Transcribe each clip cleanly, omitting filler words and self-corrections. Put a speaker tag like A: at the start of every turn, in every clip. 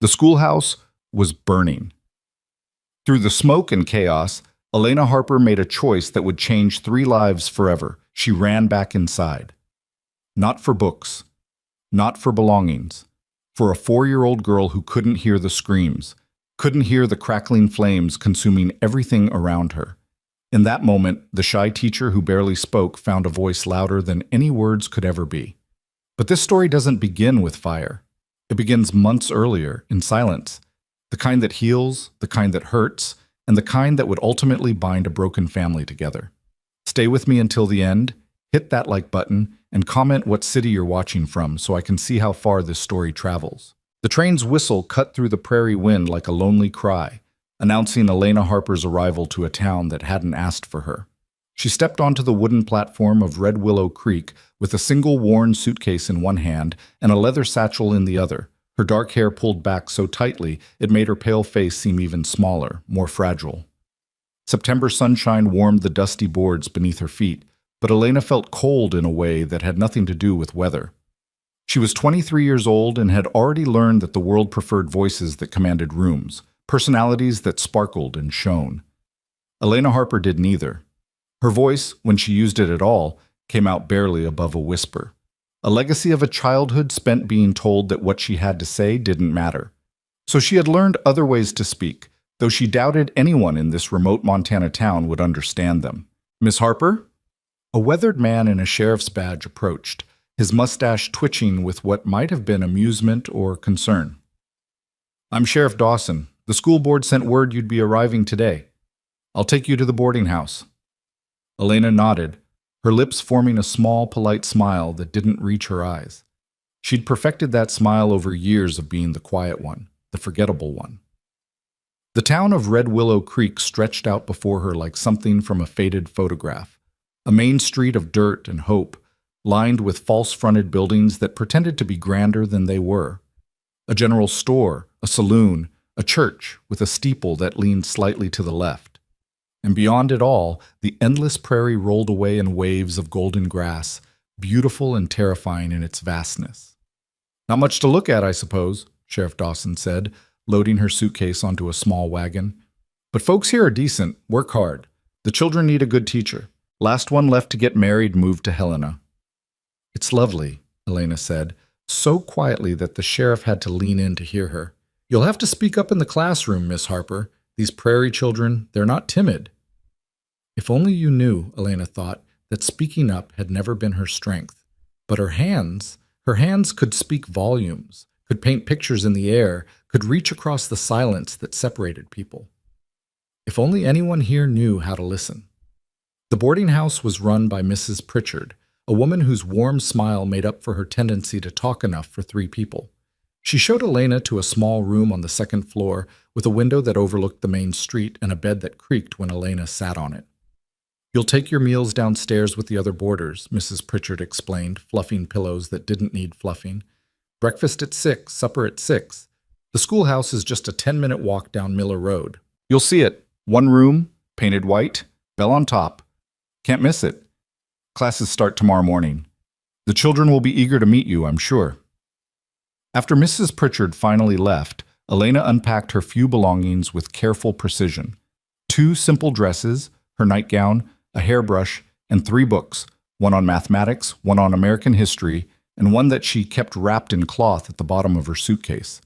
A: The schoolhouse was burning. Through the smoke and chaos, Elena Harper made a choice that would change 3 lives forever. She ran back inside. Not for books, not for belongings, for a 4-year-old girl who couldn't hear the screams, couldn't hear the crackling flames consuming everything around her. In that moment, the shy teacher who barely spoke found a voice louder than any words could ever be. But this story doesn't begin with fire. It begins months earlier, in silence. The kind that heals, the kind that hurts, and the kind that would ultimately bind a broken family together. Stay with me until the end, hit that like button, and comment what city you're watching from so I can see how far this story travels. The train's whistle cut through the prairie wind like a lonely cry, announcing Elena Harper's arrival to a town that hadn't asked for her. She stepped onto the wooden platform of Red Willow Creek with a single worn suitcase in one hand and a leather satchel in the other, her dark hair pulled back so tightly it made her pale face seem even smaller, more fragile. September sunshine warmed the dusty boards beneath her feet, but Elena felt cold in a way that had nothing to do with weather. She was 23 years old and had already learned that the world preferred voices that commanded rooms, personalities that sparkled and shone. Elena Harper did neither. Her voice, when she used it at all, came out barely above a whisper. A legacy of a childhood spent being told that what she had to say didn't matter. So she had learned other ways to speak, though she doubted anyone in this remote Montana town would understand them. "Miss Harper?" A weathered man in a sheriff's badge approached, his mustache twitching with what might have been amusement or concern. "I'm Sheriff Dawson. The school board sent word you'd be arriving today. I'll take you to the boarding house." Elena nodded, her lips forming a small, polite smile that didn't reach her eyes. She'd perfected that smile over years of being the quiet one, the forgettable one. The town of Red Willow Creek stretched out before her like something from a faded photograph, a main street of dirt and hope, lined with false-fronted buildings that pretended to be grander than they were. A general store, a saloon, a church with a steeple that leaned slightly to the left. And beyond it all, the endless prairie rolled away in waves of golden grass, beautiful and terrifying in its vastness. "Not much to look at, I suppose," Sheriff Dawson said, loading her suitcase onto a small wagon. "But folks here are decent, work hard. The children need a good teacher. Last one left to get married moved to Helena." "It's lovely," Elena said, so quietly that the sheriff had to lean in to hear her. "You'll have to speak up in the classroom, Miss Harper. These prairie children, they're not timid." If only you knew, Elena thought, that speaking up had never been her strength. But her hands could speak volumes, could paint pictures in the air, could reach across the silence that separated people. If only anyone here knew how to listen. The boarding house was run by Mrs. Pritchard, a woman whose warm smile made up for her tendency to talk enough for 3 people. She showed Elena to a small room on the 2nd floor with a window that overlooked the main street and a bed that creaked when Elena sat on it. "You'll take your meals downstairs with the other boarders," Mrs. Pritchard explained, fluffing pillows that didn't need fluffing. "Breakfast at 6, supper at 6. The schoolhouse is just a 10-minute walk down Miller Road. You'll see it. 1 room, painted white, bell on top. Can't miss it. Classes start tomorrow morning. The children will be eager to meet you, I'm sure." After Mrs. Pritchard finally left, Elena unpacked her few belongings with careful precision. 2 simple dresses, her nightgown, a hairbrush, and 3 books, one on mathematics, one on American history, and one that she kept wrapped in cloth at the bottom of her suitcase.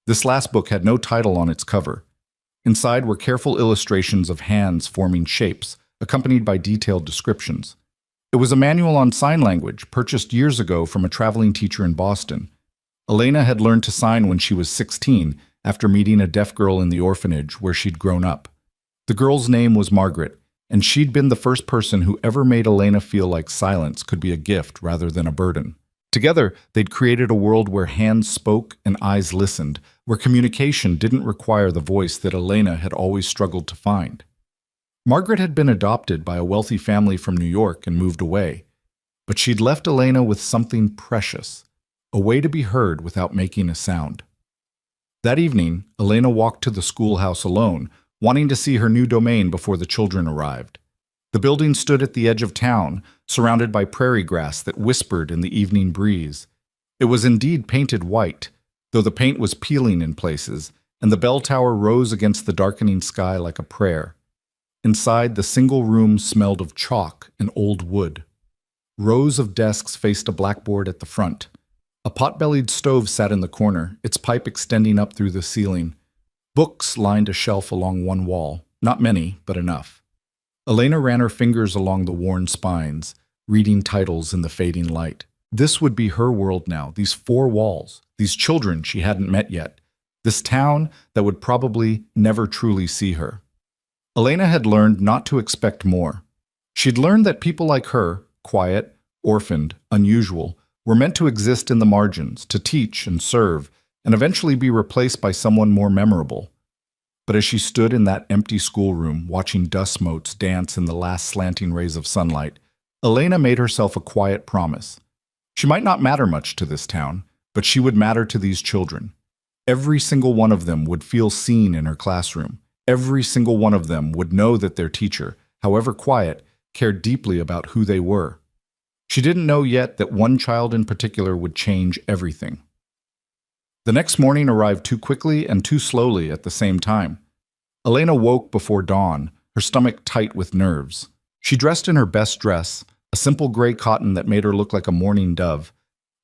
A: This last book had no title on its cover. Inside were careful illustrations of hands forming shapes, accompanied by detailed descriptions. It was a manual on sign language, purchased years ago from a traveling teacher in Boston. Elena had learned to sign when she was 16, after meeting a deaf girl in the orphanage where she'd grown up. The girl's name was Margaret, and she'd been the first person who ever made Elena feel like silence could be a gift rather than a burden. Together, they'd created a world where hands spoke and eyes listened, where communication didn't require the voice that Elena had always struggled to find. Margaret had been adopted by a wealthy family from New York and moved away, but she'd left Elena with something precious, a way to be heard without making a sound. That evening, Elena walked to the schoolhouse alone, wanting to see her new domain before the children arrived. The building stood at the edge of town, surrounded by prairie grass that whispered in the evening breeze. It was indeed painted white, though the paint was peeling in places, and the bell tower rose against the darkening sky like a prayer. Inside, the single room smelled of chalk and old wood. Rows of desks faced a blackboard at the front. A pot-bellied stove sat in the corner, its pipe extending up through the ceiling. Books lined a shelf along one wall, not many, but enough. Elena ran her fingers along the worn spines, reading titles in the fading light. This would be her world now, these four walls, these children she hadn't met yet, this town that would probably never truly see her. Elena had learned not to expect more. She'd learned that people like her, quiet, orphaned, unusual, were meant to exist in the margins, to teach and serve, and eventually be replaced by someone more memorable. But as she stood in that empty schoolroom, watching dust motes dance in the last slanting rays of sunlight, Elena made herself a quiet promise. She might not matter much to this town, but she would matter to these children. Every single one of them would feel seen in her classroom. Every single one of them would know that their teacher, however quiet, cared deeply about who they were. She didn't know yet that one child in particular would change everything. The next morning arrived too quickly and too slowly at the same time. Elena woke before dawn, her stomach tight with nerves. She dressed in her best dress, a simple gray cotton that made her look like a mourning dove,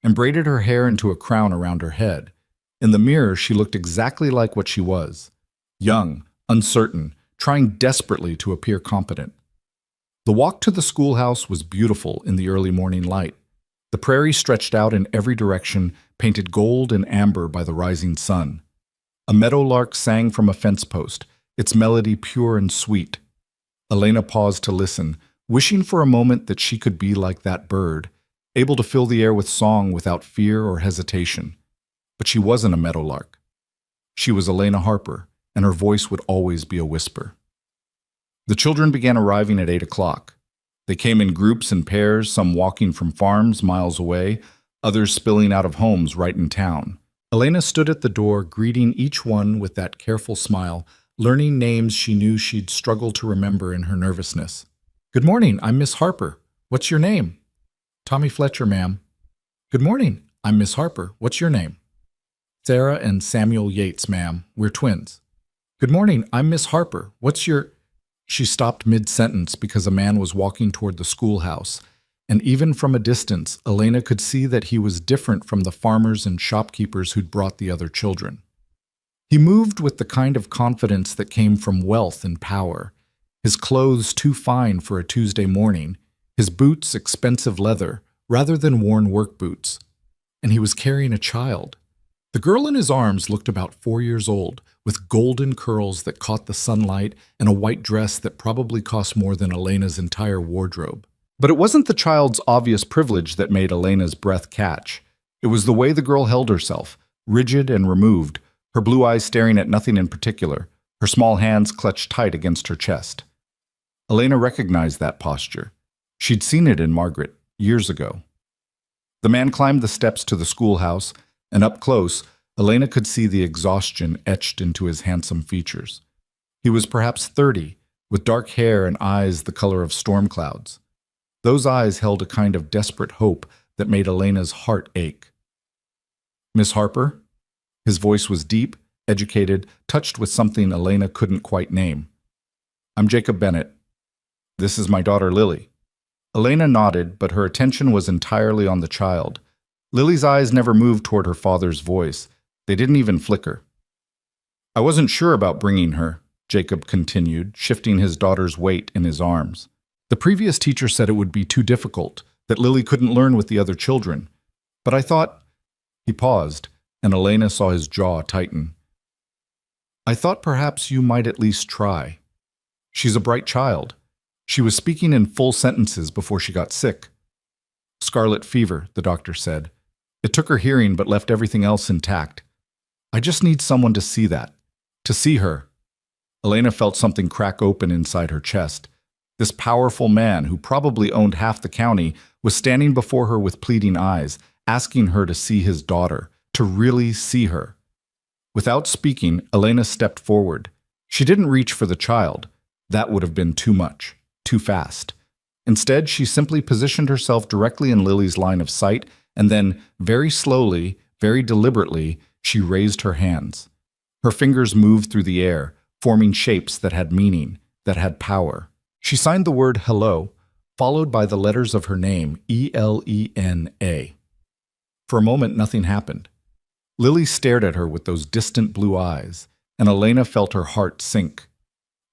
A: and braided her hair into a crown around her head. In the mirror, she looked exactly like what she was. Young, uncertain, trying desperately to appear competent. The walk to the schoolhouse was beautiful in the early morning light. The prairie stretched out in every direction, painted gold and amber by the rising sun. A meadowlark sang from a fence post, its melody pure and sweet. Elena paused to listen, wishing for a moment that she could be like that bird, able to fill the air with song without fear or hesitation. But she wasn't a meadowlark. She was Elena Harper, and her voice would always be a whisper. The children began arriving at 8 o'clock. They came in groups and pairs, some walking from farms miles away, others spilling out of homes right in town. Elena stood at the door, greeting each one with that careful smile, learning names she knew she'd struggle to remember in her nervousness. "Good morning, I'm Miss Harper. What's your name?" "Tommy Fletcher, ma'am." "Good morning, I'm Miss Harper. What's your name?" "Sarah and Samuel Yates, ma'am. We're twins." "Good morning, I'm Miss Harper. What's your—" She stopped mid-sentence because a man was walking toward the schoolhouse, and even from a distance, Elena could see that he was different from the farmers and shopkeepers who'd brought the other children. He moved with the kind of confidence that came from wealth and power, his clothes too fine for a Tuesday morning, his boots expensive leather rather than worn work boots. And he was carrying a child. The girl in his arms looked about 4 years old, with golden curls that caught the sunlight and a white dress that probably cost more than Elena's entire wardrobe. But it wasn't the child's obvious privilege that made Elena's breath catch. It was the way the girl held herself, rigid and removed, her blue eyes staring at nothing in particular, her small hands clutched tight against her chest. Elena recognized that posture. She'd seen it in Margaret, years ago. The man climbed the steps to the schoolhouse, and up close, Elena could see the exhaustion etched into his handsome features. He was perhaps 30, with dark hair and eyes the color of storm clouds. Those eyes held a kind of desperate hope that made Elena's heart ache. "Miss Harper?" His voice was deep, educated, touched with something Elena couldn't quite name. "I'm Jacob Bennett. This is my daughter Lily." Elena nodded, but her attention was entirely on the child. Lily's eyes never moved toward her father's voice. They didn't even flicker. "I wasn't sure about bringing her," Jacob continued, shifting his daughter's weight in his arms. "The previous teacher said it would be too difficult, that Lily couldn't learn with the other children. But I thought—" He paused, and Elena saw his jaw tighten. "I thought perhaps you might at least try. She's a bright child." She was speaking in full sentences before she got sick. "Scarlet fever," the doctor said. "It took her hearing but left everything else intact. I just need someone to see that, to see her." Elena felt something crack open inside her chest. This powerful man, who probably owned half the county, was standing before her with pleading eyes, asking her to see his daughter, to really see her. Without speaking, Elena stepped forward. She didn't reach for the child. That would have been too much, too fast. Instead, she simply positioned herself directly in Lily's line of sight, and then, very slowly, very deliberately, She raised her hands. Her fingers moved through the air, forming shapes that had meaning, that had power. She signed the word hello, followed by the letters of her name, Elena. For a moment, nothing happened. Lily stared at her with those distant blue eyes, and Elena felt her heart sink.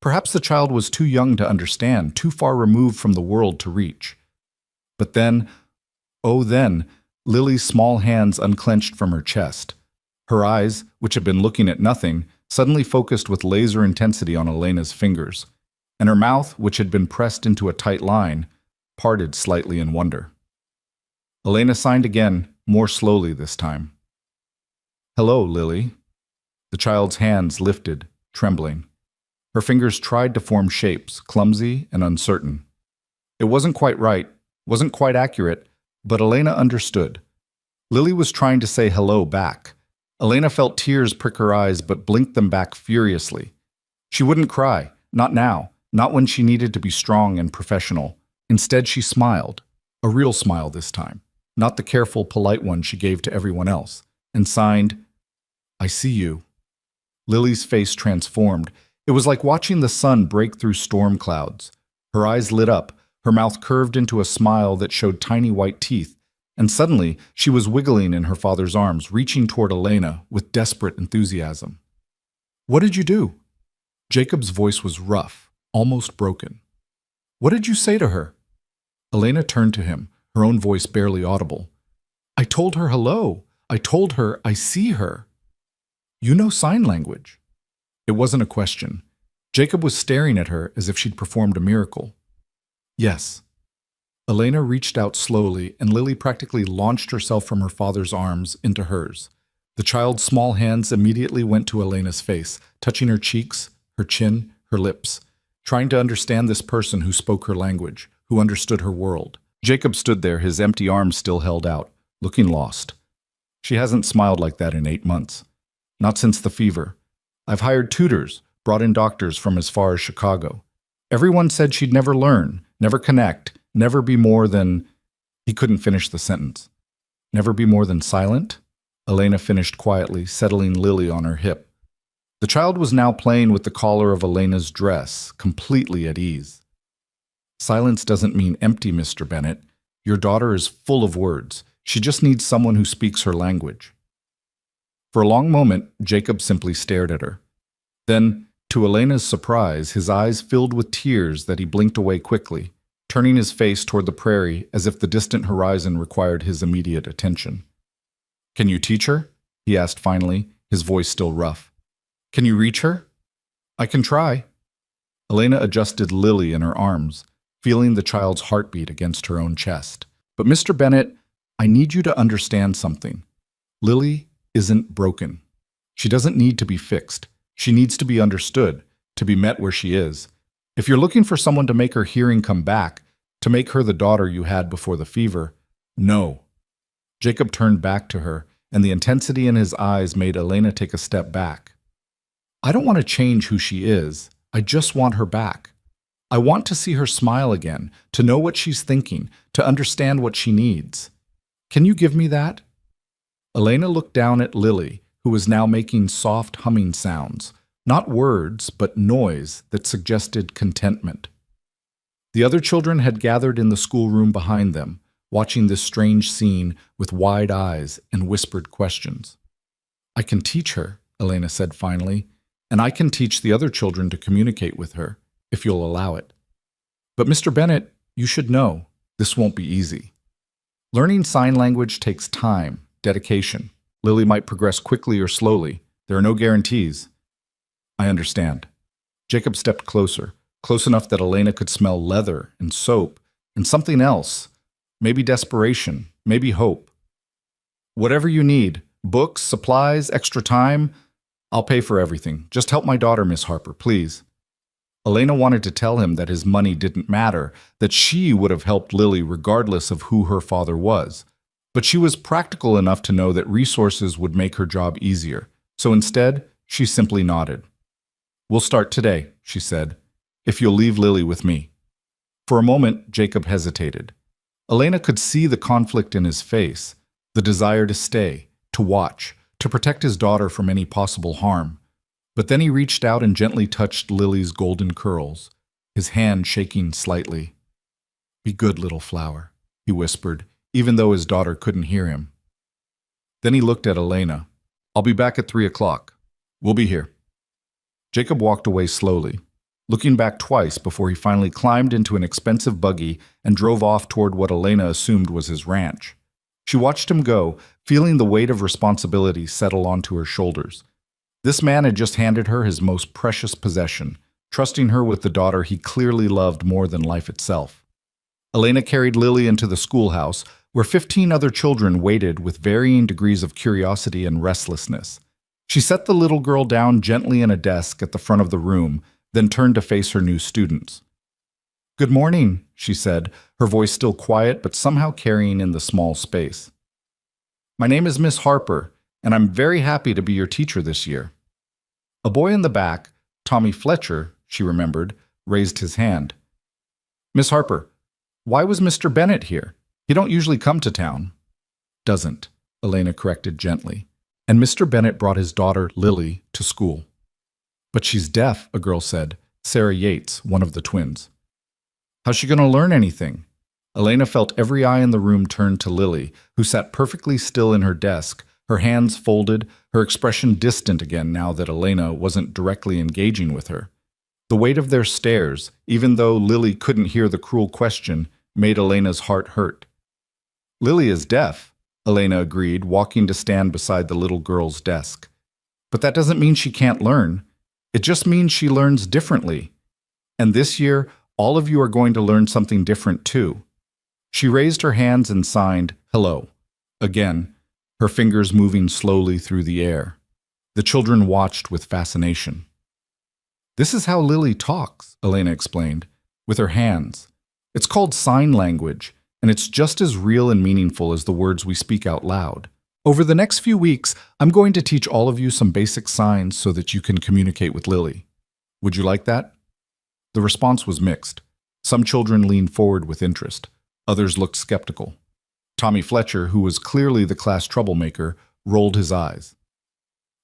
A: Perhaps the child was too young to understand, too far removed from the world to reach. But then, oh then, Lily's small hands unclenched from her chest. Her eyes, which had been looking at nothing, suddenly focused with laser intensity on Elena's fingers, and her mouth, which had been pressed into a tight line, parted slightly in wonder. Elena signed again, more slowly this time. "Hello, Lily." The child's hands lifted, trembling. Her fingers tried to form shapes, clumsy and uncertain. It wasn't quite right, wasn't quite accurate, but Elena understood. Lily was trying to say hello back. Elena felt tears prick her eyes but blinked them back furiously. She wouldn't cry, not now, not when she needed to be strong and professional. Instead, she smiled, a real smile this time, not the careful, polite one she gave to everyone else, and signed, "I see you." Lily's face transformed. It was like watching the sun break through storm clouds. Her eyes lit up, her mouth curved into a smile that showed tiny white teeth, and suddenly she was wiggling in her father's arms, reaching toward Elena with desperate enthusiasm. "What did you do?" Jacob's voice was rough, almost broken. "What did you say to her?" Elena turned to him, her own voice barely audible. "I told her hello. I told her I see her." "You know sign language." It wasn't a question. Jacob was staring at her as if she'd performed a miracle. "Yes." Elena reached out slowly, and Lily practically launched herself from her father's arms into hers. The child's small hands immediately went to Elena's face, touching her cheeks, her chin, her lips, trying to understand this person who spoke her language, who understood her world. Jacob stood there, his empty arms still held out, looking lost. She hasn't smiled like that in 8 months. Not since the fever. I've hired tutors, brought in doctors from as far as Chicago. Everyone said she'd never learn, never connect, never be more than... He couldn't finish the sentence. Never be more than silent? Elena finished quietly, settling Lily on her hip. The child was now playing with the collar of Elena's dress, completely at ease. "Silence doesn't mean empty, Mr. Bennett. Your daughter is full of words. She just needs someone who speaks her language." For a long moment, Jacob simply stared at her. Then, to Elena's surprise, his eyes filled with tears that he blinked away quickly, turning his face toward the prairie as if the distant horizon required his immediate attention. "Can you teach her?" he asked finally, his voice still rough. "Can you reach her?" "I can try." Elena adjusted Lily in her arms, feeling the child's heartbeat against her own chest. "But Mr. Bennett, I need you to understand something. Lily isn't broken. She doesn't need to be fixed. She needs to be understood, to be met where she is. If you're looking for someone to make her hearing come back, to make her the daughter you had before the fever, no." Jacob turned back to her, and the intensity in his eyes made Elena take a step back. "I don't want to change who she is. I just want her back. I want to see her smile again, to know what she's thinking, to understand what she needs. Can you give me that?" Elena looked down at Lily, who was now making soft humming sounds, not words, but noise that suggested contentment. The other children had gathered in the schoolroom behind them, watching this strange scene with wide eyes and whispered questions. "I can teach her," Elena said finally, "and I can teach the other children to communicate with her, if you'll allow it. But Mr. Bennett, you should know, this won't be easy. Learning sign language takes time, dedication. Lily might progress quickly or slowly. There are no guarantees." "I understand." Jacob stepped closer, close enough that Elena could smell leather and soap and something else, maybe desperation, maybe hope. "Whatever you need, books, supplies, extra time, I'll pay for everything. Just help my daughter, Miss Harper, please." Elena wanted to tell him that his money didn't matter, that she would have helped Lily regardless of who her father was. But she was practical enough to know that resources would make her job easier. So instead, she simply nodded. "We'll start today," she said, "if you'll leave Lily with me." For a moment, Jacob hesitated. Elena could see the conflict in his face, the desire to stay, to watch, to protect his daughter from any possible harm. But then he reached out and gently touched Lily's golden curls, his hand shaking slightly. "Be good, little flower," he whispered, even though his daughter couldn't hear him. Then he looked at Elena. "I'll be back at 3 o'clock. We'll be here." Jacob walked away slowly, looking back twice before he finally climbed into an expensive buggy and drove off toward what Elena assumed was his ranch. She watched him go, feeling the weight of responsibility settle onto her shoulders. This man had just handed her his most precious possession, trusting her with the daughter he clearly loved more than life itself. Elena carried Lily into the schoolhouse, where 15 other children waited with varying degrees of curiosity and restlessness. She set the little girl down gently in a desk at the front of the room, then turned to face her new students. "Good morning," she said, her voice still quiet but somehow carrying in the small space. "My name is Miss Harper, and I'm very happy to be your teacher this year." A boy in the back, Tommy Fletcher, she remembered, raised his hand. "Miss Harper, why was Mr. Bennett here? He don't usually come to town." "Doesn't," Elena corrected gently. "And Mr. Bennett brought his daughter, Lily, to school." "But she's deaf," a girl said, Sarah Yates, one of the twins. "How's she going to learn anything?" Elena felt every eye in the room turn to Lily, who sat perfectly still in her desk, her hands folded, her expression distant again now that Elena wasn't directly engaging with her. The weight of their stares, even though Lily couldn't hear the cruel question, made Elena's heart hurt. "Lily is deaf," Elena agreed, walking to stand beside the little girl's desk. "But that doesn't mean she can't learn. It just means she learns differently. And this year, all of you are going to learn something different too." She raised her hands and signed, "Hello," again, her fingers moving slowly through the air. The children watched with fascination. "This is how Lily talks," Elena explained, "with her hands. It's called sign language, and it's just as real and meaningful as the words we speak out loud. Over the next few weeks, I'm going to teach all of you some basic signs so that you can communicate with Lily. Would you like that?" The response was mixed. Some children leaned forward with interest. Others looked skeptical. Tommy Fletcher, who was clearly the class troublemaker, rolled his eyes.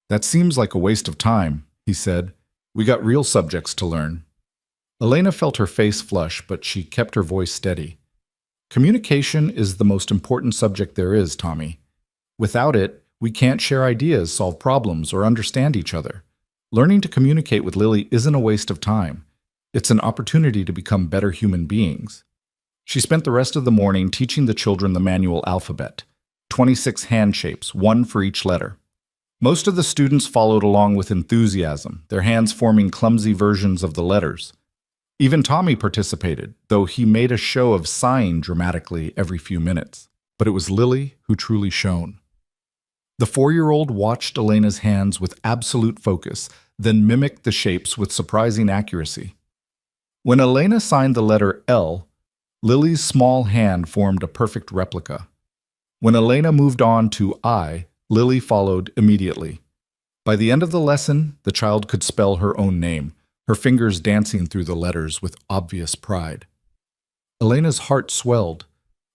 A: "That seems like a waste of time," he said. "We got real subjects to learn." Elena felt her face flush, but she kept her voice steady. "Communication is the most important subject there is, Tommy. Without it, we can't share ideas, solve problems, or understand each other. Learning to communicate with Lily isn't a waste of time. It's an opportunity to become better human beings." She spent the rest of the morning teaching the children the manual alphabet, 26 hand shapes, one for each letter. Most of the students followed along with enthusiasm, their hands forming clumsy versions of the letters. Even Tommy participated, though he made a show of sighing dramatically every few minutes. But it was Lily who truly shone. The 4-year-old watched Elena's hands with absolute focus, then mimicked the shapes with surprising accuracy. When Elena signed the letter L, Lily's small hand formed a perfect replica. When Elena moved on to I, Lily followed immediately. By the end of the lesson, the child could spell her own name, her fingers dancing through the letters with obvious pride. Elena's heart swelled.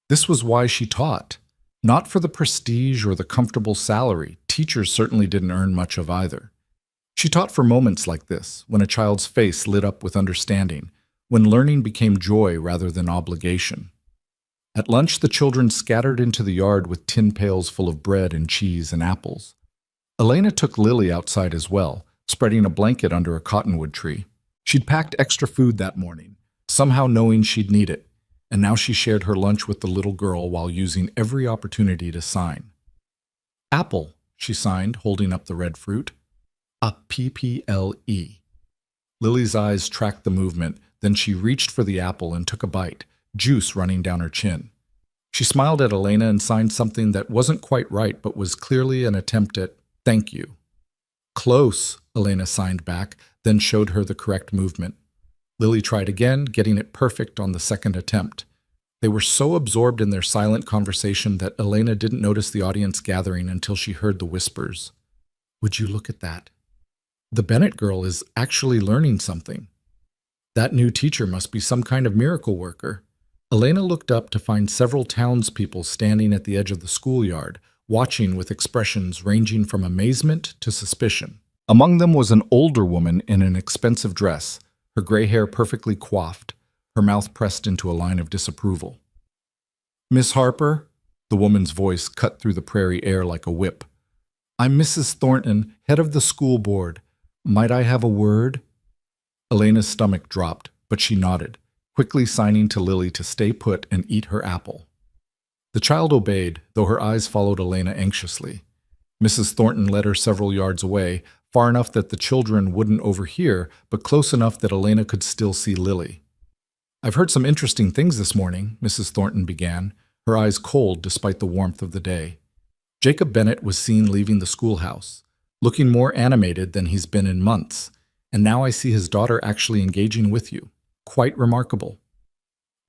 A: This was why she taught. Not for the prestige or the comfortable salary. Teachers certainly didn't earn much of either. She taught for moments like this, when a child's face lit up with understanding, when learning became joy rather than obligation. At lunch, the children scattered into the yard with tin pails full of bread and cheese and apples. Elena took Lily outside as well, spreading a blanket under a cottonwood tree. She'd packed extra food that morning, somehow knowing she'd need it, and now she shared her lunch with the little girl while using every opportunity to sign. "Apple," she signed, holding up the red fruit. "A-P-P-L-E." Lily's eyes tracked the movement, then she reached for the apple and took a bite, juice running down her chin. She smiled at Elena and signed something that wasn't quite right but was clearly an attempt at "thank you." "Close," Elena signed back, then showed her the correct movement. Lily tried again, getting it perfect on the second attempt. They were so absorbed in their silent conversation that Elena didn't notice the audience gathering until she heard the whispers. "Would you look at that? The Bennett girl is actually learning something. That new teacher must be some kind of miracle worker." Elena looked up to find several townspeople standing at the edge of the schoolyard, watching with expressions ranging from amazement to suspicion. Among them was an older woman in an expensive dress, her gray hair perfectly coiffed, her mouth pressed into a line of disapproval. "Miss Harper," the woman's voice cut through the prairie air like a whip. "I'm Mrs. Thornton, head of the school board. Might I have a word?" Elena's stomach dropped, but she nodded, quickly signing to Lily to stay put and eat her apple. The child obeyed, though her eyes followed Elena anxiously. Mrs. Thornton led her several yards away, far enough that the children wouldn't overhear, but close enough that Elena could still see Lily. "I've heard some interesting things this morning," Mrs. Thornton began, her eyes cold despite the warmth of the day. "Jacob Bennet was seen leaving the schoolhouse, looking more animated than he's been in months, and now I see his daughter actually engaging with you. Quite remarkable."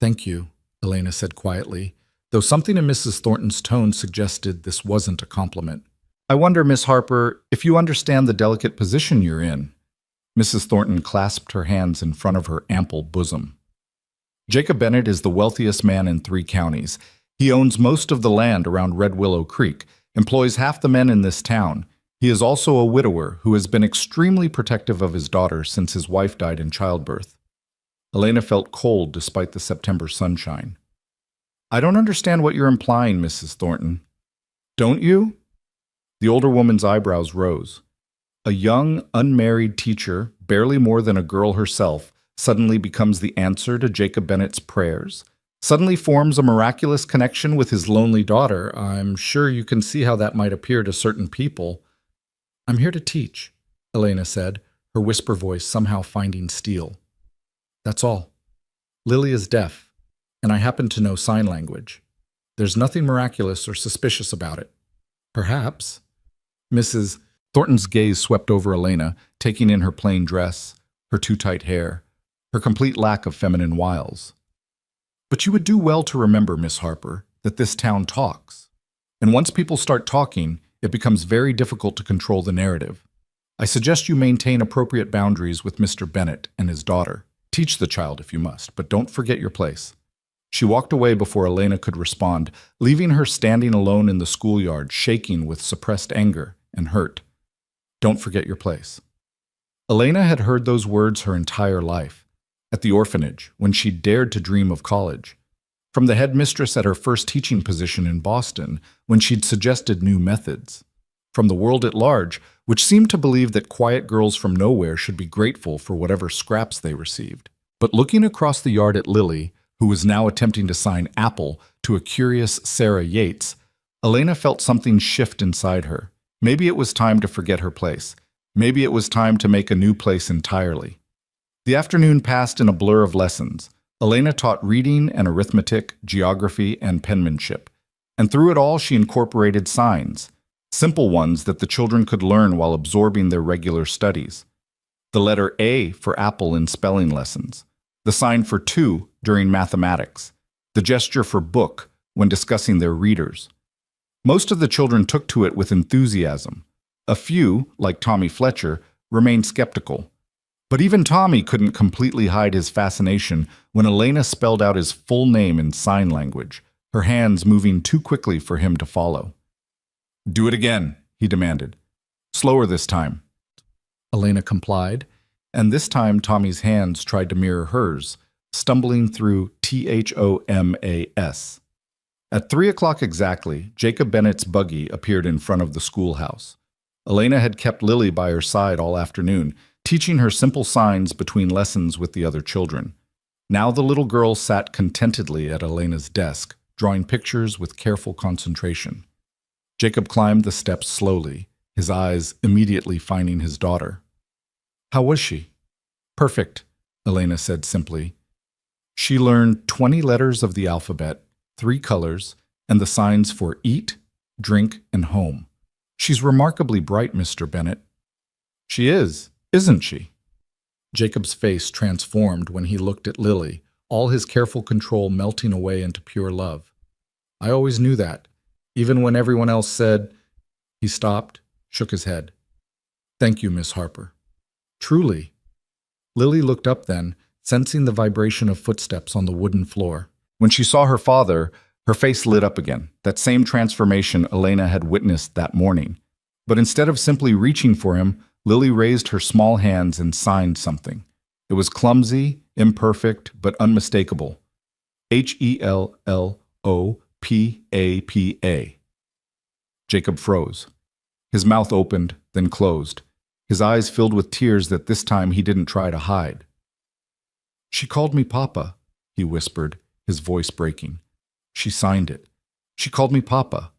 A: "Thank you," Elena said quietly, though something in Mrs. Thornton's tone suggested this wasn't a compliment. "I wonder, Miss Harper, if you understand the delicate position you're in." Mrs. Thornton clasped her hands in front of her ample bosom. "Jacob Bennet is the wealthiest man in 3 counties. He owns most of the land around Red Willow Creek, employs half the men in this town. He is also a widower who has been extremely protective of his daughter since his wife died in childbirth." Elena felt cold despite the September sunshine. "I don't understand what you're implying, Mrs. Thornton." "Don't you?" The older woman's eyebrows rose. A young, unmarried teacher, barely more than a girl herself, suddenly becomes the answer to Jacob Bennet's prayers? Suddenly forms a miraculous connection with his lonely daughter? I'm sure you can see how that might appear to certain people. "I'm here to teach," Elena said, her whisper voice somehow finding steel. "That's all. Lily is deaf, and I happen to know sign language. There's nothing miraculous or suspicious about it. Perhaps." Mrs. Thornton's gaze swept over Elena, taking in her plain dress, her too tight hair, her complete lack of feminine wiles. "But you would do well to remember, Miss Harper, that this town talks. And once people start talking, it becomes very difficult to control the narrative. I suggest you maintain appropriate boundaries with Mr. Bennet and his daughter. Teach the child if you must, but don't forget your place." She walked away before Elena could respond, leaving her standing alone in the schoolyard, shaking with suppressed anger and hurt. "Don't forget your place." Elena had heard those words her entire life. At the orphanage, when she dared to dream of college. From the headmistress at her first teaching position in Boston, when she'd suggested new methods. From the world at large, which seemed to believe that quiet girls from nowhere should be grateful for whatever scraps they received. But looking across the yard at Lily, who was now attempting to sign Apple to a curious Sarah Yates, Elena felt something shift inside her. Maybe it was time to forget her place. Maybe it was time to make a new place entirely. The afternoon passed in a blur of lessons. Elena taught reading and arithmetic, geography, and penmanship. And through it all, she incorporated signs, simple ones that the children could learn while absorbing their regular studies. The letter A for apple in spelling lessons, the sign for 2 during mathematics, the gesture for book when discussing their readers. Most of the children took to it with enthusiasm. A few, like Tommy Fletcher, remained skeptical. But even Tommy couldn't completely hide his fascination when Elena spelled out his full name in sign language, her hands moving too quickly for him to follow. "Do it again," he demanded. "Slower this time." Elena complied, and this time Tommy's hands tried to mirror hers, stumbling through THOMAS. At 3 o'clock exactly, Jacob Bennet's buggy appeared in front of the schoolhouse. Elena had kept Lily by her side all afternoon, teaching her simple signs between lessons with the other children. Now the little girl sat contentedly at Elena's desk, drawing pictures with careful concentration. Jacob climbed the steps slowly, his eyes immediately finding his daughter. "How was she?" "Perfect," Elena said simply. "She learned 20 letters of the alphabet, 3 colors, and the signs for eat, drink, and home. She's remarkably bright, Mr. Bennet." "She is, isn't she?" Jacob's face transformed when he looked at Lily, all his careful control melting away into pure love. "I always knew that, even when everyone else said—" He stopped, shook his head. "Thank you, Miss Harper. Truly." Lily looked up then, sensing the vibration of footsteps on the wooden floor. When she saw her father, Her face lit up again, that same transformation Elena had witnessed that morning. But instead of simply reaching for him, Lily raised her small hands and signed something. It was clumsy, imperfect, but unmistakable. HELLOPAPA. Jacob froze. His mouth opened, then closed. His eyes filled with tears that this time he didn't try to hide. "She called me Papa," he whispered, his voice breaking. "She signed it. She called me Papa."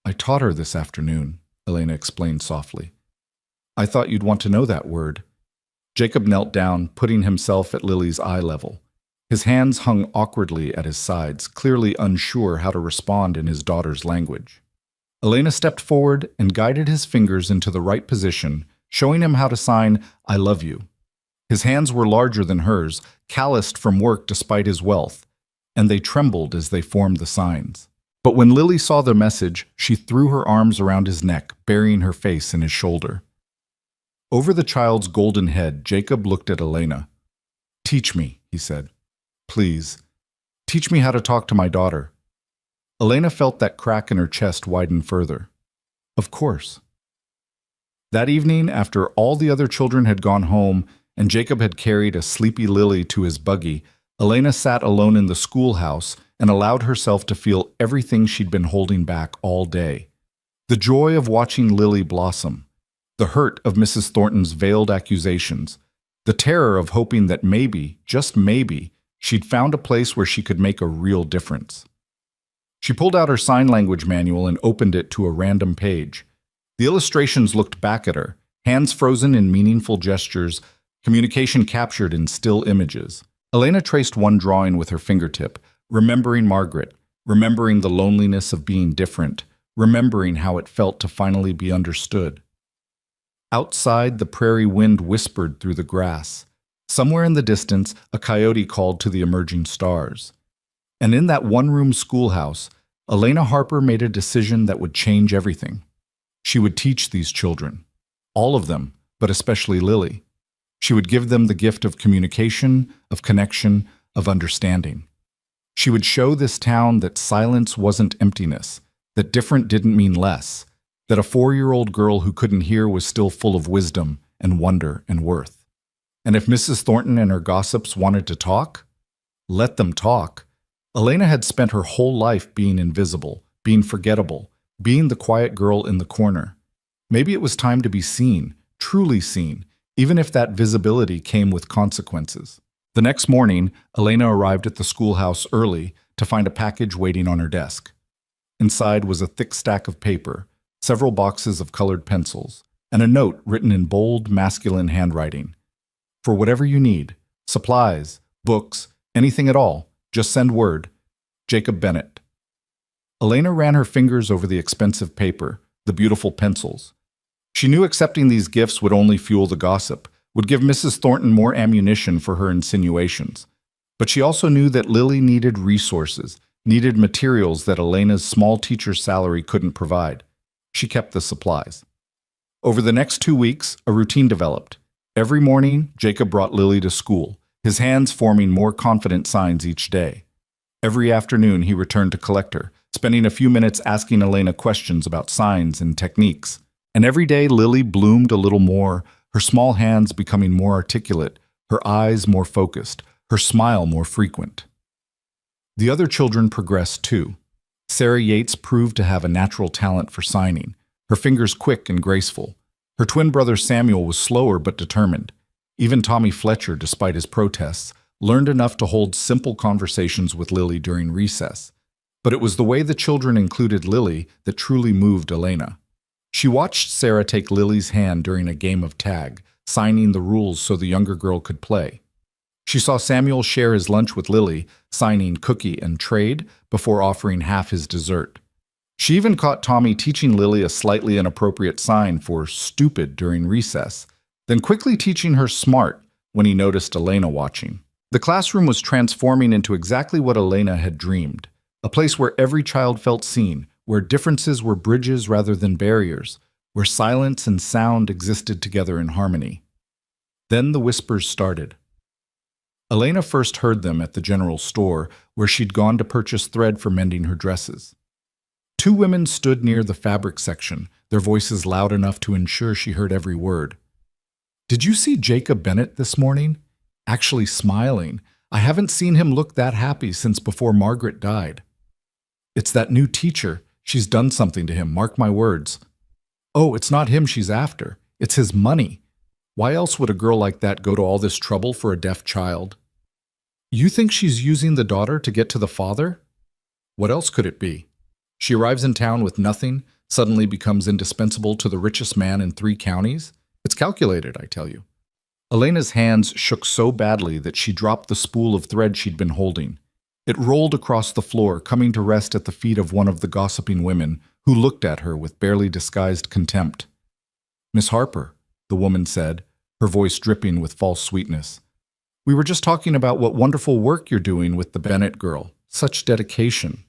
A: "I taught her this afternoon," Elena explained softly. "I thought you'd want to know that word." Jacob knelt down, putting himself at Lily's eye level. His hands hung awkwardly at his sides, clearly unsure how to respond in his daughter's language. Elena stepped forward and guided his fingers into the right position, showing him how to sign "I love you." His hands were larger than hers, calloused from work despite his wealth, and they trembled as they formed the signs. But when Lily saw the message, she threw her arms around his neck, burying her face in his shoulder. Over the child's golden head, Jacob looked at Elena. "Teach me," he said. "Please, teach me how to talk to my daughter." Elena felt that crack in her chest widen further. "Of course." That evening, after all the other children had gone home and Jacob had carried a sleepy Lily to his buggy, Elena sat alone in the schoolhouse and allowed herself to feel everything she'd been holding back all day. The joy of watching Lily blossom, the hurt of Mrs. Thornton's veiled accusations, the terror of hoping that maybe, just maybe, she'd found a place where she could make a real difference. She pulled out her sign language manual and opened it to a random page. The illustrations looked back at her, hands frozen in meaningful gestures, communication captured in still images. Elena traced one drawing with her fingertip, remembering Margaret, remembering the loneliness of being different, remembering how it felt to finally be understood. Outside, the prairie wind whispered through the grass. Somewhere in the distance, a coyote called to the emerging stars. And in that one-room schoolhouse, Elena Harper made a decision that would change everything. She would teach these children. All of them, but especially Lily. She would give them the gift of communication, of connection, of understanding. She would show this town that silence wasn't emptiness, that different didn't mean less, that a 4-year-old girl who couldn't hear was still full of wisdom and wonder and worth. And if Mrs. Thornton and her gossips wanted to talk, let them talk. Elena had spent her whole life being invisible, being forgettable, being the quiet girl in the corner. Maybe it was time to be seen, truly seen, even if that visibility came with consequences. The next morning, Elena arrived at the schoolhouse early to find a package waiting on her desk. Inside was a thick stack of paper, several boxes of colored pencils, and a note written in bold, masculine handwriting. "For whatever you need, supplies, books, anything at all, just send word. Jacob Bennett." Elena ran her fingers over the expensive paper, the beautiful pencils. She knew accepting these gifts would only fuel the gossip, would give Mrs. Thornton more ammunition for her insinuations. But she also knew that Lily needed resources, needed materials that Elena's small teacher's salary couldn't provide. She kept the supplies. Over the next 2 weeks, a routine developed. Every morning, Jacob brought Lily to school, his hands forming more confident signs each day. Every afternoon, he returned to collect her, spending a few minutes asking Elena questions about signs and techniques. And every day, Lily bloomed a little more, her small hands becoming more articulate, her eyes more focused, her smile more frequent. The other children progressed too. Sarah Yates proved to have a natural talent for signing, her fingers quick and graceful. Her twin brother Samuel was slower but determined. Even Tommy Fletcher, despite his protests, learned enough to hold simple conversations with Lily during recess. But it was the way the children included Lily that truly moved Elena. She watched Sarah take Lily's hand during a game of tag, signing the rules so the younger girl could play. She saw Samuel share his lunch with Lily, signing cookie and trade before offering half his dessert. She even caught Tommy teaching Lily a slightly inappropriate sign for stupid during recess, then quickly teaching her smart when he noticed Elena watching. The classroom was transforming into exactly what Elena had dreamed, a place where every child felt seen, where differences were bridges rather than barriers, where silence and sound existed together in harmony. Then the whispers started. Elena first heard them at the general store, where she'd gone to purchase thread for mending her dresses. Two women stood near the fabric section, their voices loud enough to ensure she heard every word. "Did you see Jacob Bennett this morning? Actually smiling. I haven't seen him look that happy since before Margaret died. It's that new teacher. She's done something to him, mark my words. Oh, it's not him she's after. It's his money. Why else would a girl like that go to all this trouble for a deaf child? You think she's using the daughter to get to the father? What else could it be? She arrives in town with nothing, suddenly becomes indispensable to the richest man in 3 counties? It's calculated, I tell you." Elena's hands shook so badly that she dropped the spool of thread she'd been holding. It rolled across the floor, coming to rest at the feet of one of the gossiping women, who looked at her with barely disguised contempt. "Miss Harper," the woman said, her voice dripping with false sweetness, "we were just talking about what wonderful work you're doing with the Bennett girl. Such dedication."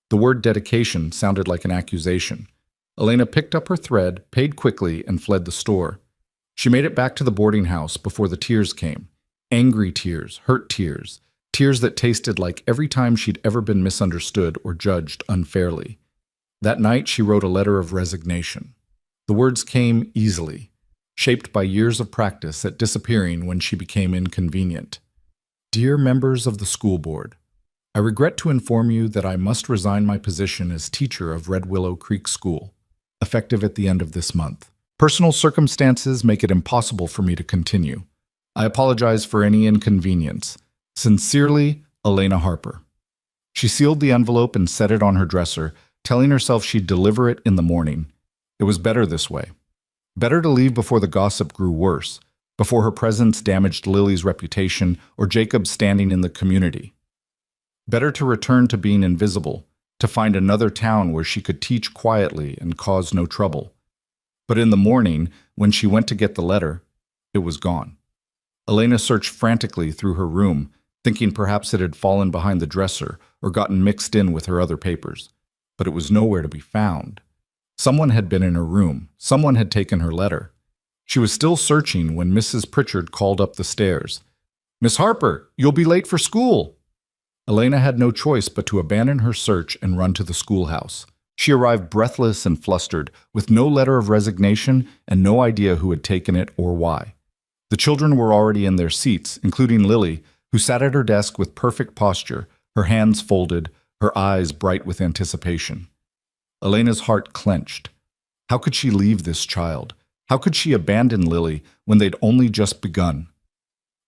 A: The word dedication sounded like an accusation. Elena picked up her thread, paid quickly, and fled the store. She made it back to the boarding house before the tears came. Angry tears, hurt tears, tears that tasted like every time she'd ever been misunderstood or judged unfairly. That night she wrote a letter of resignation. The words came easily, shaped by years of practice at disappearing when she became inconvenient. "Dear members of the school board, I regret to inform you that I must resign my position as teacher of Red Willow Creek School, effective at the end of this month. Personal circumstances make it impossible for me to continue. I apologize for any inconvenience. Sincerely, Elena Harper." She sealed the envelope and set it on her dresser, telling herself she'd deliver it in the morning. It was better this way. Better to leave before the gossip grew worse, before her presence damaged Lily's reputation or Jacob's standing in the community. Better to return to being invisible, to find another town where she could teach quietly and cause no trouble. But in the morning, when she went to get the letter, it was gone. Elena searched frantically through her room, thinking perhaps it had fallen behind the dresser or gotten mixed in with her other papers. But it was nowhere to be found. Someone had been in her room. Someone had taken her letter. She was still searching when Mrs. Pritchard called up the stairs. "Miss Harper, you'll be late for school." Elena had no choice but to abandon her search and run to the schoolhouse. She arrived breathless and flustered, with no letter of resignation and no idea who had taken it or why. The children were already in their seats, including Lily, who sat at her desk with perfect posture, her hands folded, her eyes bright with anticipation. Elena's heart clenched. How could she leave this child? How could she abandon Lily when they'd only just begun?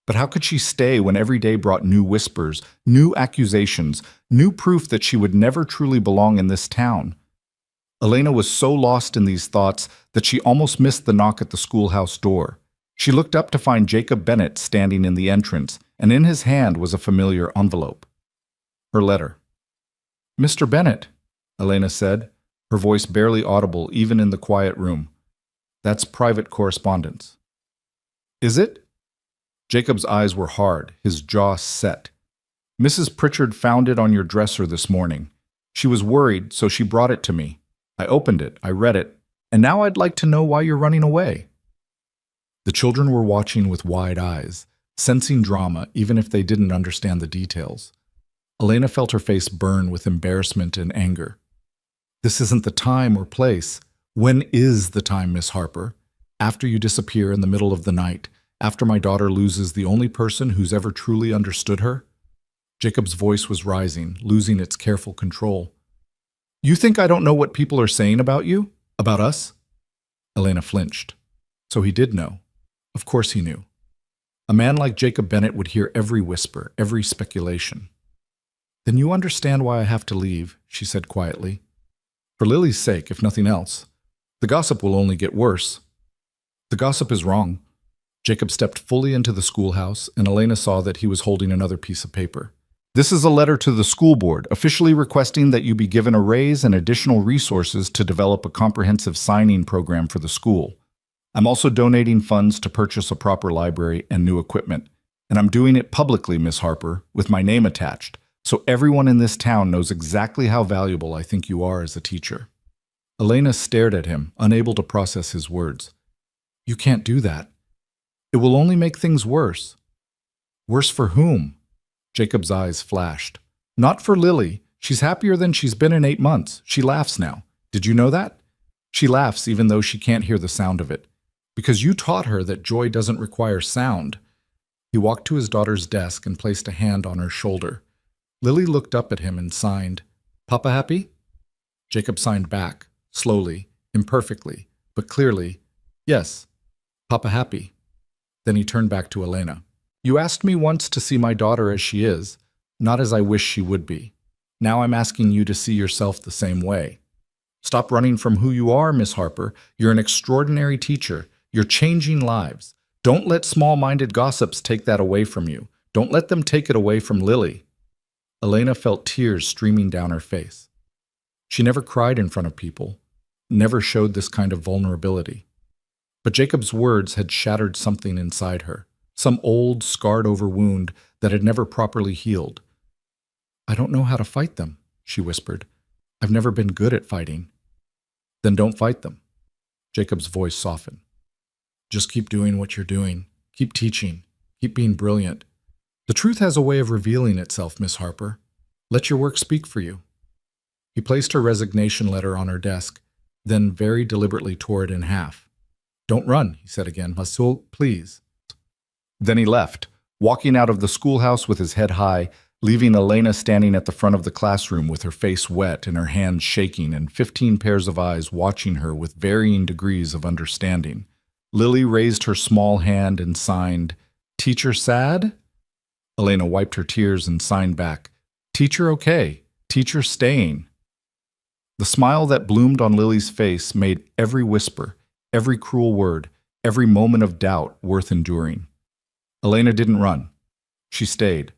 A: But how could she stay when every day brought new whispers, new accusations, new proof that she would never truly belong in this town? Elena was so lost in these thoughts that she almost missed the knock at the schoolhouse door. She looked up to find Jacob Bennett standing in the entrance, and in his hand was a familiar envelope. Her letter. "Mr. Bennett," Elena said, her voice barely audible even in the quiet room. "That's private correspondence." "Is it?" Jacob's eyes were hard, his jaw set. "Mrs. Pritchard found it on your dresser this morning. She was worried, so she brought it to me. I opened it, I read it, and now I'd like to know why you're running away." The children were watching with wide eyes, sensing drama even if they didn't understand the details. Elena felt her face burn with embarrassment and anger. "This isn't the time or place. When is the time, Miss Harper? After you disappear in the middle of the night, after my daughter loses the only person who's ever truly understood her?" Jacob's voice was rising, losing its careful control. "You think I don't know what people are saying about you? About us?" Elena flinched. So he did know. Of course he knew. A man like Jacob Bennett would hear every whisper, every speculation. "Then you understand why I have to leave," she said quietly. "For Lily's sake, if nothing else. The gossip will only get worse." "The gossip is wrong." Jacob stepped fully into the schoolhouse, and Elena saw that he was holding another piece of paper. "This is a letter to the school board, officially requesting that you be given a raise and additional resources to develop a comprehensive signing program for the school. I'm also donating funds to purchase a proper library and new equipment. And I'm doing it publicly, Miss Harper, with my name attached, so everyone in this town knows exactly how valuable I think you are as a teacher." Elena stared at him, unable to process his words. "You can't do that. It will only make things worse." Worse for whom? Jacob's eyes flashed. Not for Lily. She's happier than she's been in 8 months. She laughs now. Did you know that? She laughs even though she can't hear the sound of it. Because you taught her that joy doesn't require sound. He walked to his daughter's desk and placed a hand on her shoulder. Lily looked up at him and signed, Papa happy? Jacob signed back, slowly, imperfectly, but clearly, yes, Papa happy. Then he turned back to Elena. You asked me once to see my daughter as she is, not as I wish she would be. Now I'm asking you to see yourself the same way. Stop running from who you are, Miss Harper. You're an extraordinary teacher. You're changing lives. Don't let small-minded gossips take that away from you. Don't let them take it away from Lily. Elena felt tears streaming down her face. She never cried in front of people, never showed this kind of vulnerability. But Jacob's words had shattered something inside her, some old, scarred-over wound that had never properly healed. I don't know how to fight them, she whispered. I've never been good at fighting. Then don't fight them. Jacob's voice softened. Just keep doing what you're doing. Keep teaching. Keep being brilliant. The truth has a way of revealing itself, Miss Harper. Let your work speak for you. He placed her resignation letter on her desk, then very deliberately tore it in half. Don't run, he said again. Masul, please. Then he left, walking out of the schoolhouse with his head high, leaving Elena standing at the front of the classroom with her face wet and her hands shaking and 15 pairs of eyes watching her with varying degrees of understanding. Lily raised her small hand and signed, Teacher sad? Elena wiped her tears and signed back, Teacher okay, teacher staying. The smile that bloomed on Lily's face made every whisper, every cruel word, every moment of doubt worth enduring. Elena didn't run. She stayed.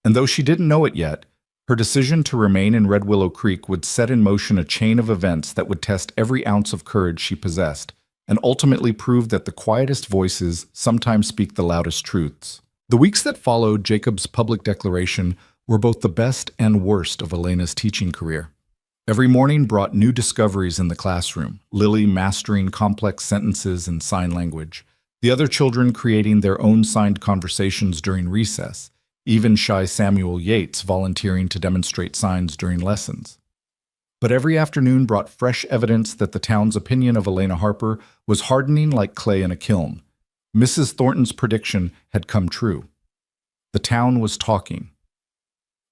A: And though she didn't know it yet, her decision to remain in Red Willow Creek would set in motion a chain of events that would test every ounce of courage she possessed, and ultimately prove that the quietest voices sometimes speak the loudest truths. The weeks that followed Jacob's public declaration were both the best and worst of Elena's teaching career. Every morning brought new discoveries in the classroom, Lily mastering complex sentences in sign language, the other children creating their own signed conversations during recess, even shy Samuel Yates volunteering to demonstrate signs during lessons. But every afternoon brought fresh evidence that the town's opinion of Elena Harper was hardening like clay in a kiln. Mrs. Thornton's prediction had come true. The town was talking.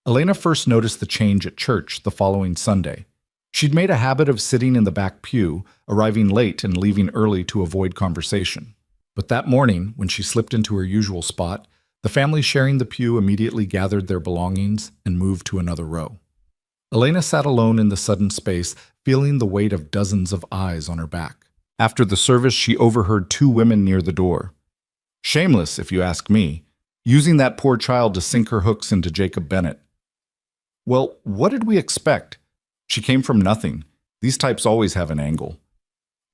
A: Elena first noticed the change at church the following Sunday. She'd made a habit of sitting in the back pew, arriving late and leaving early to avoid conversation. But that morning, when she slipped into her usual spot, the family sharing the pew immediately gathered their belongings and moved to another row. Elena sat alone in the sudden space, feeling the weight of dozens of eyes on her back. After the service, she overheard 2 women near the door. Shameless, if you ask me, using that poor child to sink her hooks into Jacob Bennett. Well, what did we expect? She came from nothing. These types always have an angle.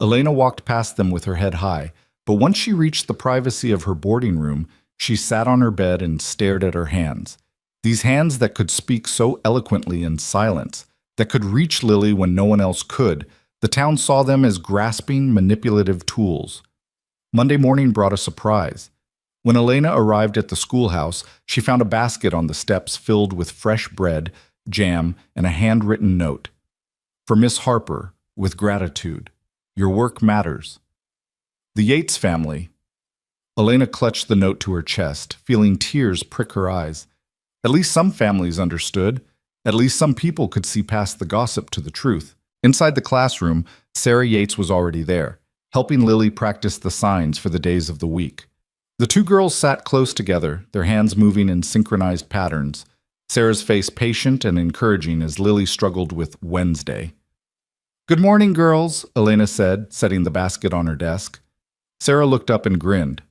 A: Elena walked past them with her head high, but once she reached the privacy of her boarding room, she sat on her bed and stared at her hands. These hands that could speak so eloquently in silence, that could reach Lily when no one else could. The town saw them as grasping, manipulative tools. Monday morning brought a surprise. When Elena arrived at the schoolhouse, she found a basket on the steps filled with fresh bread, jam, and a handwritten note. For Miss Harper, with gratitude. Your work matters. The Yates family. Elena clutched the note to her chest, feeling tears prick her eyes. At least some families understood. At least some people could see past the gossip to the truth. Inside the classroom, Sarah Yates was already there, helping Lily practice the signs for the days of the week. The 2 girls sat close together, their hands moving in synchronized patterns, Sarah's face patient and encouraging as Lily struggled with Wednesday. Good morning, girls, Elena said, setting the basket on her desk. Sarah looked up and grinned.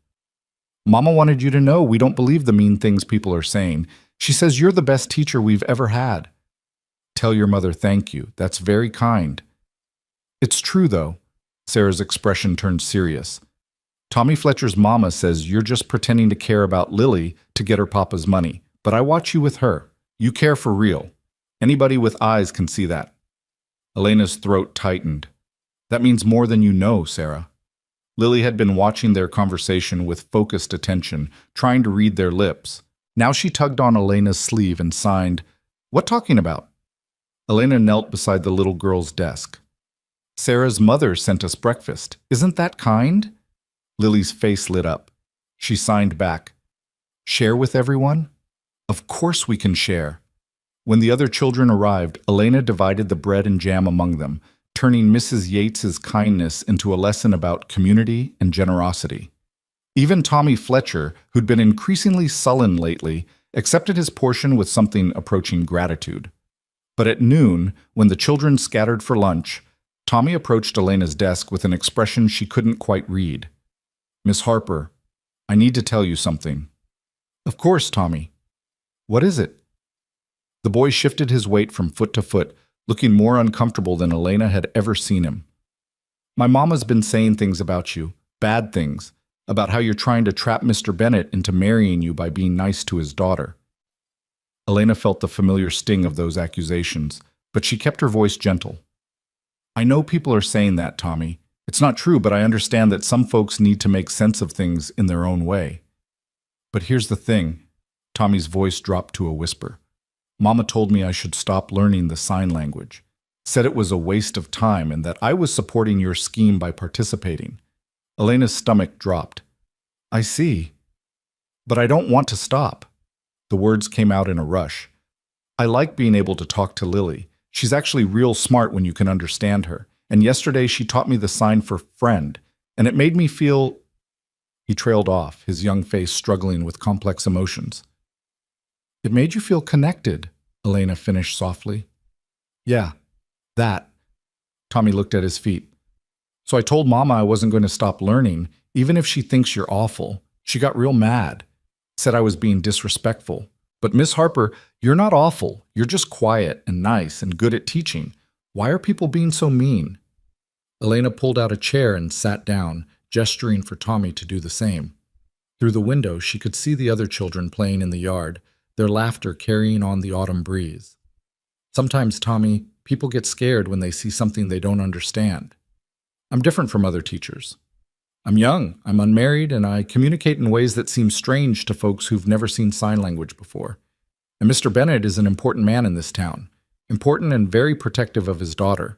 A: Mama wanted you to know we don't believe the mean things people are saying. She says you're the best teacher we've ever had. Tell your mother thank you. That's very kind. It's true, though. Sarah's expression turned serious. Tommy Fletcher's mama says you're just pretending to care about Lily to get her papa's money. But I watch you with her. You care for real. Anybody with eyes can see that. Elena's throat tightened. That means more than you know, Sarah. Lily had been watching their conversation with focused attention, trying to read their lips. Now she tugged on Elena's sleeve and signed, "What talking about?" Elena knelt beside the little girl's desk. "Sarah's mother sent us breakfast. Isn't that kind?" Lily's face lit up. She signed back, "Share with everyone?" "Of course we can share." When the other children arrived, Elena divided the bread and jam among them, turning Mrs. Yates's kindness into a lesson about community and generosity. Even Tommy Fletcher, who'd been increasingly sullen lately, accepted his portion with something approaching gratitude. But at noon, when the children scattered for lunch, Tommy approached Elena's desk with an expression she couldn't quite read. "Miss Harper, I need to tell you something." "Of course, Tommy." "What is it?" The boy shifted his weight from foot to foot, looking more uncomfortable than Elena had ever seen him. "My mama's been saying things about you, bad things, about how you're trying to trap Mr. Bennett into marrying you by being nice to his daughter." Elena felt the familiar sting of those accusations, but she kept her voice gentle. "I know people are saying that, Tommy. It's not true, but I understand that some folks need to make sense of things in their own way. But here's the thing." Tommy's voice dropped to a whisper. "Mama told me I should stop learning the sign language. Said it was a waste of time and that I was supporting your scheme by participating." Elena's stomach dropped. "I see. But I don't want to stop." The words came out in a rush. "I like being able to talk to Lily. She's actually real smart when you can understand her. And yesterday she taught me the sign for friend, and it made me feel—" He trailed off, his young face struggling with complex emotions. "It made you feel connected," Elena finished softly. "Yeah, that." Tommy looked at his feet. "So I told Mama I wasn't going to stop learning, even if she thinks you're awful. She got real mad. Said I was being disrespectful. But Miss Harper, you're not awful. You're just quiet and nice and good at teaching. Why are people being so mean?" Elena pulled out a chair and sat down, gesturing for Tommy to do the same. Through the window, she could see the other children playing in the yard, their laughter carrying on the autumn breeze. "Sometimes, Tommy, people get scared when they see something they don't understand. I'm different from other teachers. I'm young, I'm unmarried, and I communicate in ways that seem strange to folks who've never seen sign language before. And Mr. Bennett is an important man in this town, important and very protective of his daughter.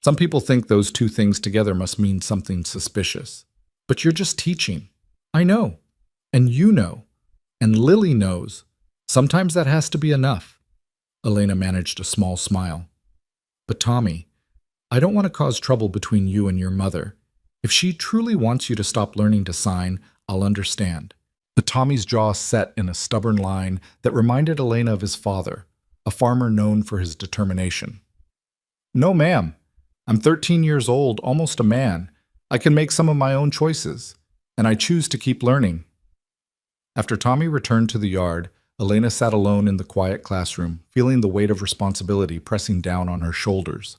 A: Some people think those two things together must mean something suspicious. But you're just teaching. I know. And you know. And Lily knows. Sometimes that has to be enough." Elena managed a small smile. "But Tommy, I don't want to cause trouble between you and your mother. If she truly wants you to stop learning to sign, I'll understand." But Tommy's jaw set in a stubborn line that reminded Elena of his father, a farmer known for his determination. "No, ma'am. I'm 13 years old, almost a man. I can make some of my own choices, and I choose to keep learning." After Tommy returned to the yard, Elena sat alone in the quiet classroom, feeling the weight of responsibility pressing down on her shoulders.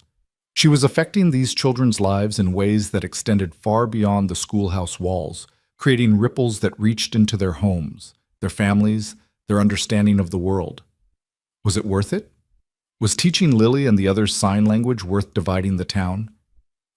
A: She was affecting these children's lives in ways that extended far beyond the schoolhouse walls, creating ripples that reached into their homes, their families, their understanding of the world. Was it worth it? Was teaching Lily and the others sign language worth dividing the town?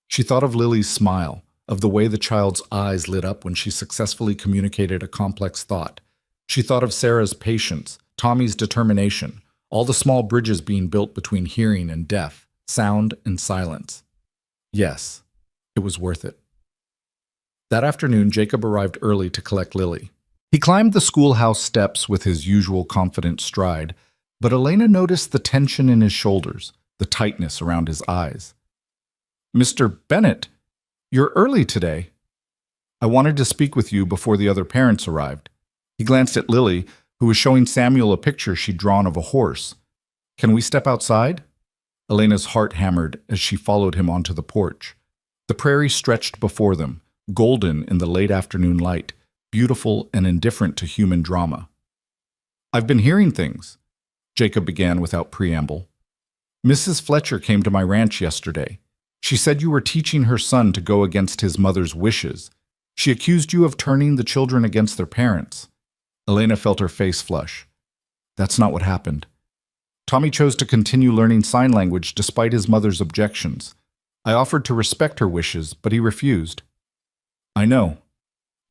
A: She thought of Lily's smile, of the way the child's eyes lit up when she successfully communicated a complex thought. She thought of Sarah's patience, Tommy's determination, all the small bridges being built between hearing and deaf, sound and silence. Yes, it was worth it. That afternoon, Jacob arrived early to collect Lily. He climbed the schoolhouse steps with his usual confident stride, but Elena noticed the tension in his shoulders, the tightness around his eyes. "Mr. Bennett, you're early today. I wanted to speak with you before the other parents arrived." He glanced at Lily, who was showing Samuel a picture she'd drawn of a horse. "Can we step outside?" Elena's heart hammered as she followed him onto the porch. The prairie stretched before them, golden in the late afternoon light, beautiful and indifferent to human drama. "I've been hearing things," Jacob began without preamble. "Mrs. Fletcher came to my ranch yesterday. She said you were teaching her son to go against his mother's wishes. She accused you of turning the children against their parents." Elena felt her face flush. "That's not what happened. Tommy chose to continue learning sign language despite his mother's objections. I offered to respect her wishes, but he refused." I know.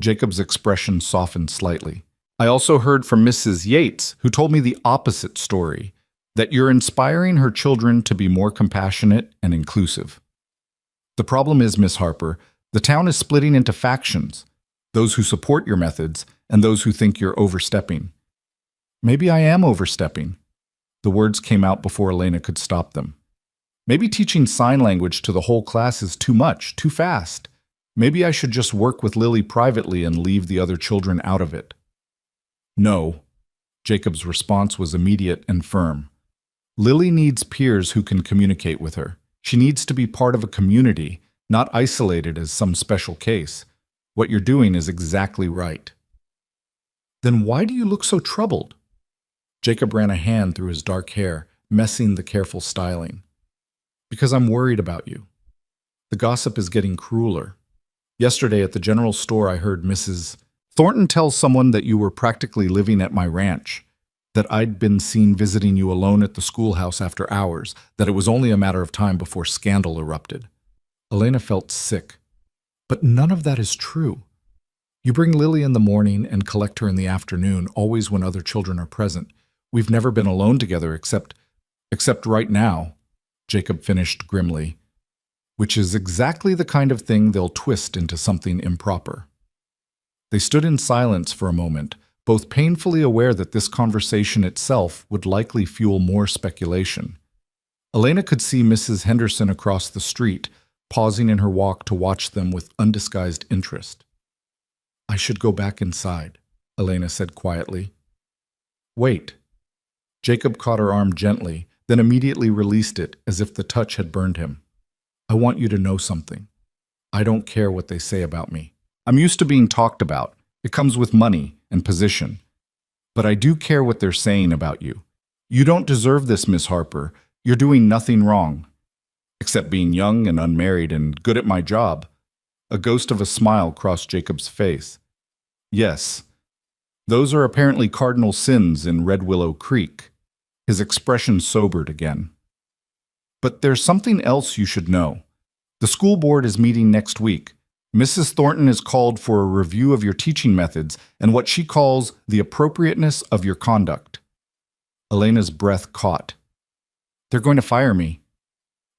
A: Jacob's expression softened slightly. I also heard from Mrs. Yates, who told me the opposite story, that you're inspiring her children to be more compassionate and inclusive. The problem is, Miss Harper, the town is splitting into factions, those who support your methods and those who think you're overstepping. Maybe I am overstepping. The words came out before Elena could stop them. Maybe teaching sign language to the whole class is too much, too fast. Maybe I should just work with Lily privately and leave the other children out of it. No. Jacob's response was immediate and firm. Lily needs peers who can communicate with her. She needs to be part of a community, not isolated as some special case. What you're doing is exactly right. Then why do you look so troubled? Jacob ran a hand through his dark hair, messing the careful styling. Because I'm worried about you. The gossip is getting crueler. Yesterday at the general store I heard Mrs. Thornton tell someone that you were practically living at my ranch, that I'd been seen visiting you alone at the schoolhouse after hours, that it was only a matter of time before scandal erupted. Elena felt sick. But none of that is true. You bring Lily in the morning and collect her in the afternoon, always when other children are present. We've never been alone together except right now, Jacob finished grimly, which is exactly the kind of thing they'll twist into something improper. They stood in silence for a moment, both painfully aware that this conversation itself would likely fuel more speculation. Elena could see Mrs. Henderson across the street, pausing in her walk to watch them with undisguised interest. I should go back inside, Elena said quietly. Wait. Jacob caught her arm gently, then immediately released it as if the touch had burned him. I want you to know something. I don't care what they say about me. I'm used to being talked about. It comes with money and position. But I do care what they're saying about you. You don't deserve this, Miss Harper. You're doing nothing wrong. Except being young and unmarried and good at my job. A ghost of a smile crossed Jacob's face. Yes, those are apparently cardinal sins in Red Willow Creek. His expression sobered again. But there's something else you should know. The school board is meeting next week. Mrs. Thornton is called for a review of your teaching methods and what she calls the appropriateness of your conduct. Elena's breath caught. They're going to fire me.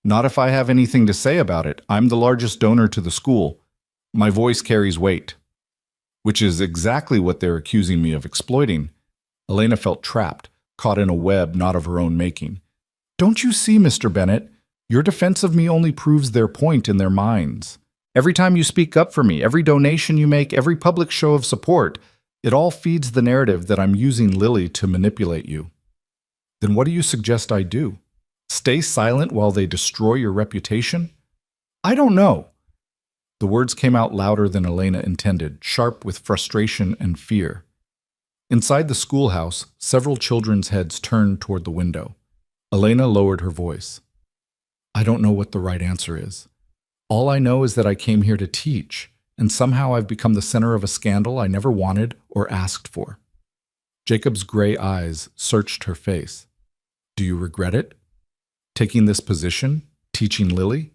A: Not if I have anything to say about it. I'm the largest donor to the school. My voice carries weight. Which is exactly what they're accusing me of exploiting. Elena felt trapped, caught in a web not of her own making. Don't you see, Mr. Bennett? Your defense of me only proves their point in their minds. Every time you speak up for me, every donation you make, every public show of support, it all feeds the narrative that I'm using Lily to manipulate you. Then what do you suggest I do? Stay silent while they destroy your reputation? I don't know. The words came out louder than Elena intended, sharp with frustration and fear. Inside the schoolhouse, several children's heads turned toward the window. Elena lowered her voice. I don't know what the right answer is. All I know is that I came here to teach, and somehow I've become the center of a scandal I never wanted or asked for. Jacob's gray eyes searched her face. Do you regret it? Taking this position? Teaching Lily?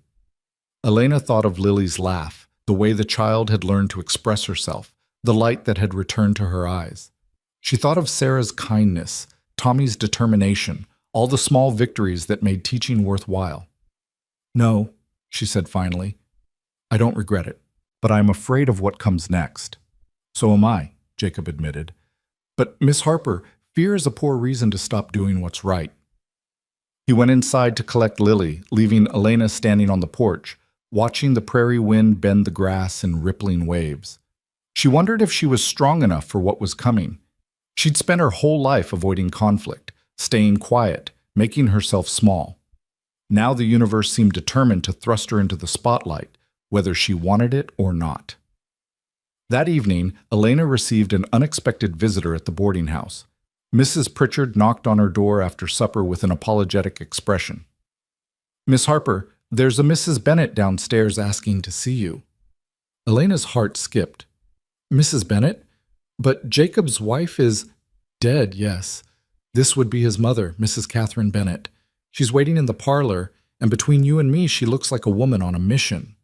A: Elena thought of Lily's laugh, the way the child had learned to express herself, the light that had returned to her eyes. She thought of Sarah's kindness, Tommy's determination, all the small victories that made teaching worthwhile. No, she said finally. I don't regret it, but I'm afraid of what comes next. So am I, Jacob admitted. But, Miss Harper, fear is a poor reason to stop doing what's right. He went inside to collect Lily, leaving Elena standing on the porch, watching the prairie wind bend the grass in rippling waves. She wondered if she was strong enough for what was coming. She'd spent her whole life avoiding conflict, staying quiet, making herself small. Now the universe seemed determined to thrust her into the spotlight, whether she wanted it or not. That evening, Elena received an unexpected visitor at the boarding house. Mrs. Pritchard knocked on her door after supper with an apologetic expression. Miss Harper, there's a Mrs. Bennett downstairs asking to see you. Elena's heart skipped. Mrs. Bennett? But Jacob's wife is dead, yes. This would be his mother, Mrs. Catherine Bennett. She's waiting in the parlor, and between you and me, she looks like a woman on a mission.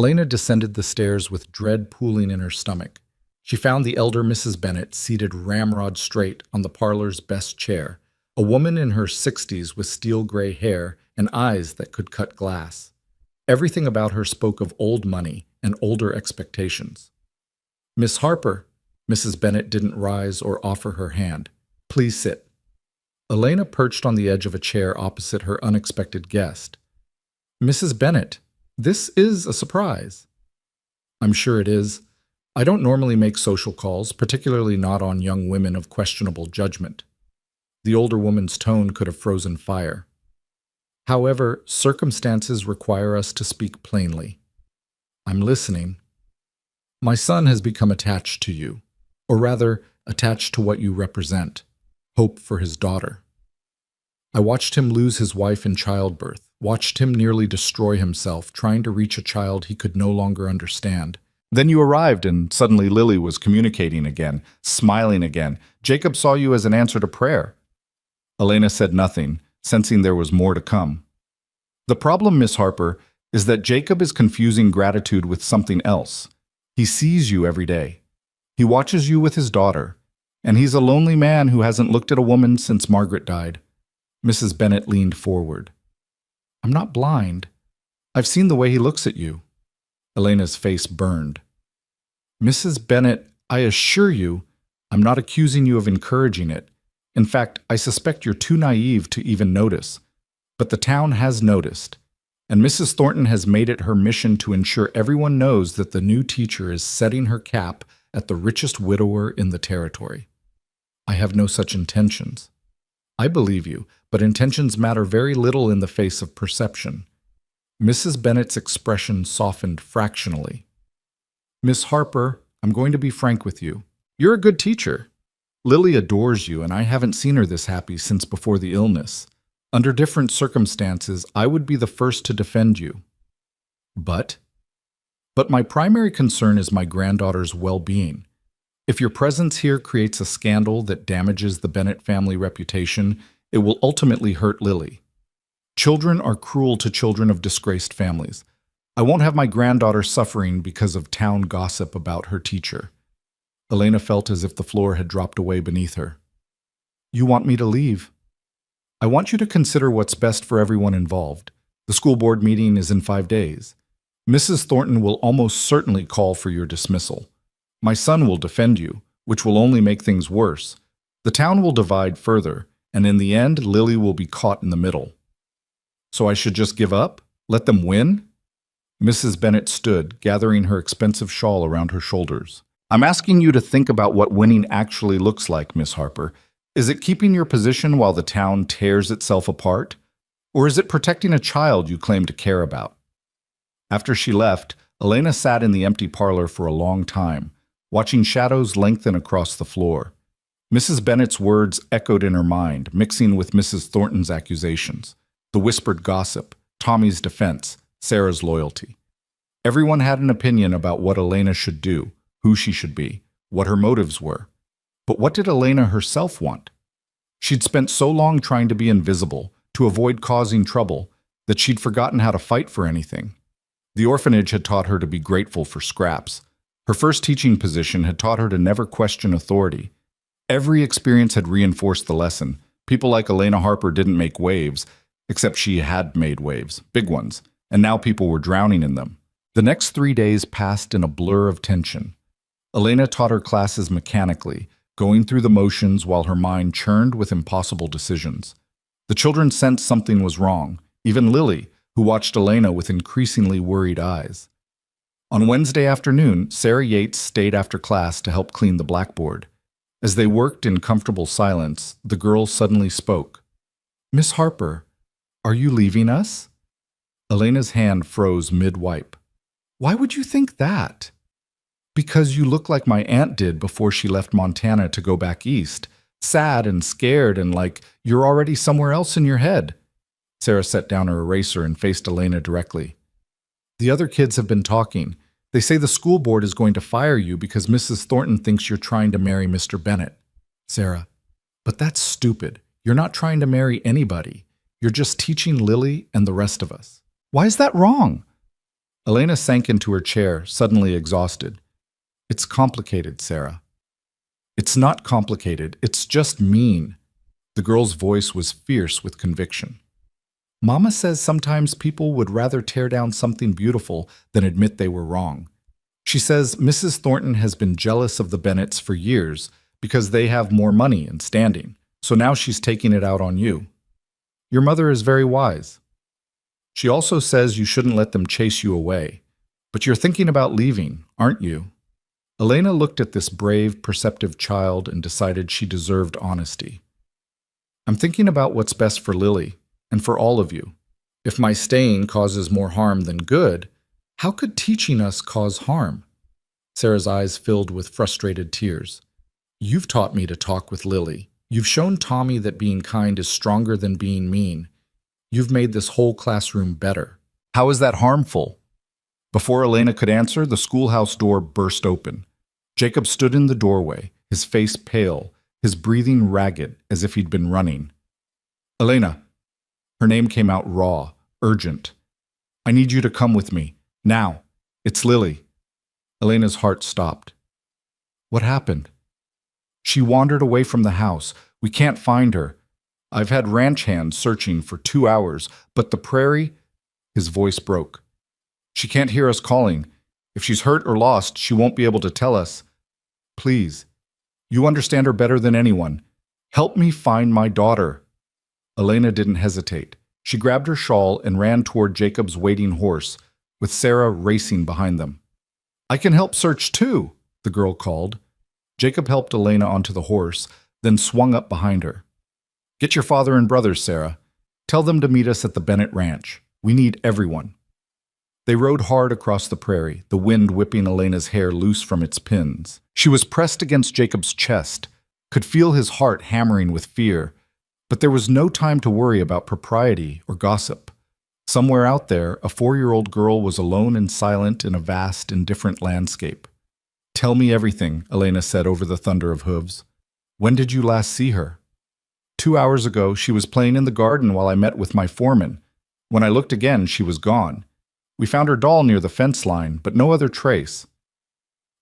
A: Elena descended the stairs with dread pooling in her stomach. She found the elder Mrs. Bennet seated ramrod straight on the parlor's best chair, a woman in her 60s with steel-gray hair and eyes that could cut glass. Everything about her spoke of old money and older expectations. "Miss Harper," Mrs. Bennet didn't rise or offer her hand. "Please sit." Elena perched on the edge of a chair opposite her unexpected guest. "Mrs. Bennet, this is a surprise." "I'm sure it is. I don't normally make social calls, particularly not on young women of questionable judgment." The older woman's tone could have frozen fire. "However, circumstances require us to speak plainly." "I'm listening." "My son has become attached to you, or rather, attached to what you represent, hope for his daughter. I watched him lose his wife in childbirth, watched him nearly destroy himself trying to reach a child he could no longer understand. Then you arrived and suddenly Lily was communicating again, smiling again. Jacob saw you as an answer to prayer." Elena said nothing, sensing there was more to come. "The problem, Miss Harper, is that Jacob is confusing gratitude with something else. He sees you every day. He watches you with his daughter, and he's a lonely man who hasn't looked at a woman since Margaret died." Mrs. Bennet leaned forward. "I'm not blind. I've seen the way he looks at you." Elena's face burned. "Mrs. Bennet, I assure you, I'm not accusing you of encouraging it. In fact, I suspect you're too naive to even notice. But the town has noticed, and Mrs. Thornton has made it her mission to ensure everyone knows that the new teacher is setting her cap at the richest widower in the territory. I have no such intentions. I believe you, but intentions matter very little in the face of perception." Mrs. Bennet's expression softened fractionally. "Miss Harper, I'm going to be frank with you. You're a good teacher. Lily adores you, and I haven't seen her this happy since before the illness. Under different circumstances, I would be the first to defend you. But my primary concern is my granddaughter's well-being. If your presence here creates a scandal that damages the Bennet family reputation, it will ultimately hurt Lily. Children are cruel to children of disgraced families. I won't have my granddaughter suffering because of town gossip about her teacher." Elena felt as if the floor had dropped away beneath her. "You want me to leave?" "I want you to consider what's best for everyone involved. The school board meeting is in 5 days. Mrs. Thornton will almost certainly call for your dismissal. My son will defend you, which will only make things worse. The town will divide further, and in the end, Lily will be caught in the middle. So I should just give up? Let them win?" Mrs. Bennet stood, gathering her expensive shawl around her shoulders. "I'm asking you to think about what winning actually looks like, Miss Harper. Is it keeping your position while the town tears itself apart? Or is it protecting a child you claim to care about?" After she left, Elena sat in the empty parlor for a long time, watching shadows lengthen across the floor. Mrs. Bennet's words echoed in her mind, mixing with Mrs. Thornton's accusations. The whispered gossip, Tommy's defense, Sarah's loyalty. Everyone had an opinion about what Elena should do, who she should be, what her motives were. But what did Elena herself want? She'd spent so long trying to be invisible, to avoid causing trouble, that she'd forgotten how to fight for anything. The orphanage had taught her to be grateful for scraps. Her first teaching position had taught her to never question authority. Every experience had reinforced the lesson. People like Elena Harper didn't make waves, except she had made waves, big ones, and now people were drowning in them. The next 3 days passed in a blur of tension. Elena taught her classes mechanically, going through the motions while her mind churned with impossible decisions. The children sensed something was wrong, even Lily, who watched Elena with increasingly worried eyes. On Wednesday afternoon, Sarah Yates stayed after class to help clean the blackboard. As they worked in comfortable silence, the girl suddenly spoke. "Miss Harper, are you leaving us?" Elena's hand froze mid-wipe. "Why would you think that?" "Because you look like my aunt did before she left Montana to go back east. Sad and scared and like you're already somewhere else in your head." Sarah set down her eraser and faced Elena directly. "The other kids have been talking. They say the school board is going to fire you because Mrs. Thornton thinks you're trying to marry Mr. Bennet." "Sarah, but that's stupid. You're not trying to marry anybody. You're just teaching Lily and the rest of us." "Why is that wrong?" Elena sank into her chair, suddenly exhausted. It's complicated, Sarah. It's not complicated, it's just mean. The girl's voice was fierce with conviction. Mama says sometimes people would rather tear down something beautiful than admit they were wrong. She says Mrs. Thornton has been jealous of the Bennets for years because they have more money and standing, so now she's taking it out on you. Your mother is very wise. She also says you shouldn't let them chase you away. But you're thinking about leaving, aren't you? Elena looked at this brave, perceptive child and decided she deserved honesty. I'm thinking about what's best for Lily and for all of you. If my staying causes more harm than good, how could teaching us cause harm? Sarah's eyes filled with frustrated tears. You've taught me to talk with Lily. You've shown Tommy that being kind is stronger than being mean. You've made this whole classroom better. How is that harmful? Before Elena could answer, the schoolhouse door burst open. Jacob stood in the doorway, his face pale, his breathing ragged, as if he'd been running. Elena. Her name came out raw, urgent. I need you to come with me. Now. It's Lily. Elena's heart stopped. What happened? She wandered away from the house. We can't find her. I've had ranch hands searching for 2 hours, but the prairie... His voice broke. She can't hear us calling. If she's hurt or lost, she won't be able to tell us. Please. You understand her better than anyone. Help me find my daughter. Elena didn't hesitate. She grabbed her shawl and ran toward Jacob's waiting horse, with Sarah racing behind them. I can help search too, the girl called. Jacob helped Elena onto the horse, then swung up behind her. Get your father and brothers, Sarah. Tell them to meet us at the Bennett Ranch. We need everyone. They rode hard across the prairie, the wind whipping Elena's hair loose from its pins. She was pressed against Jacob's chest, could feel his heart hammering with fear, but there was no time to worry about propriety or gossip. Somewhere out there, a 4-year-old girl was alone and silent in a vast, indifferent landscape. Tell me everything, Elena said over the thunder of hooves. When did you last see her? 2 hours ago, she was playing in the garden while I met with my foreman. When I looked again, she was gone. We found her doll near the fence line, but no other trace.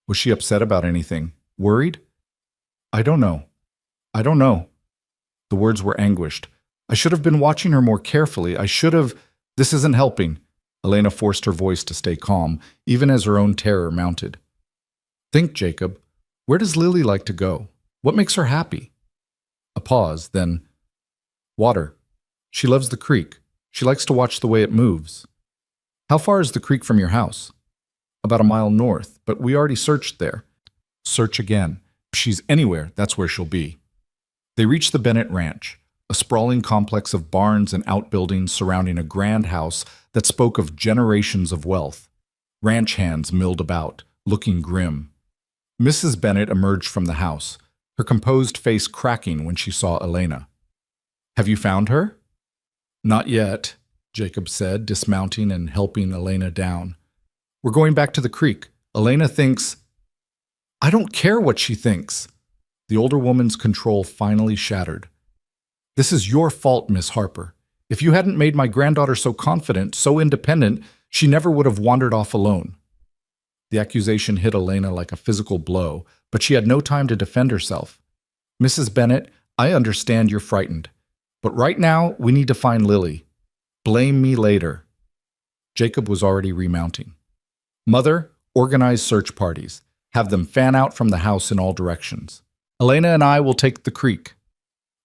A: Was she upset about anything? Worried? I don't know. I don't know. The words were anguished. I should have been watching her more carefully. I should have... This isn't helping. Elena forced her voice to stay calm, even as her own terror mounted. Think, Jacob. Where does Lily like to go? What makes her happy? A pause, then... Water. She loves the creek. She likes to watch the way it moves. How far is the creek from your house? About a mile north, but we already searched there. Search again. If she's anywhere, that's where she'll be. They reached the Bennett Ranch, a sprawling complex of barns and outbuildings surrounding a grand house that spoke of generations of wealth. Ranch hands milled about, looking grim. Mrs. Bennett emerged from the house, her composed face cracking when she saw Elena. Have you found her? Not yet, Jacob said, dismounting and helping Elena down. We're going back to the creek. Elena thinks... I don't care what she thinks. The older woman's control finally shattered. This is your fault, Miss Harper. If you hadn't made my granddaughter so confident, so independent, she never would have wandered off alone. The accusation hit Elena like a physical blow, but she had no time to defend herself. Mrs. Bennett, I understand you're frightened, but right now we need to find Lily. Blame me later. Jacob was already remounting. Mother, organize search parties. Have them fan out from the house in all directions. Elena and I will take the creek.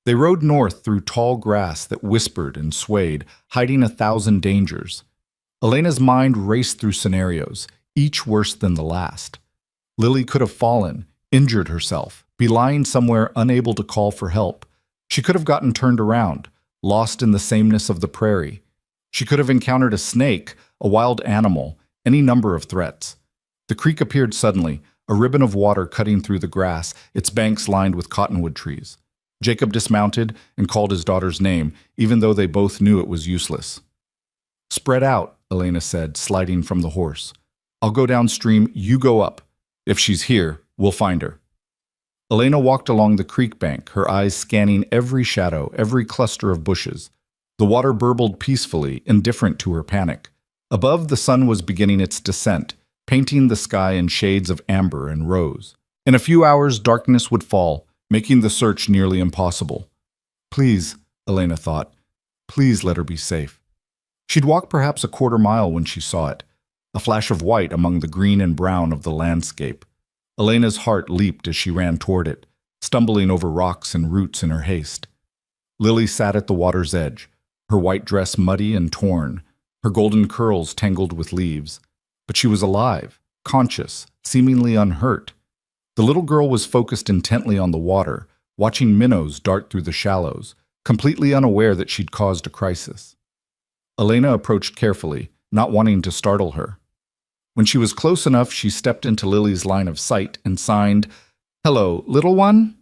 A: They rode north through tall grass that whispered and swayed, hiding 1,000 dangers. Elena's mind raced through scenarios, each worse than the last. Lily could have fallen, injured herself, be lying somewhere unable to call for help. She could have gotten turned around, lost in the sameness of the prairie. She could have encountered a snake, a wild animal, any number of threats. The creek appeared suddenly, a ribbon of water cutting through the grass, its banks lined with cottonwood trees. Jacob dismounted and called his daughter's name, even though they both knew it was useless. Spread out, Elena said, sliding from the horse. I'll go downstream, you go up. If she's here, we'll find her. Elena walked along the creek bank, her eyes scanning every shadow, every cluster of bushes. The water burbled peacefully, indifferent to her panic. Above, the sun was beginning its descent, painting the sky in shades of amber and rose. In a few hours, darkness would fall, making the search nearly impossible. Please, Elena thought, please let her be safe. She'd walk perhaps a quarter mile when she saw it, a flash of white among the green and brown of the landscape. Elena's heart leaped as she ran toward it, stumbling over rocks and roots in her haste. Lily sat at the water's edge, her white dress muddy and torn, her golden curls tangled with leaves. But she was alive, conscious, seemingly unhurt. The little girl was focused intently on the water, watching minnows dart through the shallows, completely unaware that she'd caused a crisis. Elena approached carefully, not wanting to startle her. When she was close enough, she stepped into Lily's line of sight and signed, "Hello, little one?"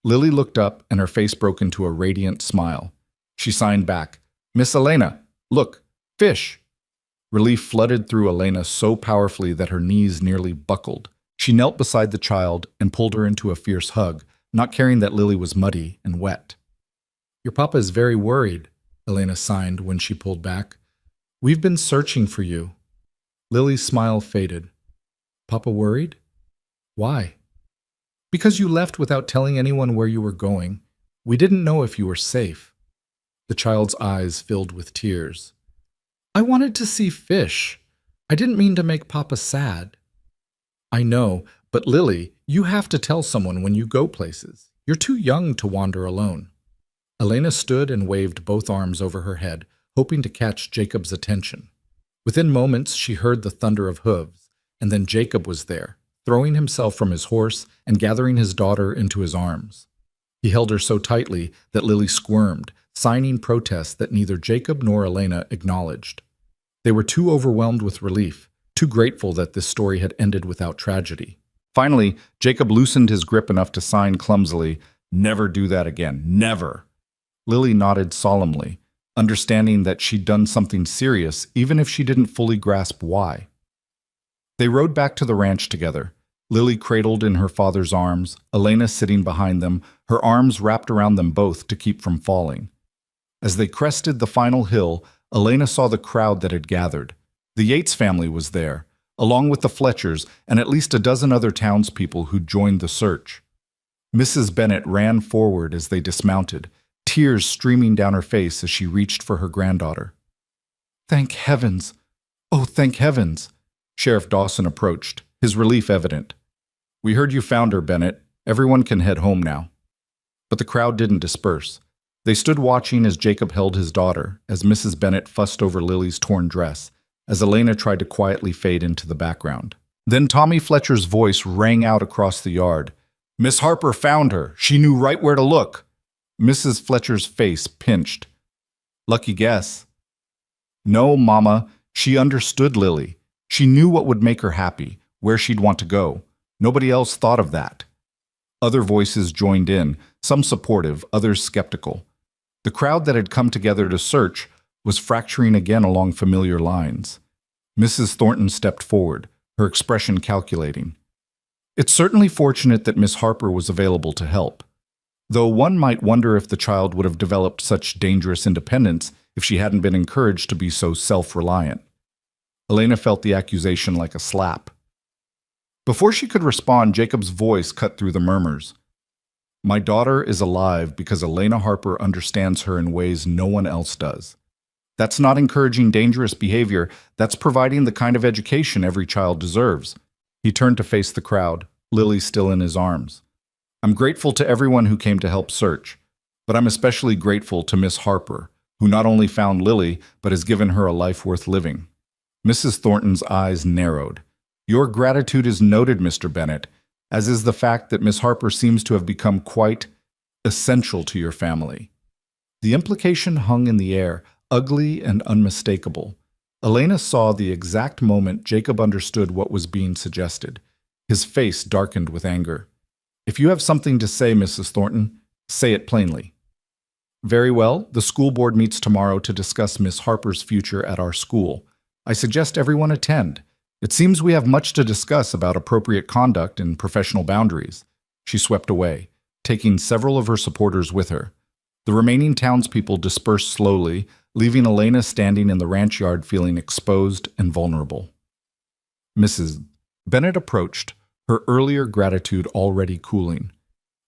A: Lily looked up and her face broke into a radiant smile. She signed back, "Miss Elena, look, fish." Relief flooded through Elena so powerfully that her knees nearly buckled. She knelt beside the child and pulled her into a fierce hug, not caring that Lily was muddy and wet. "Your papa is very worried," Elena signed when she pulled back. "We've been searching for you." Lily's smile faded. "Papa worried? Why?" "Because you left without telling anyone where you were going. We didn't know if you were safe." The child's eyes filled with tears. "I wanted to see fish. I didn't mean to make Papa sad." "I know, but Lily, you have to tell someone when you go places. You're too young to wander alone." Elena stood and waved both arms over her head, hoping to catch Jacob's attention. Within moments, she heard the thunder of hooves, and then Jacob was there, throwing himself from his horse and gathering his daughter into his arms. He held her so tightly that Lily squirmed, signing protest that neither Jacob nor Elena acknowledged. They were too overwhelmed with relief, too grateful that this story had ended without tragedy. Finally, Jacob loosened his grip enough to sign clumsily, "Never do that again, never." Lily nodded solemnly, understanding that she'd done something serious even if she didn't fully grasp why. They rode back to the ranch together, Lily cradled in her father's arms, Elena sitting behind them, her arms wrapped around them both to keep from falling. As they crested the final hill, Elena saw the crowd that had gathered. The Yates family was there, along with the Fletchers and at least a dozen other townspeople who'd joined the search. Mrs. Bennet ran forward as they dismounted, tears streaming down her face as she reached for her granddaughter. "Thank heavens! Oh, thank heavens!" Sheriff Dawson approached, his relief evident. "We heard you found her, Bennet. Everyone can head home now." But the crowd didn't disperse. They stood watching as Jacob held his daughter, as Mrs. Bennet fussed over Lily's torn dress, as Elena tried to quietly fade into the background. Then Tommy Fletcher's voice rang out across the yard. "Miss Harper found her. She knew right where to look." Mrs. Fletcher's face pinched. "Lucky guess." "No, Mama. She understood Lily. She knew what would make her happy, where she'd want to go. Nobody else thought of that." Other voices joined in, some supportive, others skeptical. The crowd that had come together to search was fracturing again along familiar lines. Mrs. Thornton stepped forward, her expression calculating. "It's certainly fortunate that Miss Harper was available to help. Though one might wonder if the child would have developed such dangerous independence if she hadn't been encouraged to be so self-reliant." Elena felt the accusation like a slap. Before she could respond, Jacob's voice cut through the murmurs. "My daughter is alive because Elena Harper understands her in ways no one else does. That's not encouraging dangerous behavior, that's providing the kind of education every child deserves." He turned to face the crowd, Lily still in his arms. "I'm grateful to everyone who came to help search, but I'm especially grateful to Miss Harper, who not only found Lily, but has given her a life worth living." Mrs. Thornton's eyes narrowed. "Your gratitude is noted, Mr. Bennet, as is the fact that Miss Harper seems to have become quite essential to your family." The implication hung in the air, ugly and unmistakable. Elena saw the exact moment Jacob understood what was being suggested. His face darkened with anger. "If you have something to say, Mrs. Thornton, say it plainly." "Very well. The school board meets tomorrow to discuss Miss Harper's future at our school. I suggest everyone attend. It seems we have much to discuss about appropriate conduct and professional boundaries." She swept away, taking several of her supporters with her. The remaining townspeople dispersed slowly, leaving Elena standing in the ranch yard feeling exposed and vulnerable. Mrs. Bennet approached, her earlier gratitude already cooling.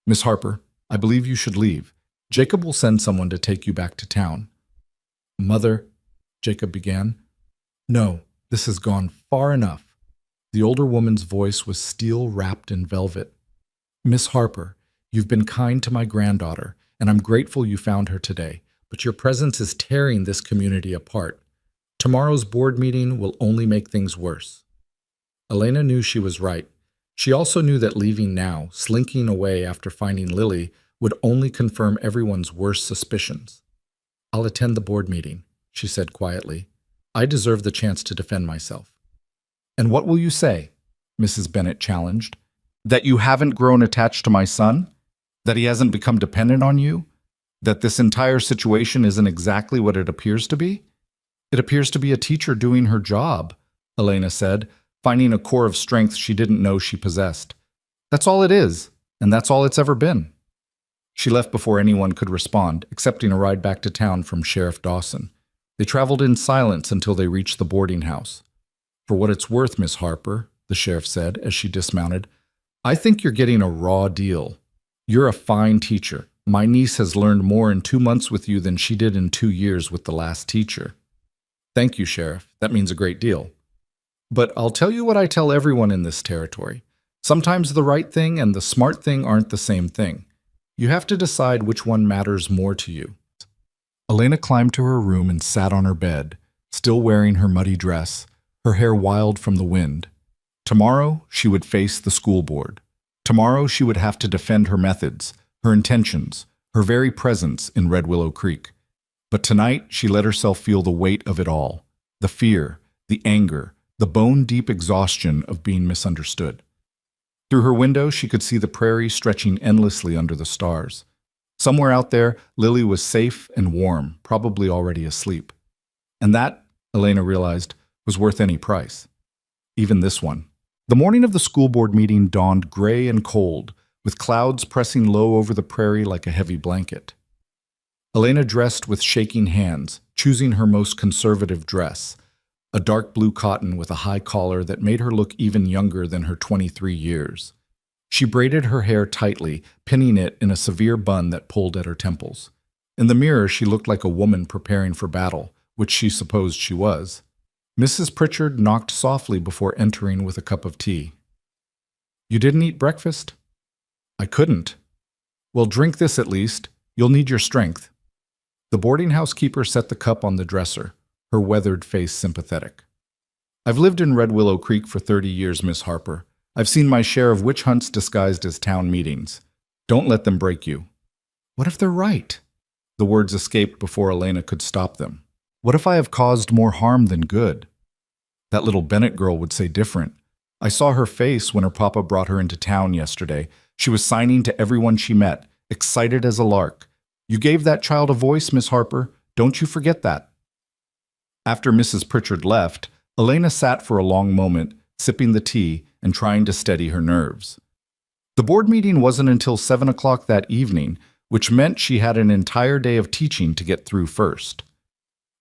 A: Miss Harper, I believe you should leave. Jacob will send someone to take you back to town. Mother, Jacob began. No, this has gone far enough. The older woman's voice was steel wrapped in velvet. Miss Harper, you've been kind to my granddaughter, and I'm grateful you found her today, but your presence is tearing this community apart. Tomorrow's board meeting will only make things worse. Elena knew she was right. She also knew that leaving now, slinking away after finding Lily, would only confirm everyone's worst suspicions. I'll attend the board meeting, she said quietly. I deserve the chance to defend myself. And what will you say? Mrs. Bennet challenged. That you haven't grown attached to my son? That he hasn't become dependent on you? That this entire situation isn't exactly what it appears to be? It appears to be a teacher doing her job, Elena said, finding a core of strength she didn't know she possessed. That's all it is, and that's all it's ever been. She left before anyone could respond, accepting a ride back to town from Sheriff Dawson. They traveled in silence until they reached the boarding house. For what it's worth, Miss Harper, the sheriff said as she dismounted, I think you're getting a raw deal. You're a fine teacher. My niece has learned more in 2 months with you than she did in 2 years with the last teacher. Thank you, Sheriff. That means a great deal. But I'll tell you what I tell everyone in this territory. Sometimes the right thing and the smart thing aren't the same thing. You have to decide which one matters more to you. Elena climbed to her room and sat on her bed, still wearing her muddy dress, her hair wild from the wind. Tomorrow, she would face the school board. Tomorrow, she would have to defend her methods, her intentions, her very presence in Red Willow Creek. But tonight, she let herself feel the weight of it all, the fear, the anger, the bone-deep exhaustion of being misunderstood. Through her window, she could see the prairie stretching endlessly under the stars. Somewhere out there, Lily was safe and warm, probably already asleep. And that, Elena realized, was worth any price. Even this one. The morning of the school board meeting dawned gray and cold, with clouds pressing low over the prairie like a heavy blanket. Elena dressed with shaking hands, choosing her most conservative dress, a dark blue cotton with a high collar that made her look even younger than her 23 years. She braided her hair tightly, pinning it in a severe bun that pulled at her temples. In the mirror, she looked like a woman preparing for battle, which she supposed she was. Mrs. Pritchard knocked softly before entering with a cup of tea. You didn't eat breakfast? I couldn't. Well, drink this at least. You'll need your strength. The boarding house keeper set the cup on the dresser, her weathered face sympathetic. I've lived in Red Willow Creek for 30 years, Miss Harper. I've seen my share of witch hunts disguised as town meetings. Don't let them break you. What if they're right? The words escaped before Elena could stop them. What if I have caused more harm than good? That little Bennett girl would say different. I saw her face when her papa brought her into town yesterday. She was signing to everyone she met, excited as a lark. You gave that child a voice, Miss Harper. Don't you forget that. After Mrs. Pritchard left, Elena sat for a long moment, sipping the tea and trying to steady her nerves. The board meeting wasn't until 7 o'clock that evening, which meant she had an entire day of teaching to get through first.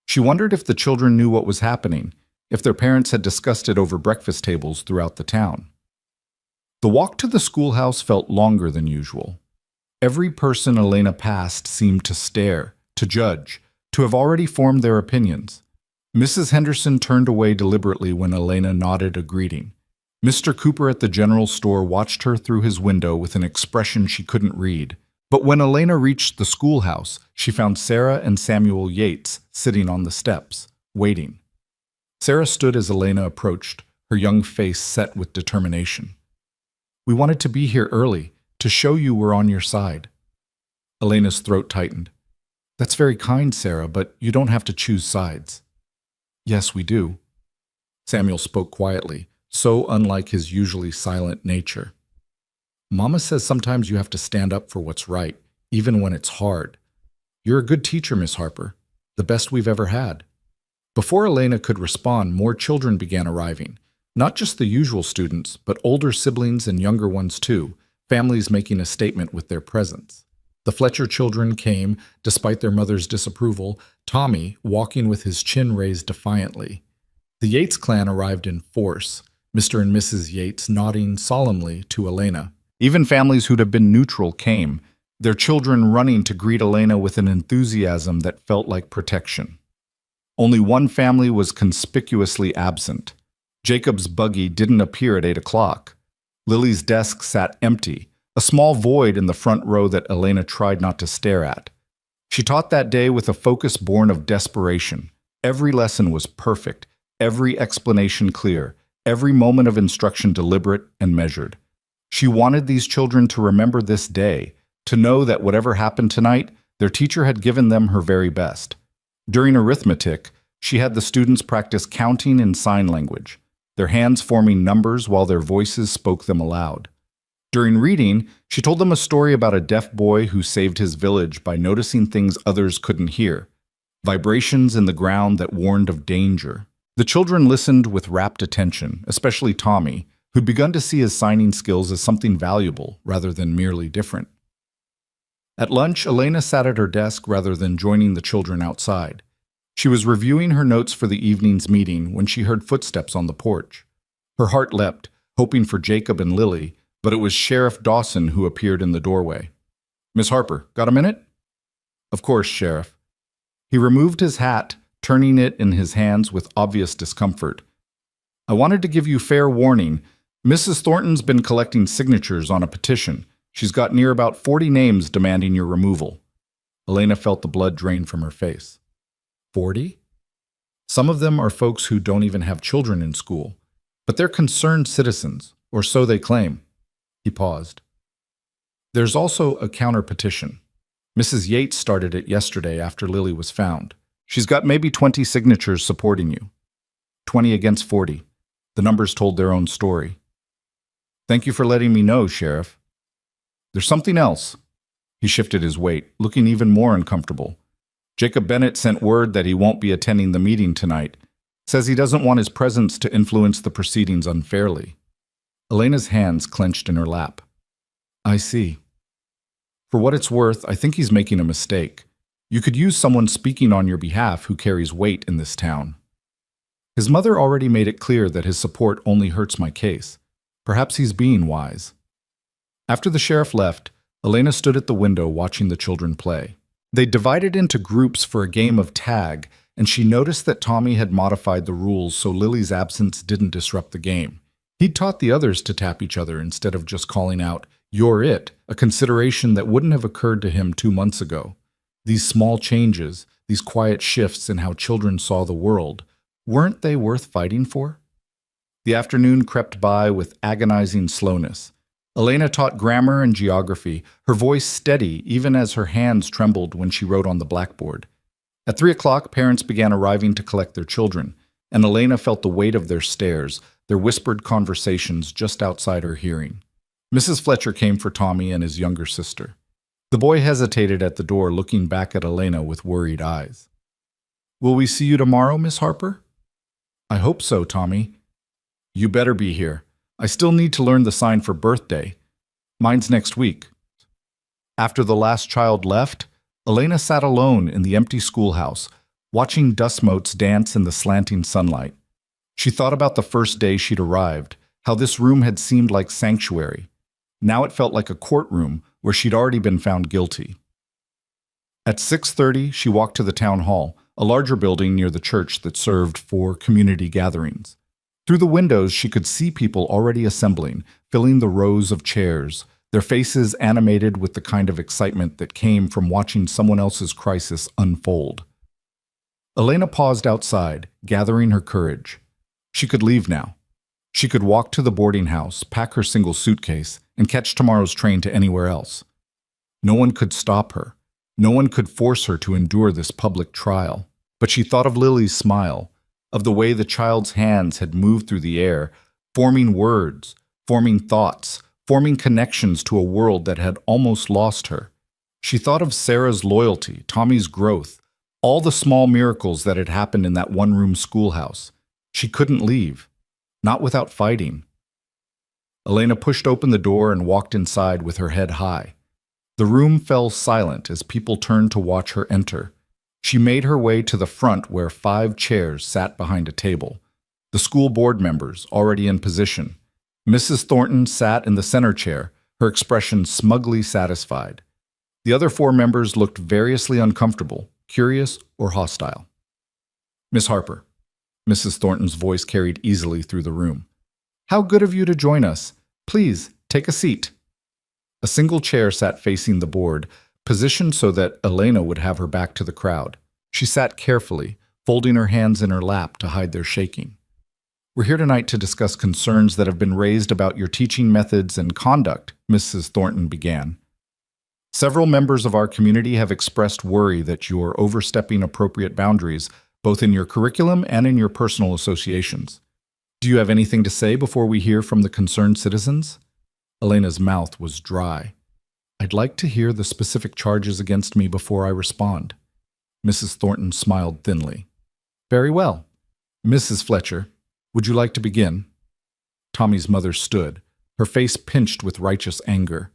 A: She wondered if the children knew what was happening, if their parents had discussed it over breakfast tables throughout the town. The walk to the schoolhouse felt longer than usual. Every person Elena passed seemed to stare, to judge, to have already formed their opinions. Mrs. Henderson turned away deliberately when Elena nodded a greeting. Mr. Cooper at the general store watched her through his window with an expression she couldn't read. But when Elena reached the schoolhouse, she found Sarah and Samuel Yates sitting on the steps, waiting. Sarah stood as Elena approached, her young face set with determination. We wanted to be here early, to show you we're on your side. Elena's throat tightened. That's very kind, Sarah, but you don't have to choose sides. Yes, we do. Samuel spoke quietly, so unlike his usually silent nature. Mama says sometimes you have to stand up for what's right, even when it's hard. You're a good teacher, Miss Harper, the best we've ever had. Before Elena could respond, more children began arriving. Not just the usual students, but older siblings and younger ones too, families making a statement with their presence. The Fletcher children came, despite their mother's disapproval, Tommy walking with his chin raised defiantly. The Yates clan arrived in force, Mr. and Mrs. Yates nodding solemnly to Elena. Even families who'd have been neutral came, their children running to greet Elena with an enthusiasm that felt like protection. Only one family was conspicuously absent. Jacob's buggy didn't appear at 8 o'clock. Lily's desk sat empty, a small void in the front row that Elena tried not to stare at. She taught that day with a focus born of desperation. Every lesson was perfect, every explanation clear, every moment of instruction deliberate and measured. She wanted these children to remember this day, to know that whatever happened tonight, their teacher had given them her very best. During arithmetic, she had the students practice counting in sign language, their hands forming numbers while their voices spoke them aloud. During reading, she told them a story about a deaf boy who saved his village by noticing things others couldn't hear, vibrations in the ground that warned of danger. The children listened with rapt attention, especially Tommy, who'd begun to see his signing skills as something valuable rather than merely different. At lunch, Elena sat at her desk rather than joining the children outside. She was reviewing her notes for the evening's meeting when she heard footsteps on the porch. Her heart leapt, hoping for Jacob and Lily, but it was Sheriff Dawson who appeared in the doorway. "Miss Harper, got a minute?" "Of course, Sheriff." He removed his hat, turning it in his hands with obvious discomfort. "I wanted to give you fair warning. Mrs. Thornton's been collecting signatures on a petition. She's got near about 40 names demanding your removal." Elena felt the blood drain from her face. 40? Some of them are folks who don't even have children in school, but they're concerned citizens, or so they claim. He paused. There's also a counter-petition. Mrs. Yates started it yesterday after Lily was found. She's got maybe 20 signatures supporting you. 20 against 40. The numbers told their own story. "Thank you for letting me know, Sheriff." "There's something else." He shifted his weight, looking even more uncomfortable. "Jacob Bennett sent word that he won't be attending the meeting tonight. Says he doesn't want his presence to influence the proceedings unfairly." Elena's hands clenched in her lap. "I see. For what it's worth, I think he's making a mistake. You could use someone speaking on your behalf who carries weight in this town. His mother already made it clear that his support only hurts my case. Perhaps he's being wise." After the sheriff left, Elena stood at the window watching the children play. They divided into groups for a game of tag, and she noticed that Tommy had modified the rules so Lily's absence didn't disrupt the game. He'd taught the others to tap each other instead of just calling out, "You're it," a consideration that wouldn't have occurred to him 2 months ago. These small changes, these quiet shifts in how children saw the world, weren't they worth fighting for? The afternoon crept by with agonizing slowness. Elena taught grammar and geography, her voice steady even as her hands trembled when she wrote on the blackboard. At 3 o'clock, parents began arriving to collect their children, and Elena felt the weight of their stares, their whispered conversations just outside her hearing. Mrs. Fletcher came for Tommy and his younger sister. The boy hesitated at the door, looking back at Elena with worried eyes. "Will we see you tomorrow, Miss Harper?" "I hope so, Tommy." "You better be here. I still need to learn the sign for birthday. Mine's next week." After the last child left, Elena sat alone in the empty schoolhouse, watching dust motes dance in the slanting sunlight. She thought about the first day she'd arrived, how this room had seemed like sanctuary. Now it felt like a courtroom where she'd already been found guilty. At 6:30, she walked to the town hall, a larger building near the church that served for community gatherings. Through the windows, she could see people already assembling, filling the rows of chairs, their faces animated with the kind of excitement that came from watching someone else's crisis unfold. Elena paused outside, gathering her courage. She could leave now. She could walk to the boarding house, pack her single suitcase, and catch tomorrow's train to anywhere else. No one could stop her. No one could force her to endure this public trial. But she thought of Lily's smile, of the way the child's hands had moved through the air, forming words, forming thoughts, forming connections to a world that had almost lost her. She thought of Sarah's loyalty, Tommy's growth, all the small miracles that had happened in that one-room schoolhouse. She couldn't leave, not without fighting. Elena pushed open the door and walked inside with her head high. The room fell silent as people turned to watch her enter. She made her way to the front where 5 chairs sat behind a table. The school board members, already in position. Mrs. Thornton sat in the center chair, her expression smugly satisfied. The other 4 members looked variously uncomfortable, curious, or hostile. Miss Harper. Mrs. Thornton's voice carried easily through the room. How good of you to join us. Please, take a seat. A single chair sat facing the board, positioned so that Elena would have her back to the crowd. She sat carefully, folding her hands in her lap to hide their shaking. We're here tonight to discuss concerns that have been raised about your teaching methods and conduct, Mrs. Thornton began. Several members of our community have expressed worry that you are overstepping appropriate boundaries, both in your curriculum and in your personal associations. Do you have anything to say before we hear from the concerned citizens? Elena's mouth was dry. I'd like to hear the specific charges against me before I respond. Mrs. Thornton smiled thinly. Very well. Mrs. Fletcher, would you like to begin? Tommy's mother stood, her face pinched with righteous anger.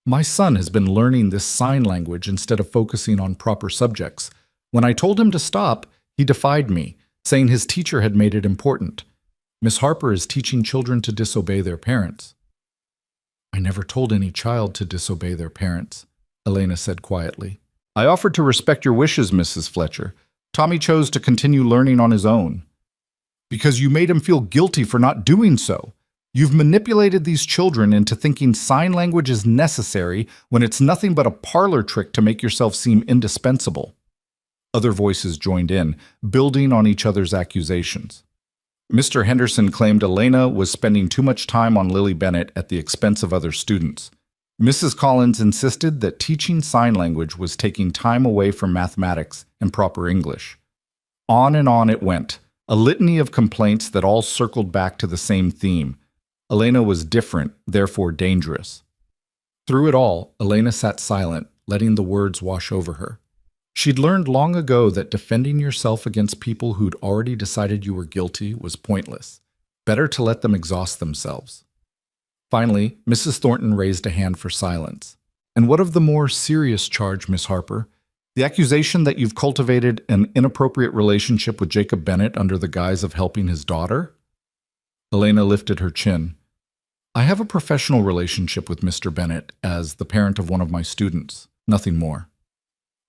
A: My son has been learning this sign language instead of focusing on proper subjects. When I told him to stop, he defied me, saying his teacher had made it important. Miss Harper is teaching children to disobey their parents. I never told any child to disobey their parents, Elena said quietly. I offered to respect your wishes, Mrs. Fletcher. Tommy chose to continue learning on his own. Because you made him feel guilty for not doing so. You've manipulated these children into thinking sign language is necessary when it's nothing but a parlor trick to make yourself seem indispensable. Other voices joined in, building on each other's accusations. Mr. Henderson claimed Elena was spending too much time on Lily Bennett at the expense of other students. Mrs. Collins insisted that teaching sign language was taking time away from mathematics and proper English. On and on it went, a litany of complaints that all circled back to the same theme. Elena was different, therefore dangerous. Through it all, Elena sat silent, letting the words wash over her. She'd learned long ago that defending yourself against people who'd already decided you were guilty was pointless. Better to let them exhaust themselves. Finally, Mrs. Thornton raised a hand for silence. And what of the more serious charge, Miss Harper? The accusation that you've cultivated an inappropriate relationship with Jacob Bennett under the guise of helping his daughter? Elena lifted her chin. I have a professional relationship with Mr. Bennett as the parent of one of my students, nothing more.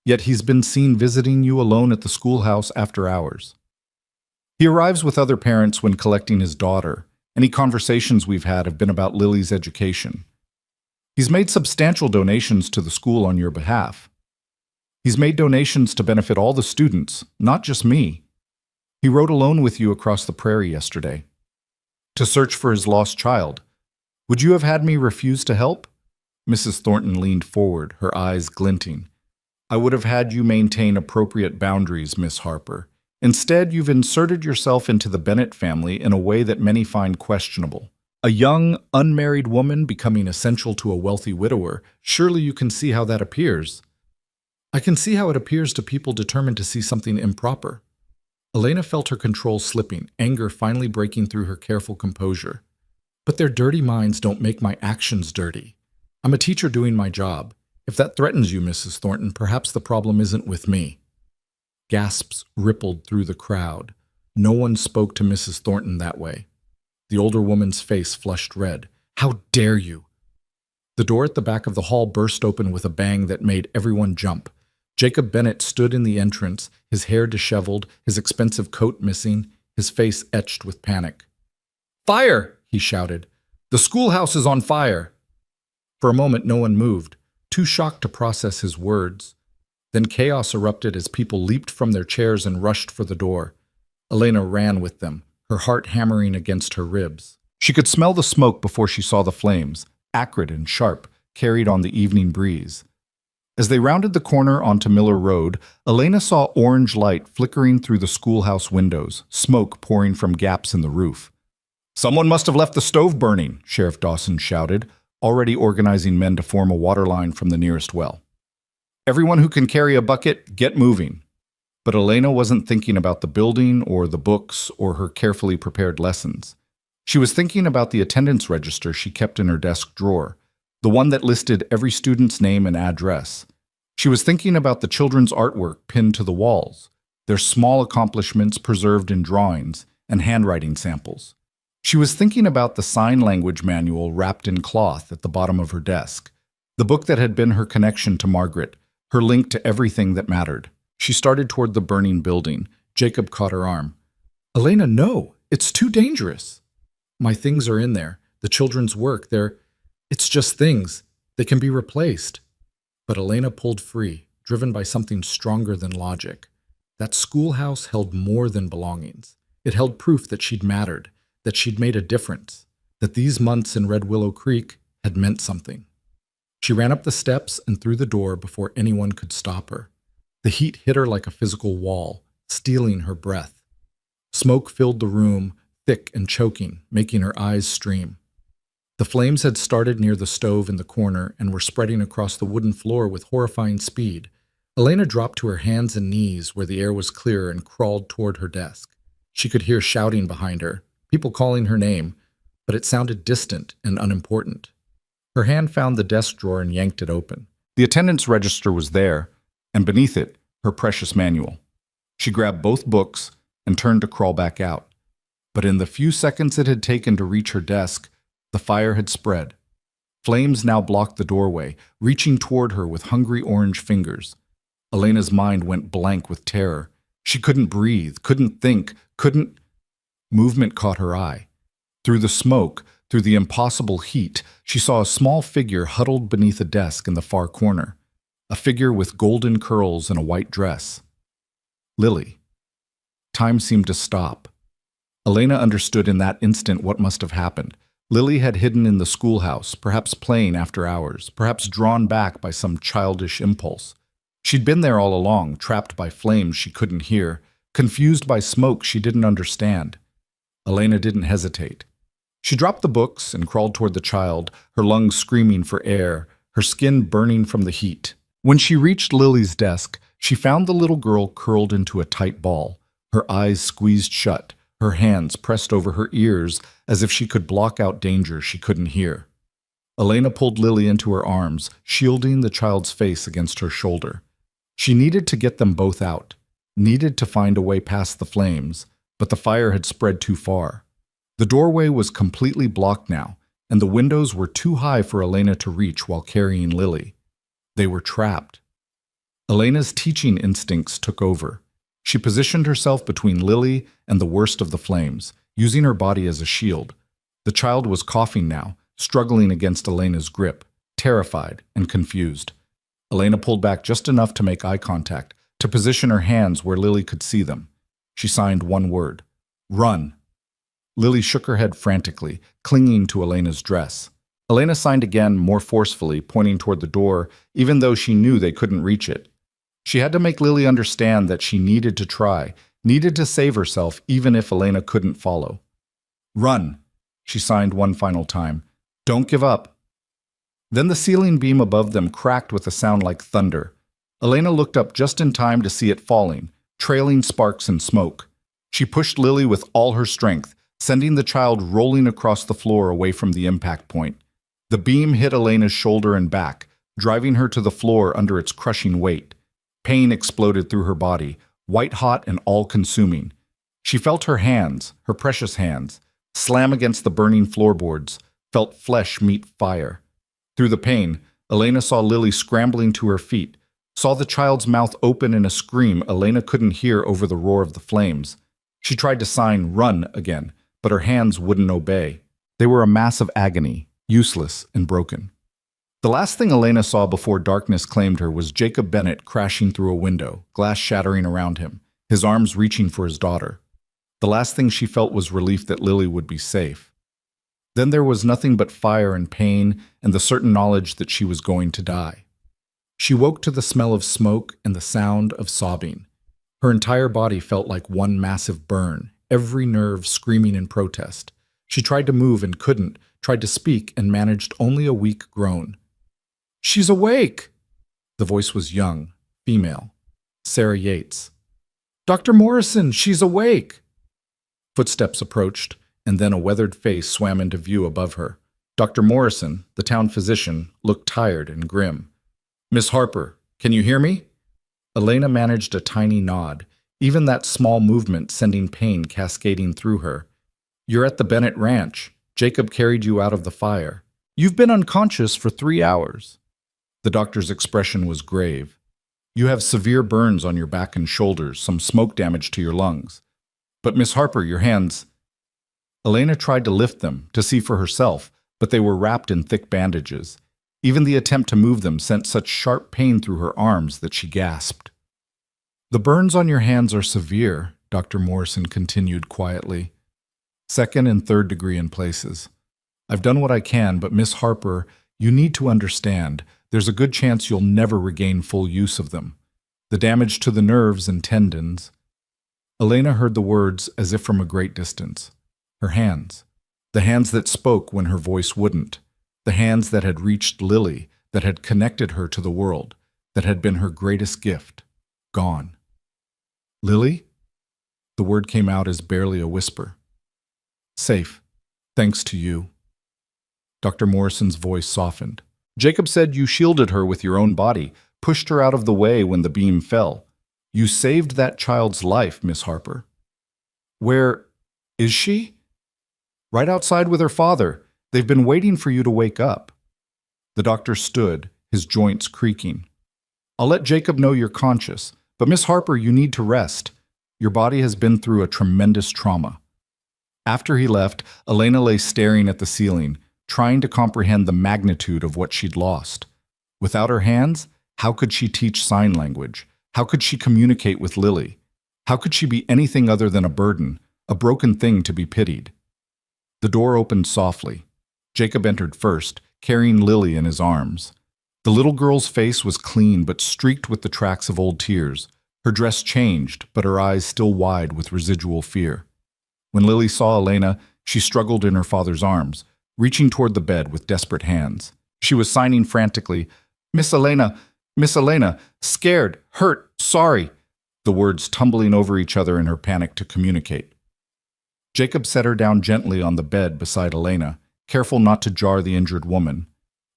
A: Yet he's been seen visiting you alone at the schoolhouse after hours. He arrives with other parents when collecting his daughter. Any conversations we've had have been about Lily's education. He's made substantial donations to the school on your behalf. He's made donations to benefit all the students, not just me. He rode alone with you across the prairie yesterday to search for his lost child. Would you have had me refuse to help? Mrs. Thornton leaned forward, her eyes glinting. I would have had you maintain appropriate boundaries, Miss Harper. Instead, you've inserted yourself into the Bennett family in a way that many find questionable. A young, unmarried woman becoming essential to a wealthy widower, surely you can see how that appears. I can see how it appears to people determined to see something improper. Elena felt her control slipping, anger finally breaking through her careful composure. But their dirty minds don't make my actions dirty. I'm a teacher doing my job. If that threatens you, Mrs. Thornton, perhaps the problem isn't with me. Gasps rippled through the crowd. No one spoke to Mrs. Thornton that way. The older woman's face flushed red. How dare you? The door at the back of the hall burst open with a bang that made everyone jump. Jacob Bennett stood in the entrance, his hair disheveled, his expensive coat missing, his face etched with panic. Fire! He shouted. The schoolhouse is on fire! For a moment, no one moved, too shocked to process his words. Then chaos erupted as people leaped from their chairs and rushed for the door. Elena ran with them, her heart hammering against her ribs. She could smell the smoke before she saw the flames, acrid and sharp, carried on the evening breeze. As they rounded the corner onto Miller Road, Elena saw orange light flickering through the schoolhouse windows, smoke pouring from gaps in the roof. Someone must have left the stove burning, Sheriff Dawson shouted, already organizing men to form a water line from the nearest well. Everyone who can carry a bucket, get moving. But Elena wasn't thinking about the building or the books or her carefully prepared lessons. She was thinking about the attendance register she kept in her desk drawer. the one that listed every student's name and address. She was thinking about the children's artwork pinned to the walls, their small accomplishments preserved in drawings and handwriting samples. She was thinking about the sign language manual wrapped in cloth at the bottom of her desk, the book that had been her connection to Margaret, her link to everything that mattered. She started toward the burning building. Jacob caught her arm. "Elena, no, it's too dangerous." "My things are in there. The children's work, it's just things. They can be replaced." But Elena pulled free, driven by something stronger than logic. That schoolhouse held more than belongings. It held proof that she'd mattered, that she'd made a difference, that these months in Red Willow Creek had meant something. She ran up the steps and through the door before anyone could stop her. The heat hit her like a physical wall, stealing her breath. Smoke filled the room, thick and choking, making her eyes stream. The flames had started near the stove in the corner and were spreading across the wooden floor with horrifying speed. Elena dropped to her hands and knees where the air was clear and crawled toward her desk. She could hear shouting behind her, people calling her name, but it sounded distant and unimportant. Her hand found the desk drawer and yanked it open. The attendance register was there, and beneath it, her precious manual. She grabbed both books and turned to crawl back out. But in the few seconds it had taken to reach her desk, the fire had spread. Flames now blocked the doorway, reaching toward her with hungry orange fingers. Elena's mind went blank with terror. She couldn't breathe, couldn't think, couldn't... Movement caught her eye. Through the smoke, through the impossible heat, she saw a small figure huddled beneath a desk in the far corner. A figure with golden curls and a white dress. Lily. Time seemed to stop. Elena understood in that instant what must have happened. Lily had hidden in the schoolhouse, perhaps playing after hours, perhaps drawn back by some childish impulse. She'd been there all along, trapped by flames she couldn't hear, confused by smoke she didn't understand. Elena didn't hesitate. She dropped the books and crawled toward the child, her lungs screaming for air, her skin burning from the heat. When she reached Lily's desk, she found the little girl curled into a tight ball, her eyes squeezed shut, her hands pressed over her ears as if she could block out danger she couldn't hear. Elena pulled Lily into her arms, shielding the child's face against her shoulder. She needed to get them both out, needed to find a way past the flames, but the fire had spread too far. The doorway was completely blocked now, and the windows were too high for Elena to reach while carrying Lily. They were trapped. Elena's teaching instincts took over. She positioned herself between Lily and the worst of the flames, using her body as a shield. The child was coughing now, struggling against Elena's grip, terrified and confused. Elena pulled back just enough to make eye contact, to position her hands where Lily could see them. She signed one word: "Run." Lily shook her head frantically, clinging to Elena's dress. Elena signed again, more forcefully, pointing toward the door, even though she knew they couldn't reach it. She had to make Lily understand that she needed to try, needed to save herself even if Elena couldn't follow. "Run," she signed one final time. "Don't give up." Then the ceiling beam above them cracked with a sound like thunder. Elena looked up just in time to see it falling, trailing sparks and smoke. She pushed Lily with all her strength, sending the child rolling across the floor away from the impact point. The beam hit Elena's shoulder and back, driving her to the floor under its crushing weight. Pain exploded through her body, white-hot and all-consuming. She felt her hands, her precious hands, slam against the burning floorboards, felt flesh meet fire. Through the pain, Elena saw Lily scrambling to her feet, saw the child's mouth open in a scream Elena couldn't hear over the roar of the flames. She tried to sign "run" again, but her hands wouldn't obey. They were a mass of agony, useless and broken. The last thing Elena saw before darkness claimed her was Jacob Bennett crashing through a window, glass shattering around him, his arms reaching for his daughter. The last thing she felt was relief that Lily would be safe. Then there was nothing but fire and pain and the certain knowledge that she was going to die. She woke to the smell of smoke and the sound of sobbing. Her entire body felt like one massive burn, every nerve screaming in protest. She tried to move and couldn't, tried to speak and managed only a weak groan. "She's awake!" The voice was young, female, Sarah Yates. "Dr. Morrison, she's awake!" Footsteps approached, and then a weathered face swam into view above her. Dr. Morrison, the town physician, looked tired and grim. Miss Harper, can you hear me? Elena managed a tiny nod, even that small movement sending pain cascading through her. You're at the Bennett Ranch. Jacob carried you out of the fire. You've been unconscious for 3 hours. The doctor's expression was grave. You have severe burns on your back and shoulders, some smoke damage to your lungs. But Miss Harper, your hands... Elena tried to lift them, to see for herself, but they were wrapped in thick bandages. Even the attempt to move them sent such sharp pain through her arms that she gasped. The burns on your hands are severe, Dr. Morrison continued quietly. 2nd and 3rd degree in places. I've done what I can, but Miss Harper, you need to understand, there's a good chance you'll never regain full use of them. The damage to the nerves and tendons. Elena heard the words as if from a great distance. Her hands. The hands that spoke when her voice wouldn't. The hands that had reached Lily, that had connected her to the world, that had been her greatest gift. Gone. Lily? The word came out as barely a whisper. Safe, thanks to you. Dr. Morrison's voice softened. Jacob said you shielded her with your own body, pushed her out of the way when the beam fell. You saved that child's life, Miss Harper. Where is she? Right outside with her father. They've been waiting for you to wake up. The doctor stood, his joints creaking. I'll let Jacob know you're conscious, but Miss Harper, you need to rest. Your body has been through a tremendous trauma. After he left, Elena lay staring at the ceiling, trying to comprehend the magnitude of what she'd lost. Without her hands, how could she teach sign language? How could she communicate with Lily? How could she be anything other than a burden, a broken thing to be pitied? The door opened softly. Jacob entered first, carrying Lily in his arms. The little girl's face was clean but streaked with the tracks of old tears. Her dress changed, but her eyes still wide with residual fear. When Lily saw Elena, she struggled in her father's arms, reaching toward the bed with desperate hands. She was signing frantically, Miss Elena, scared, hurt, sorry," the words tumbling over each other in her panic to communicate. Jacob set her down gently on the bed beside Elena, careful not to jar the injured woman.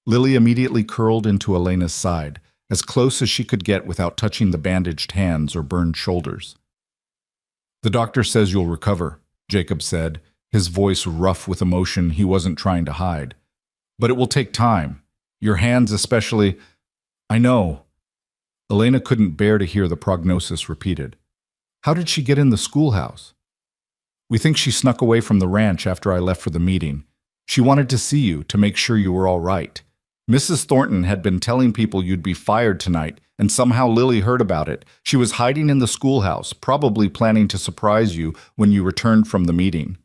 A: Lily immediately curled into Elena's side, as close as she could get without touching the bandaged hands or burned shoulders. "The doctor says you'll recover," Jacob said, his voice rough with emotion he wasn't trying to hide. "But it will take time. Your hands especially—" "I know." Elena couldn't bear to hear the prognosis repeated. "How did she get in the schoolhouse?" "We think she snuck away from the ranch after I left for the meeting. She wanted to see you, to make sure you were all right. Mrs. Thornton had been telling people you'd be fired tonight, and somehow Lily heard about it. She was hiding in the schoolhouse, probably planning to surprise you when you returned from the meeting."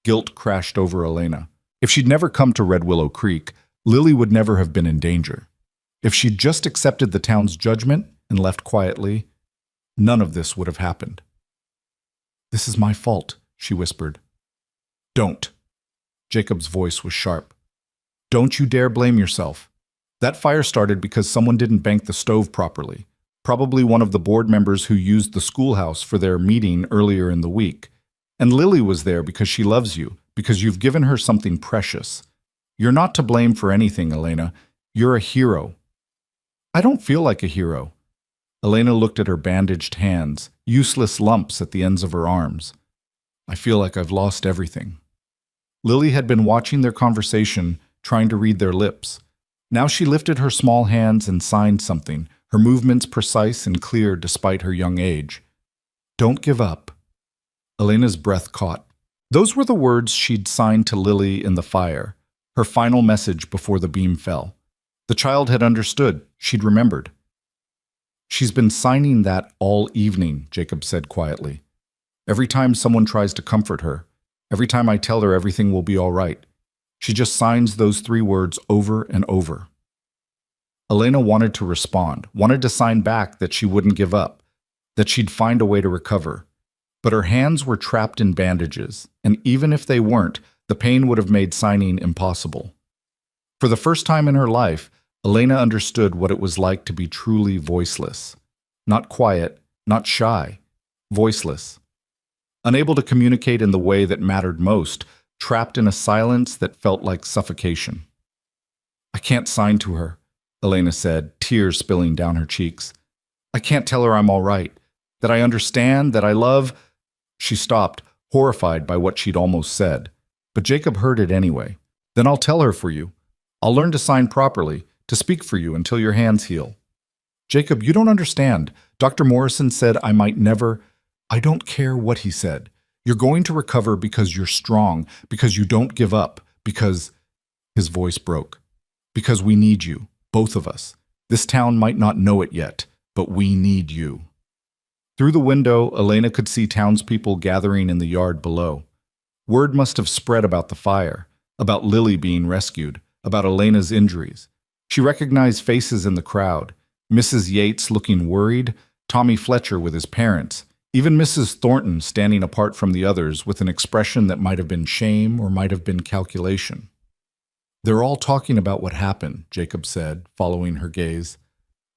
A: Guilt crashed over Elena. If she'd never come to Red Willow Creek, Lily would never have been in danger. If she'd just accepted the town's judgment and left quietly, none of this would have happened. "This is my fault," she whispered. "Don't." Jacob's voice was sharp. "Don't you dare blame yourself. That fire started because someone didn't bank the stove properly. Probably one of the board members who used the schoolhouse for their meeting earlier in the week. And Lily was there because she loves you, because you've given her something precious. You're not to blame for anything, Elena. You're a hero." "I don't feel like a hero." Elena looked at her bandaged hands, useless lumps at the ends of her arms. "I feel like I've lost everything." Lily had been watching their conversation, trying to read their lips. Now she lifted her small hands and signed something, her movements precise and clear despite her young age. "Don't give up." Elena's breath caught. Those were the words she'd signed to Lily in the fire, her final message before the beam fell. The child had understood. She'd remembered. "She's been signing that all evening," Jacob said quietly. "Every time someone tries to comfort her, every time I tell her everything will be all right, she just signs those 3 words over and over." Elena wanted to respond, wanted to sign back that she wouldn't give up, that she'd find a way to recover. But her hands were trapped in bandages, and even if they weren't, the pain would have made signing impossible. For the first time in her life, Elena understood what it was like to be truly voiceless. Not quiet, not shy, voiceless. Unable to communicate in the way that mattered most, trapped in a silence that felt like suffocation. I can't sign to her, Elena said, tears spilling down her cheeks. I can't tell her I'm all right, that I understand, that I love. She stopped, horrified by what she'd almost said. But Jacob heard it anyway. Then I'll tell her for you. I'll learn to sign properly, to speak for you until your hands heal. Jacob, you don't understand. Dr. Morrison said I might never. I don't care what he said. You're going to recover because you're strong, because you don't give up, because. His voice broke. Because we need you, both of us. This town might not know it yet, but we need you. Through the window, Elena could see townspeople gathering in the yard below. Word must have spread about the fire, about Lily being rescued, about Elena's injuries. She recognized faces in the crowd. Mrs. Yates looking worried, Tommy Fletcher with his parents, even Mrs. Thornton standing apart from the others with an expression that might have been shame or might have been calculation. They're all talking about what happened, Jacob said, following her gaze.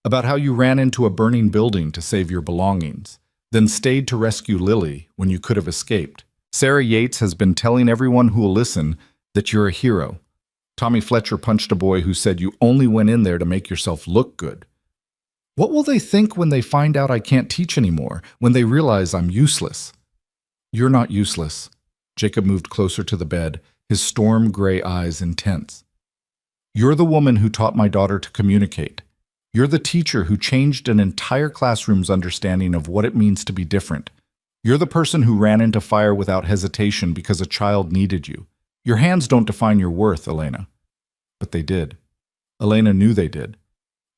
A: About how you ran into a burning building to save your belongings, then stayed to rescue Lily when you could have escaped. Sarah Yates has been telling everyone who will listen that you're a hero. Tommy Fletcher punched a boy who said you only went in there to make yourself look good. What will they think when they find out I can't teach anymore, when they realize I'm useless? You're not useless. Jacob moved closer to the bed, his storm gray eyes intense. You're the woman who taught my daughter to communicate. You're the teacher who changed an entire classroom's understanding of what it means to be different. You're the person who ran into fire without hesitation because a child needed you. Your hands don't define your worth, Elena. But they did. Elena knew they did.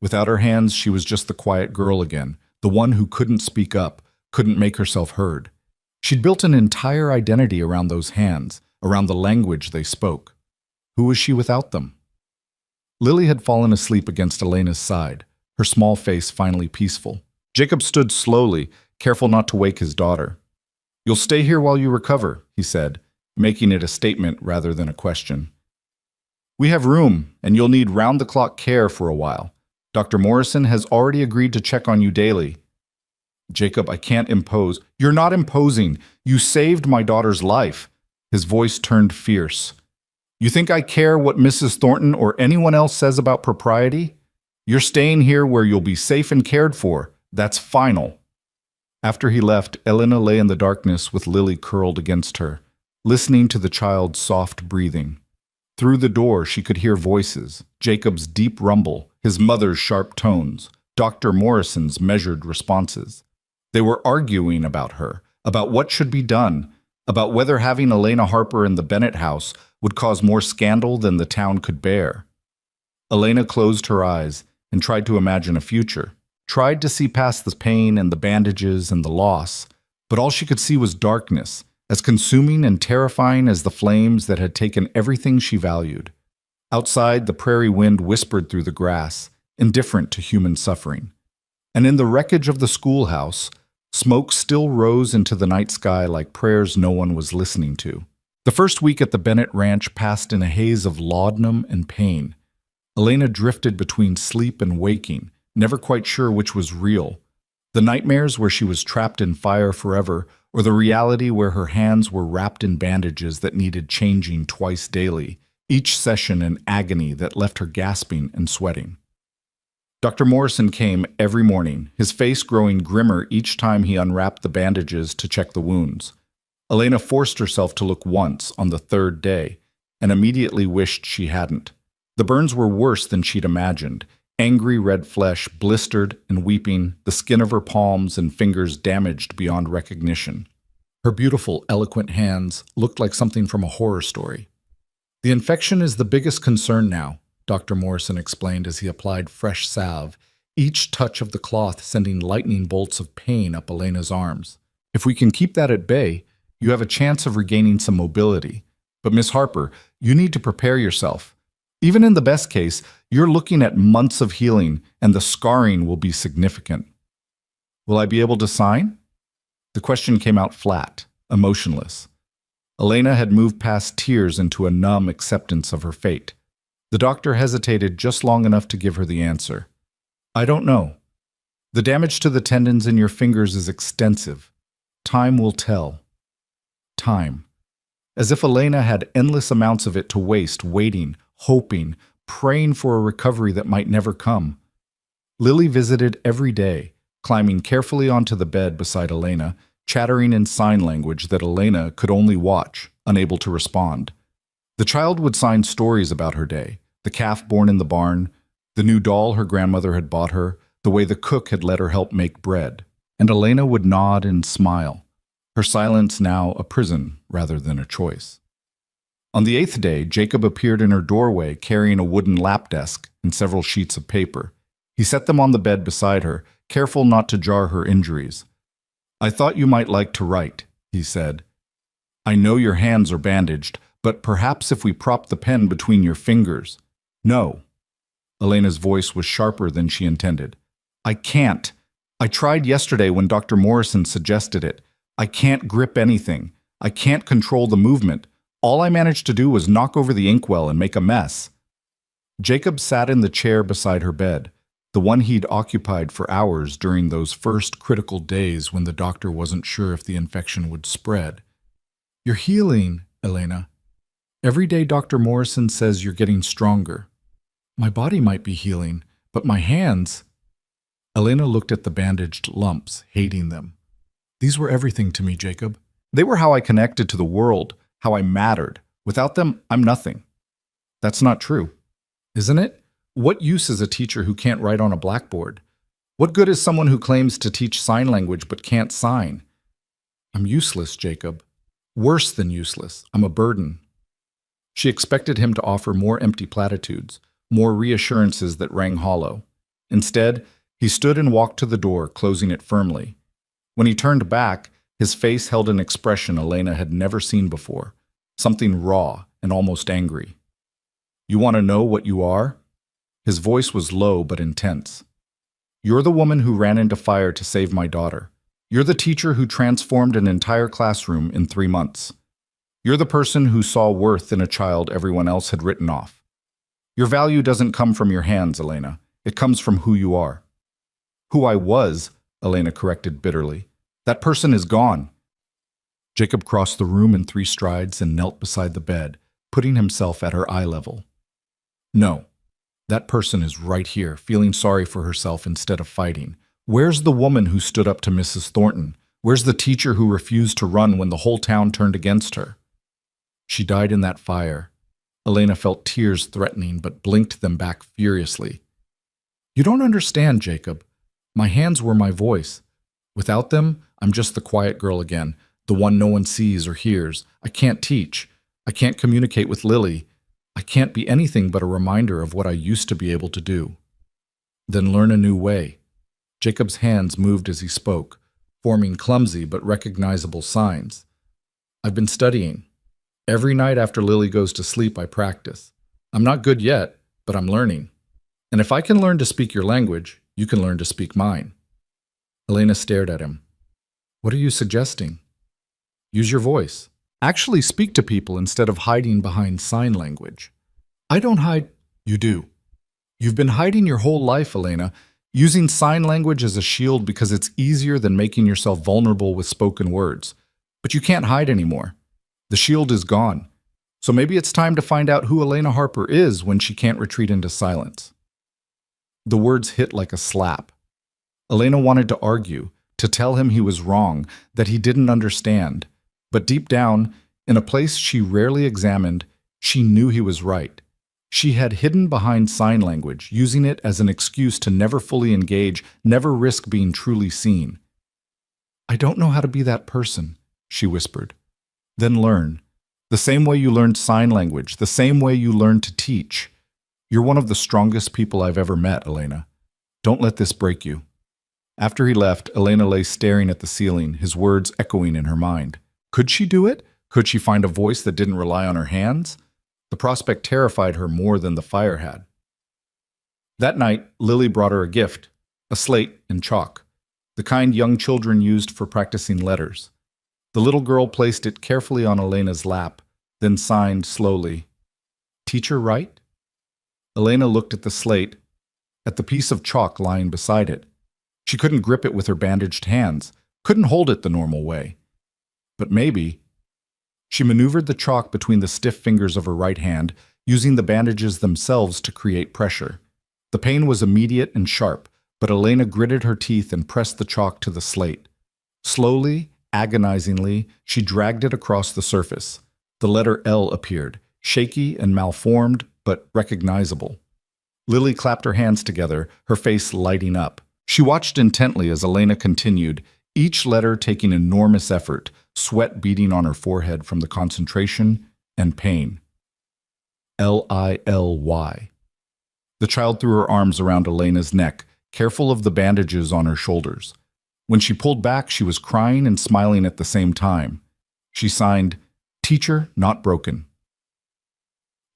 A: Without her hands, she was just the quiet girl again, the one who couldn't speak up, couldn't make herself heard. She'd built an entire identity around those hands, around the language they spoke. Who was she without them? Lily had fallen asleep against Elena's side, her small face finally peaceful. Jacob stood slowly, careful not to wake his daughter. You'll stay here while you recover, he said, making it a statement rather than a question. We have room, and you'll need round-the-clock care for a while. Dr. Morrison has already agreed to check on you daily. Jacob, I can't impose. You're not imposing. You saved my daughter's life. His voice turned fierce. You think I care what Mrs. Thornton or anyone else says about propriety? You're staying here where you'll be safe and cared for. That's final. After he left, Elena lay in the darkness with Lily curled against her, listening to the child's soft breathing. Through the door, she could hear voices, Jacob's deep rumble, his mother's sharp tones, Dr. Morrison's measured responses. They were arguing about her, about what should be done, about whether having Elena Harper in the Bennett house would cause more scandal than the town could bear. Elena closed her eyes and tried to imagine a future, tried to see past the pain and the bandages and the loss, but all she could see was darkness, as consuming and terrifying as the flames that had taken everything she valued. Outside, the prairie wind whispered through the grass, indifferent to human suffering. And in the wreckage of the schoolhouse, smoke still rose into the night sky like prayers no one was listening to. The first week at the Bennett Ranch passed in a haze of laudanum and pain. Elena drifted between sleep and waking, never quite sure which was real. The nightmares where she was trapped in fire forever, or the reality where her hands were wrapped in bandages that needed changing twice daily, each session an agony that left her gasping and sweating. Dr. Morrison came every morning, his face growing grimmer each time he unwrapped the bandages to check the wounds. Elena forced herself to look once on the third day, and immediately wished she hadn't. The burns were worse than she'd imagined. Angry red flesh, blistered and weeping, the skin of her palms and fingers damaged beyond recognition. Her beautiful, eloquent hands looked like something from a horror story. The infection is the biggest concern now, Dr. Morrison explained as he applied fresh salve, each touch of the cloth sending lightning bolts of pain up Elena's arms. If we can keep that at bay, you have a chance of regaining some mobility. But Miss Harper, you need to prepare yourself. Even in the best case, you're looking at months of healing, and the scarring will be significant. Will I be able to sign? The question came out flat, emotionless. Elena had moved past tears into a numb acceptance of her fate. The doctor hesitated just long enough to give her the answer. I don't know. The damage to the tendons in your fingers is extensive. Time will tell. Time. as if Elena had endless amounts of it to waste, waiting, hoping, praying for a recovery that might never come. Lily visited every day, climbing carefully onto the bed beside Elena, chattering in sign language that Elena could only watch, unable to respond. The child would sign stories about her day, the calf born in the barn, the new doll her grandmother had bought her, the way the cook had let her help make bread. And Elena would nod and smile, her silence now a prison rather than a choice. On the 8th day, Jacob appeared in her doorway carrying a wooden lap desk and several sheets of paper. He set them on the bed beside her, careful not to jar her injuries. "I thought you might like to write," he said. "I know your hands are bandaged, but perhaps if we prop the pen between your fingers—" "No." Elena's voice was sharper than she intended. "I can't. I tried yesterday when Dr. Morrison suggested it. I can't grip anything. I can't control the movement. All I managed to do was knock over the inkwell and make a mess." Jacob sat in the chair beside her bed, the one he'd occupied for hours during those first critical days when the doctor wasn't sure if the infection would spread. "You're healing, Elena. Every day Dr. Morrison says you're getting stronger. My body might be healing, but my hands—" Elena looked at the bandaged lumps, hating them. "These were everything to me, Jacob. They were how I connected to the world, how I mattered. Without them, I'm nothing." "That's not true, isn't it? What use is a teacher who can't write on a blackboard? What good is someone who claims to teach sign language but can't sign?" "I'm useless, Jacob. Worse than useless. I'm a burden." She expected him to offer more empty platitudes, more reassurances that rang hollow. Instead, he stood and walked to the door, closing it firmly. When he turned back, his face held an expression Elena had never seen before, something raw and almost angry. "You want to know what you are?" His voice was low but intense. "You're the woman who ran into fire to save my daughter. You're the teacher who transformed an entire classroom in 3 months. You're the person who saw worth in a child everyone else had written off. Your value doesn't come from your hands, Elena. It comes from who you are." "Who I was," Elena corrected bitterly. "That person is gone." Jacob crossed the room in 3 strides and knelt beside the bed, putting himself at her eye level. "No, that person is right here, feeling sorry for herself instead of fighting. Where's the woman who stood up to Mrs. Thornton? Where's the teacher who refused to run when the whole town turned against her?" "She died in that fire." Elena felt tears threatening but blinked them back furiously. "You don't understand, Jacob. My hands were my voice. Without them, I'm just the quiet girl again, the one no one sees or hears. I can't teach. I can't communicate with Lily. I can't be anything but a reminder of what I used to be able to do." "Then learn a new way." Jacob's hands moved as he spoke, forming clumsy but recognizable signs. "I've been studying. Every night after Lily goes to sleep, I practice. I'm not good yet, but I'm learning. And if I can learn to speak your language, you can learn to speak mine." Elena stared at him. "What are you suggesting?" "Use your voice. Actually speak to people instead of hiding behind sign language." "I don't hide." "You do. You've been hiding your whole life, Elena, using sign language as a shield because it's easier than making yourself vulnerable with spoken words. But you can't hide anymore. The shield is gone. So maybe it's time to find out who Elena Harper is when she can't retreat into silence." The words hit like a slap. Elena wanted to argue, to tell him he was wrong, that he didn't understand. But deep down, in a place she rarely examined, she knew he was right. She had hidden behind sign language, using it as an excuse to never fully engage, never risk being truly seen. "I don't know how to be that person," she whispered. "Then learn. The same way you learned sign language, the same way you learned to teach. You're one of the strongest people I've ever met, Elena. Don't let this break you." After he left, Elena lay staring at the ceiling, his words echoing in her mind. Could she do it? Could she find a voice that didn't rely on her hands? The prospect terrified her more than the fire had. That night, Lily brought her a gift, a slate and chalk, the kind young children used for practicing letters. The little girl placed it carefully on Elena's lap, then signed slowly, "Teacher, write?" Elena looked at the slate, at the piece of chalk lying beside it. She couldn't grip it with her bandaged hands, couldn't hold it the normal way. But maybe She maneuvered the chalk between the stiff fingers of her right hand, using the bandages themselves to create pressure. The pain was immediate and sharp, but Elena gritted her teeth and pressed the chalk to the slate. Slowly, agonizingly, she dragged it across the surface. The letter L appeared, shaky and malformed, but recognizable. Lily clapped her hands together, her face lighting up. She watched intently as Elena continued, each letter taking enormous effort, sweat beading on her forehead from the concentration and pain. Lily. The child threw her arms around Elena's neck, careful of the bandages on her shoulders. When she pulled back, she was crying and smiling at the same time. She signed, "Teacher, not broken."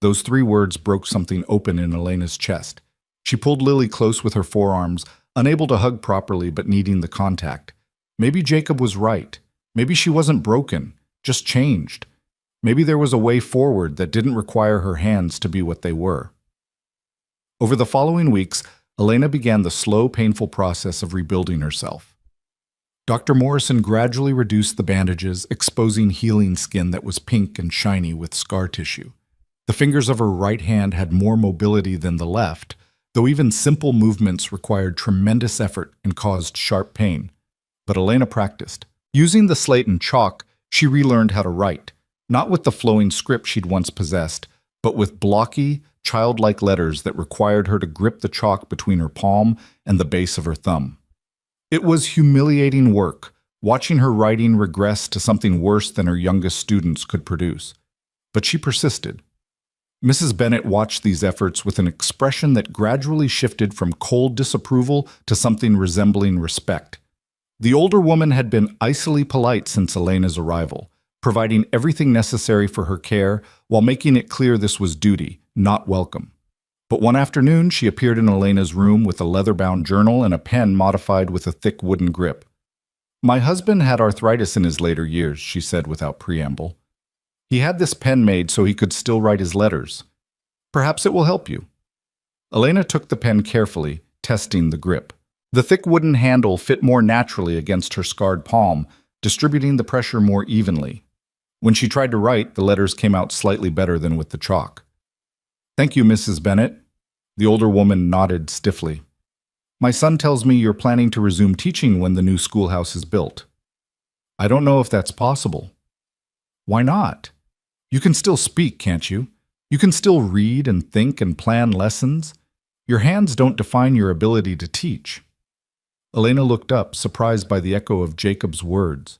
A: Those 3 words broke something open in Elena's chest. She pulled Lily close with her forearms, unable to hug properly but needing the contact. Maybe Jacob was right. Maybe she wasn't broken, just changed. Maybe there was a way forward that didn't require her hands to be what they were. Over the following weeks, Elena began the slow, painful process of rebuilding herself. Dr. Morrison gradually reduced the bandages, exposing healing skin that was pink and shiny with scar tissue. The fingers of her right hand had more mobility than the left, though even simple movements required tremendous effort and caused sharp pain. But Elena practiced. Using the slate and chalk, she relearned how to write, not with the flowing script she'd once possessed, but with blocky, childlike letters that required her to grip the chalk between her palm and the base of her thumb. It was humiliating work, watching her writing regress to something worse than her youngest students could produce. But she persisted. Mrs. Bennet watched these efforts with an expression that gradually shifted from cold disapproval to something resembling respect. The older woman had been icily polite since Elena's arrival, providing everything necessary for her care while making it clear this was duty, not welcome. But one afternoon, she appeared in Elena's room with a leather-bound journal and a pen modified with a thick wooden grip. "My husband had arthritis in his later years," she said without preamble. "He had this pen made so he could still write his letters. Perhaps it will help you." Elena took the pen carefully, testing the grip. The thick wooden handle fit more naturally against her scarred palm, distributing the pressure more evenly. When she tried to write, the letters came out slightly better than with the chalk. "Thank you, Mrs. Bennet." The older woman nodded stiffly. "My son tells me you're planning to resume teaching when the new schoolhouse is built." "I don't know if that's possible." "Why not? You can still speak, can't you? You can still read and think and plan lessons. Your hands don't define your ability to teach." Elena looked up, surprised by the echo of Jacob's words.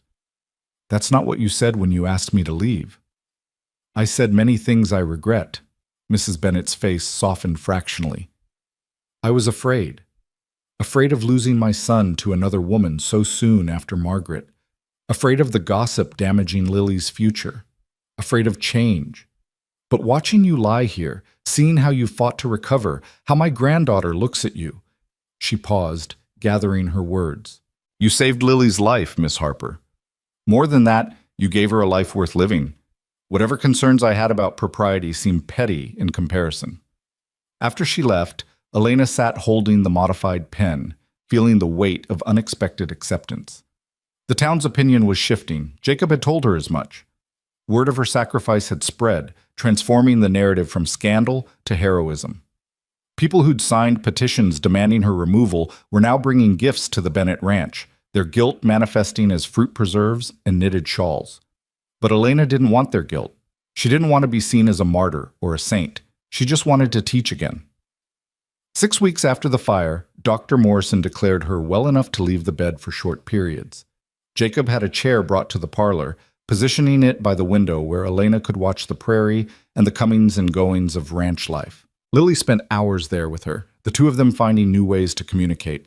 A: "That's not what you said when you asked me to leave." "I said many things I regret." Mrs. Bennet's face softened fractionally. "I was afraid. Afraid of losing my son to another woman so soon after Margaret. Afraid of the gossip damaging Lily's future. Afraid of change. But watching you lie here, seeing how you fought to recover, how my granddaughter looks at you." She paused, gathering her words. "You saved Lily's life, Miss Harper. More than that, you gave her a life worth living. Whatever concerns I had about propriety seemed petty in comparison." After she left, Elena sat holding the modified pen, feeling the weight of unexpected acceptance. The town's opinion was shifting. Jacob had told her as much. Word of her sacrifice had spread, transforming the narrative from scandal to heroism. People who'd signed petitions demanding her removal were now bringing gifts to the Bennett ranch, their guilt manifesting as fruit preserves and knitted shawls. But Elena didn't want their guilt. She didn't want to be seen as a martyr or a saint. She just wanted to teach again. 6 weeks after the fire, Dr. Morrison declared her well enough to leave the bed for short periods. Jacob had a chair brought to the parlor, positioning it by the window where Elena could watch the prairie and the comings and goings of ranch life. Lily spent hours there with her, the two of them finding new ways to communicate.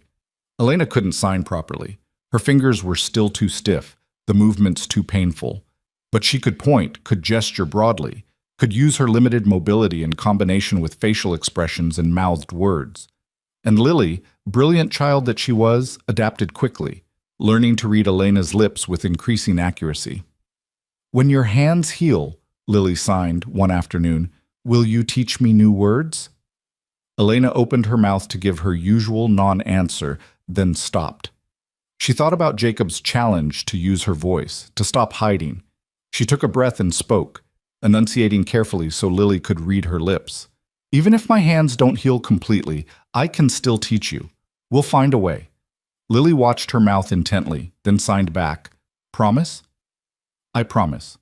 A: Elena couldn't sign properly. Her fingers were still too stiff, the movements too painful. But she could point, could gesture broadly, could use her limited mobility in combination with facial expressions and mouthed words. And Lily, brilliant child that she was, adapted quickly, learning to read Elena's lips with increasing accuracy. "When your hands heal," Lily signed one afternoon, "will you teach me new words?" Elena opened her mouth to give her usual non-answer, then stopped. She thought about Jacob's challenge to use her voice, to stop hiding. She took a breath and spoke, enunciating carefully so Lily could read her lips. Even if my hands don't heal completely, I can still teach you. We'll find a way. Lily watched her mouth intently, then signed back. Promise? I promise.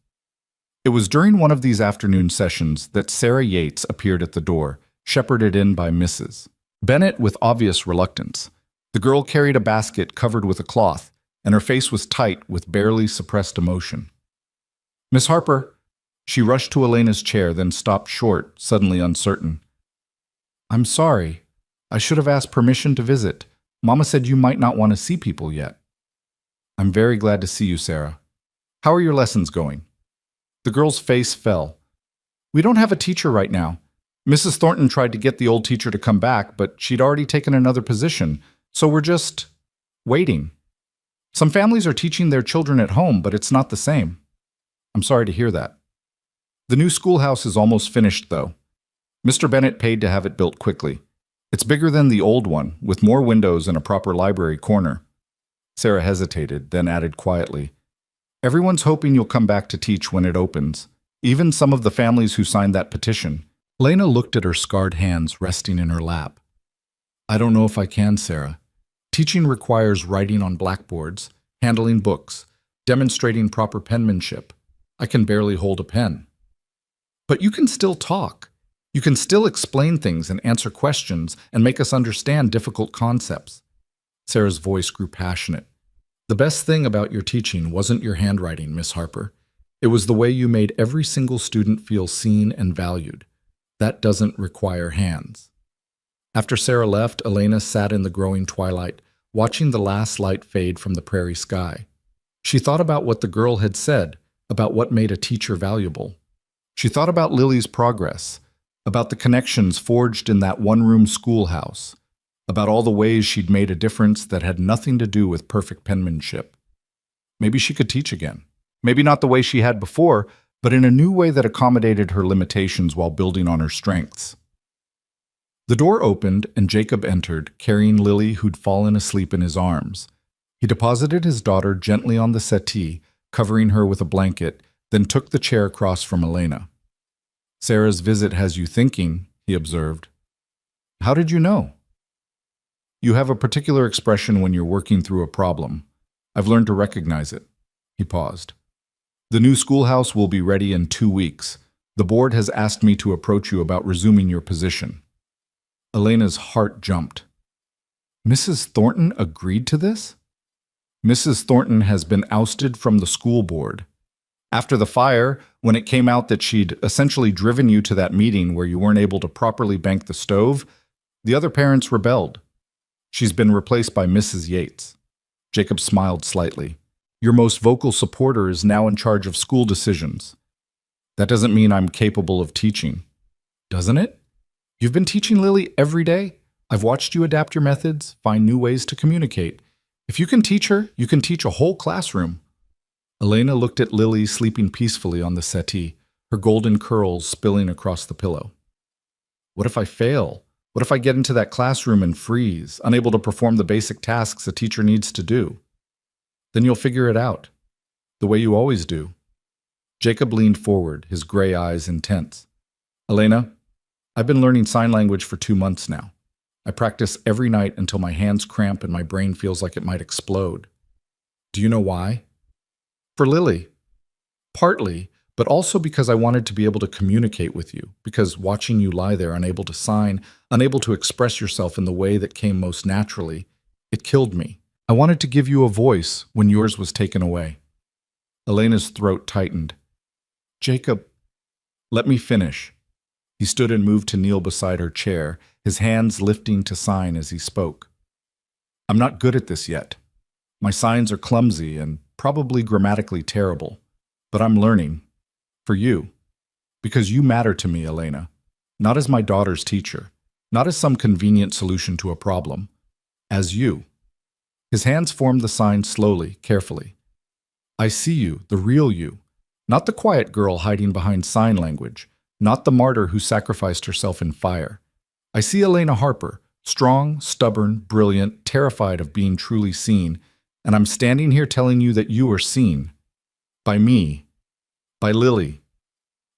A: It was during one of these afternoon sessions that Sarah Yates appeared at the door, shepherded in by Mrs. Bennett with obvious reluctance. The girl carried a basket covered with a cloth, and her face was tight with barely suppressed emotion. Miss Harper. She rushed to Elena's chair, then stopped short, suddenly uncertain. I'm sorry. I should have asked permission to visit. Mama said you might not want to see people yet. I'm very glad to see you, Sarah. How are your lessons going? The girl's face fell. We don't have a teacher right now. Mrs. Thornton tried to get the old teacher to come back, but she'd already taken another position, so we're just waiting. Some families are teaching their children at home, but it's not the same. I'm sorry to hear that. The new schoolhouse is almost finished, though. Mr. Bennett paid to have it built quickly. It's bigger than the old one, with more windows and a proper library corner. Sarah hesitated, then added quietly, Everyone's hoping you'll come back to teach when it opens, even some of the families who signed that petition. Lena looked at her scarred hands resting in her lap. I don't know if I can, Sarah. Teaching requires writing on blackboards, handling books, demonstrating proper penmanship. I can barely hold a pen. But you can still talk. You can still explain things and answer questions and make us understand difficult concepts. Sarah's voice grew passionate. The best thing about your teaching wasn't your handwriting, Miss Harper. It was the way you made every single student feel seen and valued. That doesn't require hands. After Sarah left, Elena sat in the growing twilight, watching the last light fade from the prairie sky. She thought about what the girl had said, about what made a teacher valuable. She thought about Lily's progress, about the connections forged in that one-room schoolhouse, about all the ways she'd made a difference that had nothing to do with perfect penmanship. Maybe she could teach again. Maybe not the way she had before, but in a new way that accommodated her limitations while building on her strengths. The door opened and Jacob entered, carrying Lily, who'd fallen asleep in his arms. He deposited his daughter gently on the settee, covering her with a blanket, then took the chair across from Elena. Sarah's visit has you thinking, he observed. How did you know? You have a particular expression when you're working through a problem. I've learned to recognize it. He paused. The new schoolhouse will be ready in 2 weeks. The board has asked me to approach you about resuming your position. Elena's heart jumped. Mrs. Thornton agreed to this? Mrs. Thornton has been ousted from the school board. After the fire, when it came out that she'd essentially driven you to that meeting where you weren't able to properly bank the stove, the other parents rebelled. She's been replaced by Mrs. Yates. Jacob smiled slightly. Your most vocal supporter is now in charge of school decisions. That doesn't mean I'm capable of teaching. Doesn't it? You've been teaching Lily every day. I've watched you adapt your methods, find new ways to communicate. If you can teach her, you can teach a whole classroom. Elena looked at Lily sleeping peacefully on the settee, her golden curls spilling across the pillow. What if I fail? What if I get into that classroom and freeze, unable to perform the basic tasks a teacher needs to do? Then you'll figure it out, the way you always do. Jacob leaned forward, his gray eyes intense. Elena, I've been learning sign language for 2 months now. I practice every night until my hands cramp and my brain feels like it might explode. Do you know why? For Lily. Partly, but also because I wanted to be able to communicate with you, because watching you lie there unable to sign, unable to express yourself in the way that came most naturally, it killed me. I wanted to give you a voice when yours was taken away. Elena's throat tightened. Jacob, let me finish. He stood and moved to kneel beside her chair, his hands lifting to sign as he spoke. I'm not good at this yet. My signs are clumsy and probably grammatically terrible, but I'm learning. For you. Because you matter to me, Elena. Not as my daughter's teacher. Not as some convenient solution to a problem. As you. His hands formed the sign slowly, carefully. I see you, the real you. Not the quiet girl hiding behind sign language. Not the martyr who sacrificed herself in fire. I see Elena Harper, strong, stubborn, brilliant, terrified of being truly seen, and I'm standing here telling you that you are seen. By me. by Lily,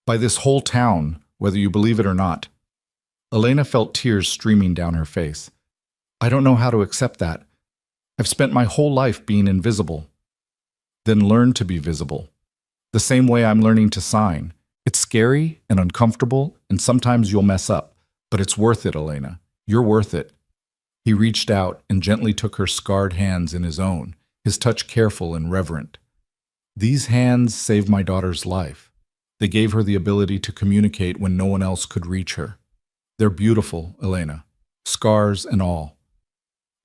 A: by this whole town, whether you believe it or not. Elena felt tears streaming down her face. I don't know how to accept that. I've spent my whole life being invisible. Then learn to be visible. The same way I'm learning to sign. It's scary and uncomfortable, and sometimes you'll mess up. But it's worth it, Elena. You're worth it. He reached out and gently took her scarred hands in his own, his touch careful and reverent. These hands saved my daughter's life. They gave her the ability to communicate when no one else could reach her. They're beautiful, Elena. Scars and all.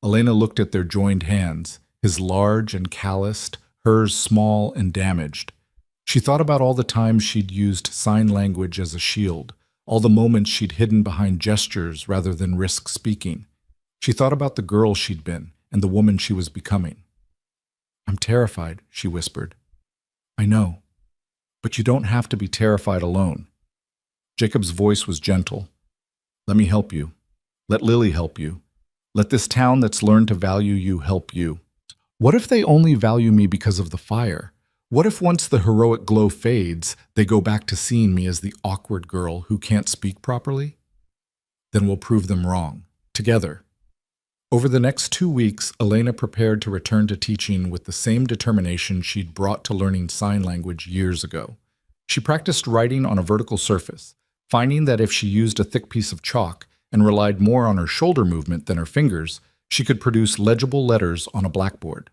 A: Elena looked at their joined hands, his large and calloused, hers small and damaged. She thought about all the times she'd used sign language as a shield, all the moments she'd hidden behind gestures rather than risk speaking. She thought about the girl she'd been and the woman she was becoming. I'm terrified, she whispered. I know, but you don't have to be terrified alone. Jacob's voice was gentle. Let me help you. Let Lily help you. Let this town that's learned to value you help you. What if they only value me because of the fire? What if once the heroic glow fades, they go back to seeing me as the awkward girl who can't speak properly? Then we'll prove them wrong, together. Over the next 2 weeks, Elena prepared to return to teaching with the same determination she'd brought to learning sign language years ago. She practiced writing on a vertical surface, finding that if she used a thick piece of chalk and relied more on her shoulder movement than her fingers, she could produce legible letters on a blackboard.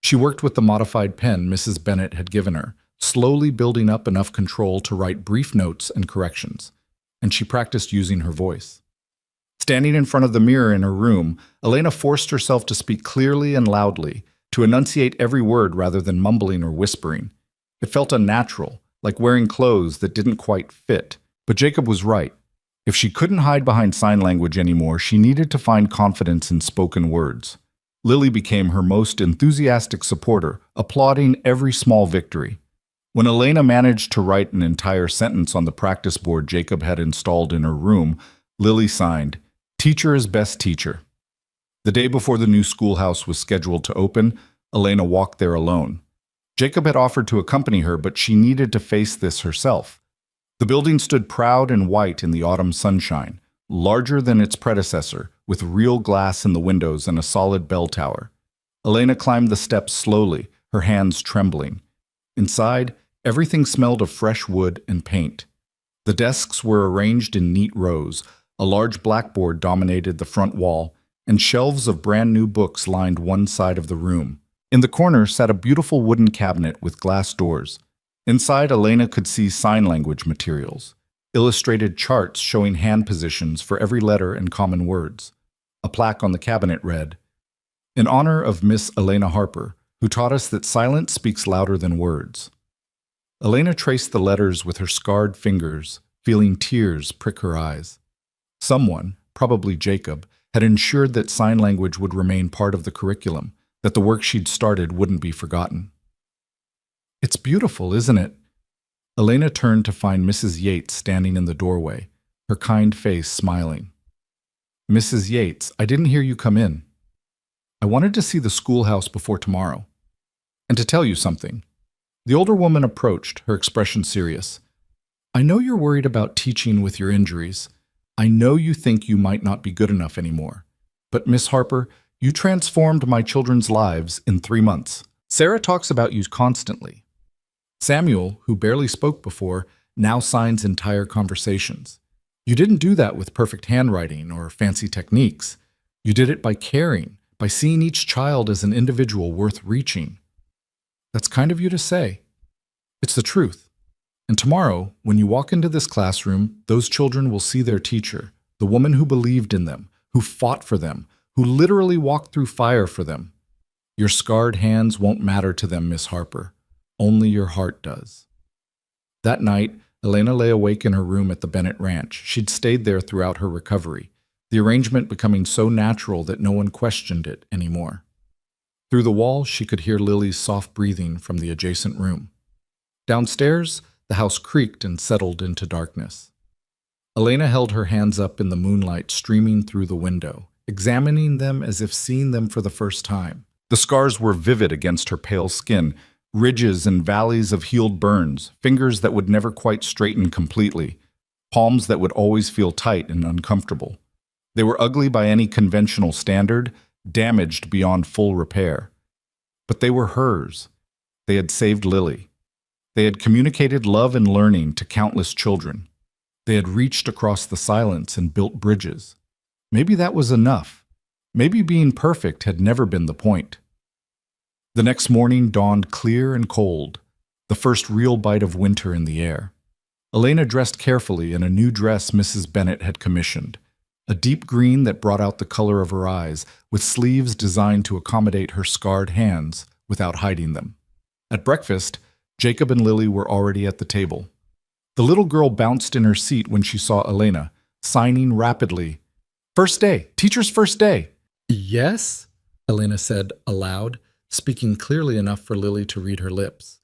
A: She worked with the modified pen Mrs. Bennett had given her, slowly building up enough control to write brief notes and corrections, and she practiced using her voice. Standing in front of the mirror in her room, Elena forced herself to speak clearly and loudly, to enunciate every word rather than mumbling or whispering. It felt unnatural, like wearing clothes that didn't quite fit. But Jacob was right. If she couldn't hide behind sign language anymore, she needed to find confidence in spoken words. Lily became her most enthusiastic supporter, applauding every small victory. When Elena managed to write an entire sentence on the practice board Jacob had installed in her room, Lily signed, "Teacher is best teacher." The day before the new schoolhouse was scheduled to open, Elena walked there alone. Jacob had offered to accompany her, but she needed to face this herself. The building stood proud and white in the autumn sunshine, larger than its predecessor, with real glass in the windows and a solid bell tower. Elena climbed the steps slowly, her hands trembling. Inside, everything smelled of fresh wood and paint. The desks were arranged in neat rows. A large blackboard dominated the front wall, and shelves of brand-new books lined one side of the room. In the corner sat a beautiful wooden cabinet with glass doors. Inside, Elena could see sign language materials, illustrated charts showing hand positions for every letter and common words. A plaque on the cabinet read, "In honor of Miss Elena Harper, who taught us that silence speaks louder than words." Elena traced the letters with her scarred fingers, feeling tears prick her eyes. Someone, probably Jacob, had ensured that sign language would remain part of the curriculum, that the work she'd started wouldn't be forgotten. It's beautiful, isn't it? Elena turned to find Mrs. Yates standing in the doorway, her kind face smiling. Mrs. Yates, I didn't hear you come in. I wanted to see the schoolhouse before tomorrow. And to tell you something. The older woman approached, her expression serious. I know you're worried about teaching with your injuries. I know you think you might not be good enough anymore. But Miss Harper, you transformed my children's lives in 3 months. Sarah talks about you constantly. Samuel, who barely spoke before, now signs entire conversations. You didn't do that with perfect handwriting or fancy techniques. You did it by caring, by seeing each child as an individual worth reaching. That's kind of you to say. It's the truth. And tomorrow, when you walk into this classroom, those children will see their teacher, the woman who believed in them, who fought for them, who literally walked through fire for them. Your scarred hands won't matter to them, Miss Harper. Only your heart does. That night, Elena lay awake in her room at the Bennett Ranch. She'd stayed there throughout her recovery, the arrangement becoming so natural that no one questioned it anymore. Through the wall, she could hear Lily's soft breathing from the adjacent room. Downstairs, the house creaked and settled into darkness. Elena held her hands up in the moonlight streaming through the window, examining them as if seeing them for the first time. The scars were vivid against her pale skin, ridges and valleys of healed burns, fingers that would never quite straighten completely, palms that would always feel tight and uncomfortable. They were ugly by any conventional standard, damaged beyond full repair. But they were hers. They had saved Lily. They had communicated love and learning to countless children. They had reached across the silence and built bridges. Maybe that was enough. Maybe being perfect had never been the point. The next morning dawned clear and cold, the first real bite of winter in the air. Elena dressed carefully in a new dress Mrs. Bennet had commissioned, a deep green that brought out the color of her eyes, with sleeves designed to accommodate her scarred hands without hiding them. At breakfast, Jacob and Lily were already at the table. The little girl bounced in her seat when she saw Elena, signing rapidly. "First day! Teacher's first day!"
B: "Yes?" Elena said aloud, speaking clearly enough for Lily to read her lips.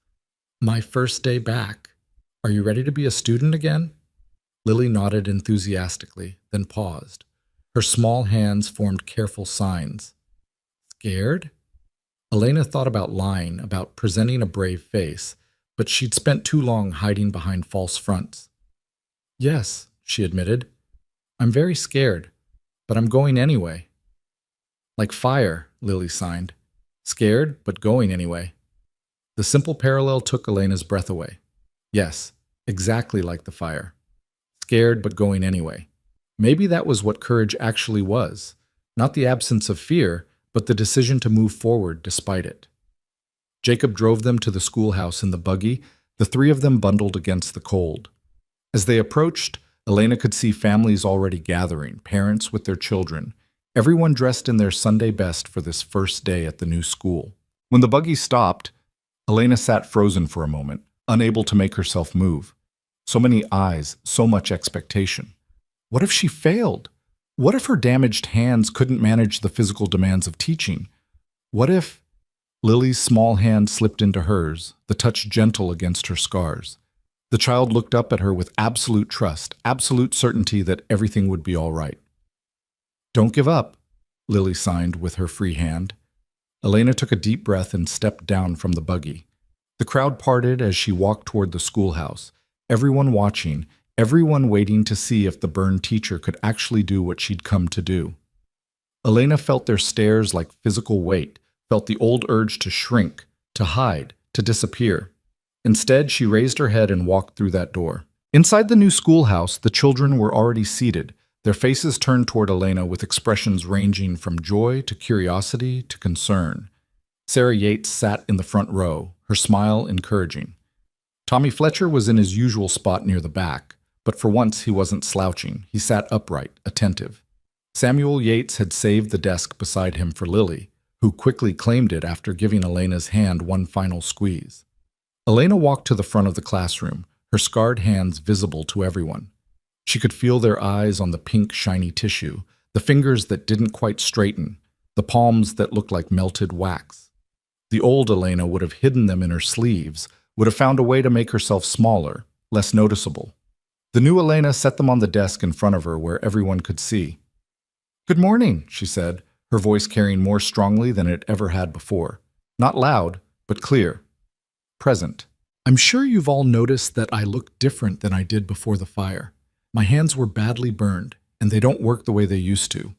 B: "My first day back. Are you ready to be a student again?" Lily nodded enthusiastically, then paused. Her small hands formed careful signs. "Scared?" Elena thought about lying, about presenting a brave face, but she'd spent too long hiding behind false fronts. "Yes," she admitted. "I'm very scared, but I'm going anyway." "Like fire," Lily signed. "Scared, but going anyway." The simple parallel took Elena's breath away. Yes, exactly like the fire. Scared, but going anyway. Maybe that was what courage actually was. Not the absence of fear, but the decision to move forward despite it. Jacob drove them to the schoolhouse in the buggy, the three of them bundled against the cold. As they approached, Elena could see families already gathering, parents with their children, everyone dressed in their Sunday best for this first day at the new school. When the buggy stopped, Elena sat frozen for a moment, unable to make herself move. So many eyes, so much expectation. What if she failed? What if her damaged hands couldn't manage the physical demands of teaching? What if... Lily's small hand slipped into hers, the touch gentle against her scars. The child looked up at her with absolute trust, absolute certainty that everything would be all right. "Don't give up," Lily signed with her free hand. Elena took a deep breath and stepped down from the buggy. The crowd parted as she walked toward the schoolhouse, everyone watching, everyone waiting to see if the burned teacher could actually do what she'd come to do. Elena felt their stares like physical weight, felt the old urge to shrink, to hide, to disappear. Instead, she raised her head and walked through that door. Inside the new schoolhouse, the children were already seated, their faces turned toward Elena with expressions ranging from joy to curiosity to concern. Sarah Yates sat in the front row, her smile encouraging. Tommy Fletcher was in his usual spot near the back, but for once he wasn't slouching. He sat upright, attentive. Samuel Yates had saved the desk beside him for Lily, who quickly claimed it after giving Elena's hand one final squeeze. Elena walked to the front of the classroom, her scarred hands visible to everyone. She could feel their eyes on the pink, shiny tissue, the fingers that didn't quite straighten, the palms that looked like melted wax. The old Elena would have hidden them in her sleeves, would have found a way to make herself smaller, less noticeable. The new Elena set them on the desk in front of her where everyone could see. "Good morning," she said, her voice carrying more strongly than it ever had before. Not loud, but clear. Present. "I'm sure you've all noticed that I look different than I did before the fire. My hands were badly burned, and they don't work the way they used to.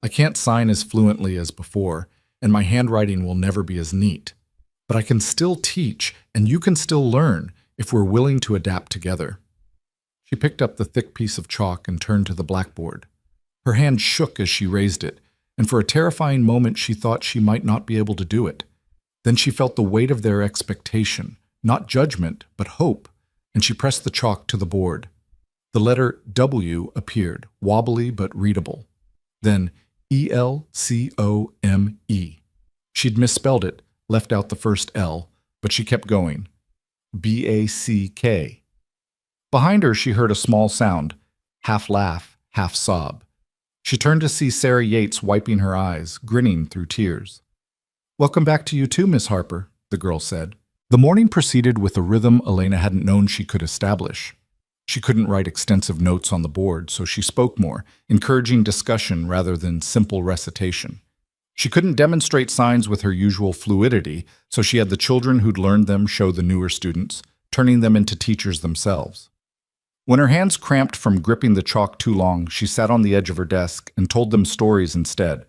B: I can't sign as fluently as before, and my handwriting will never be as neat. But I can still teach, and you can still learn if we're willing to adapt together." She picked up the thick piece of chalk and turned to the blackboard. Her hand shook as she raised it, and for a terrifying moment she thought she might not be able to do it. Then she felt the weight of their expectation, not judgment, but hope, and she pressed the chalk to the board. The letter W appeared, wobbly but readable. Then ELCOME. She'd misspelled it, left out the first L, but she kept going. BACK. Behind her she heard a small sound, half laugh, half sob. She turned to see Sarah Yates wiping her eyes, grinning through tears. "Welcome back to you too, Miss Harper," the girl said. The morning proceeded with a rhythm Elena hadn't known she could establish. She couldn't write extensive notes on the board, so she spoke more, encouraging discussion rather than simple recitation.
A: She couldn't demonstrate signs with her usual fluidity, so she had the children who'd learned them show the newer students, turning them into teachers themselves. When her hands cramped from gripping the chalk too long, she sat on the edge of her desk and told them stories instead,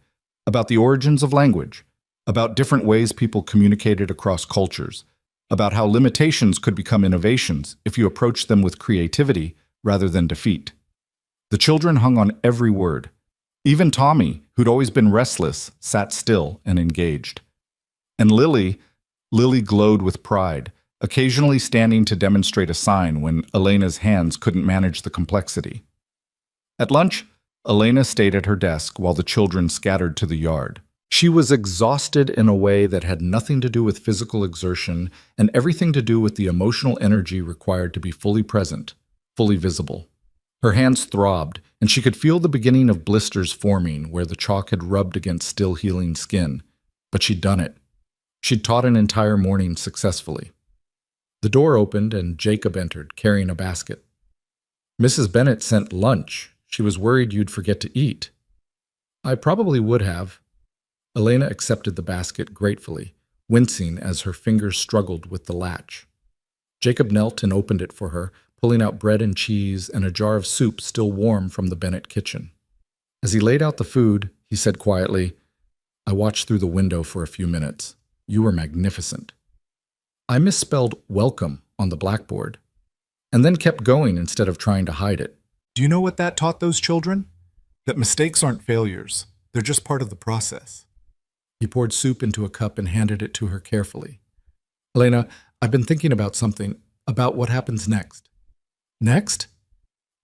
A: about the origins of language, about different ways people communicated across cultures, about how limitations could become innovations if you approached them with creativity rather than defeat. The children hung on every word. Even Tommy, who'd always been restless, sat still and engaged. And Lily glowed with pride, occasionally standing to demonstrate a sign when Elena's hands couldn't manage the complexity. At lunch, Elena stayed at her desk while the children scattered to the yard. She was exhausted in a way that had nothing to do with physical exertion and everything to do with the emotional energy required to be fully present, fully visible. Her hands throbbed, and she could feel the beginning of blisters forming where the chalk had rubbed against still healing skin. But she'd done it. She'd taught an entire morning successfully. The door opened and Jacob entered, carrying a basket. "Mrs. Bennet sent lunch. She was worried you'd forget to eat." "I probably would have." Elena accepted the basket gratefully, wincing as her fingers struggled with the latch. Jacob knelt and opened it for her, pulling out bread and cheese and a jar of soup still warm from the Bennet kitchen. As he laid out the food, he said quietly, "I watched through the window for a few minutes. You were magnificent." I misspelled welcome on the blackboard, and then kept going instead of trying to hide it.
C: Do you know what that taught those children? That mistakes aren't failures. They're just part of the process.
B: He poured soup into a cup and handed it to her carefully. "Elena, I've been thinking about something, about what happens next." "Next?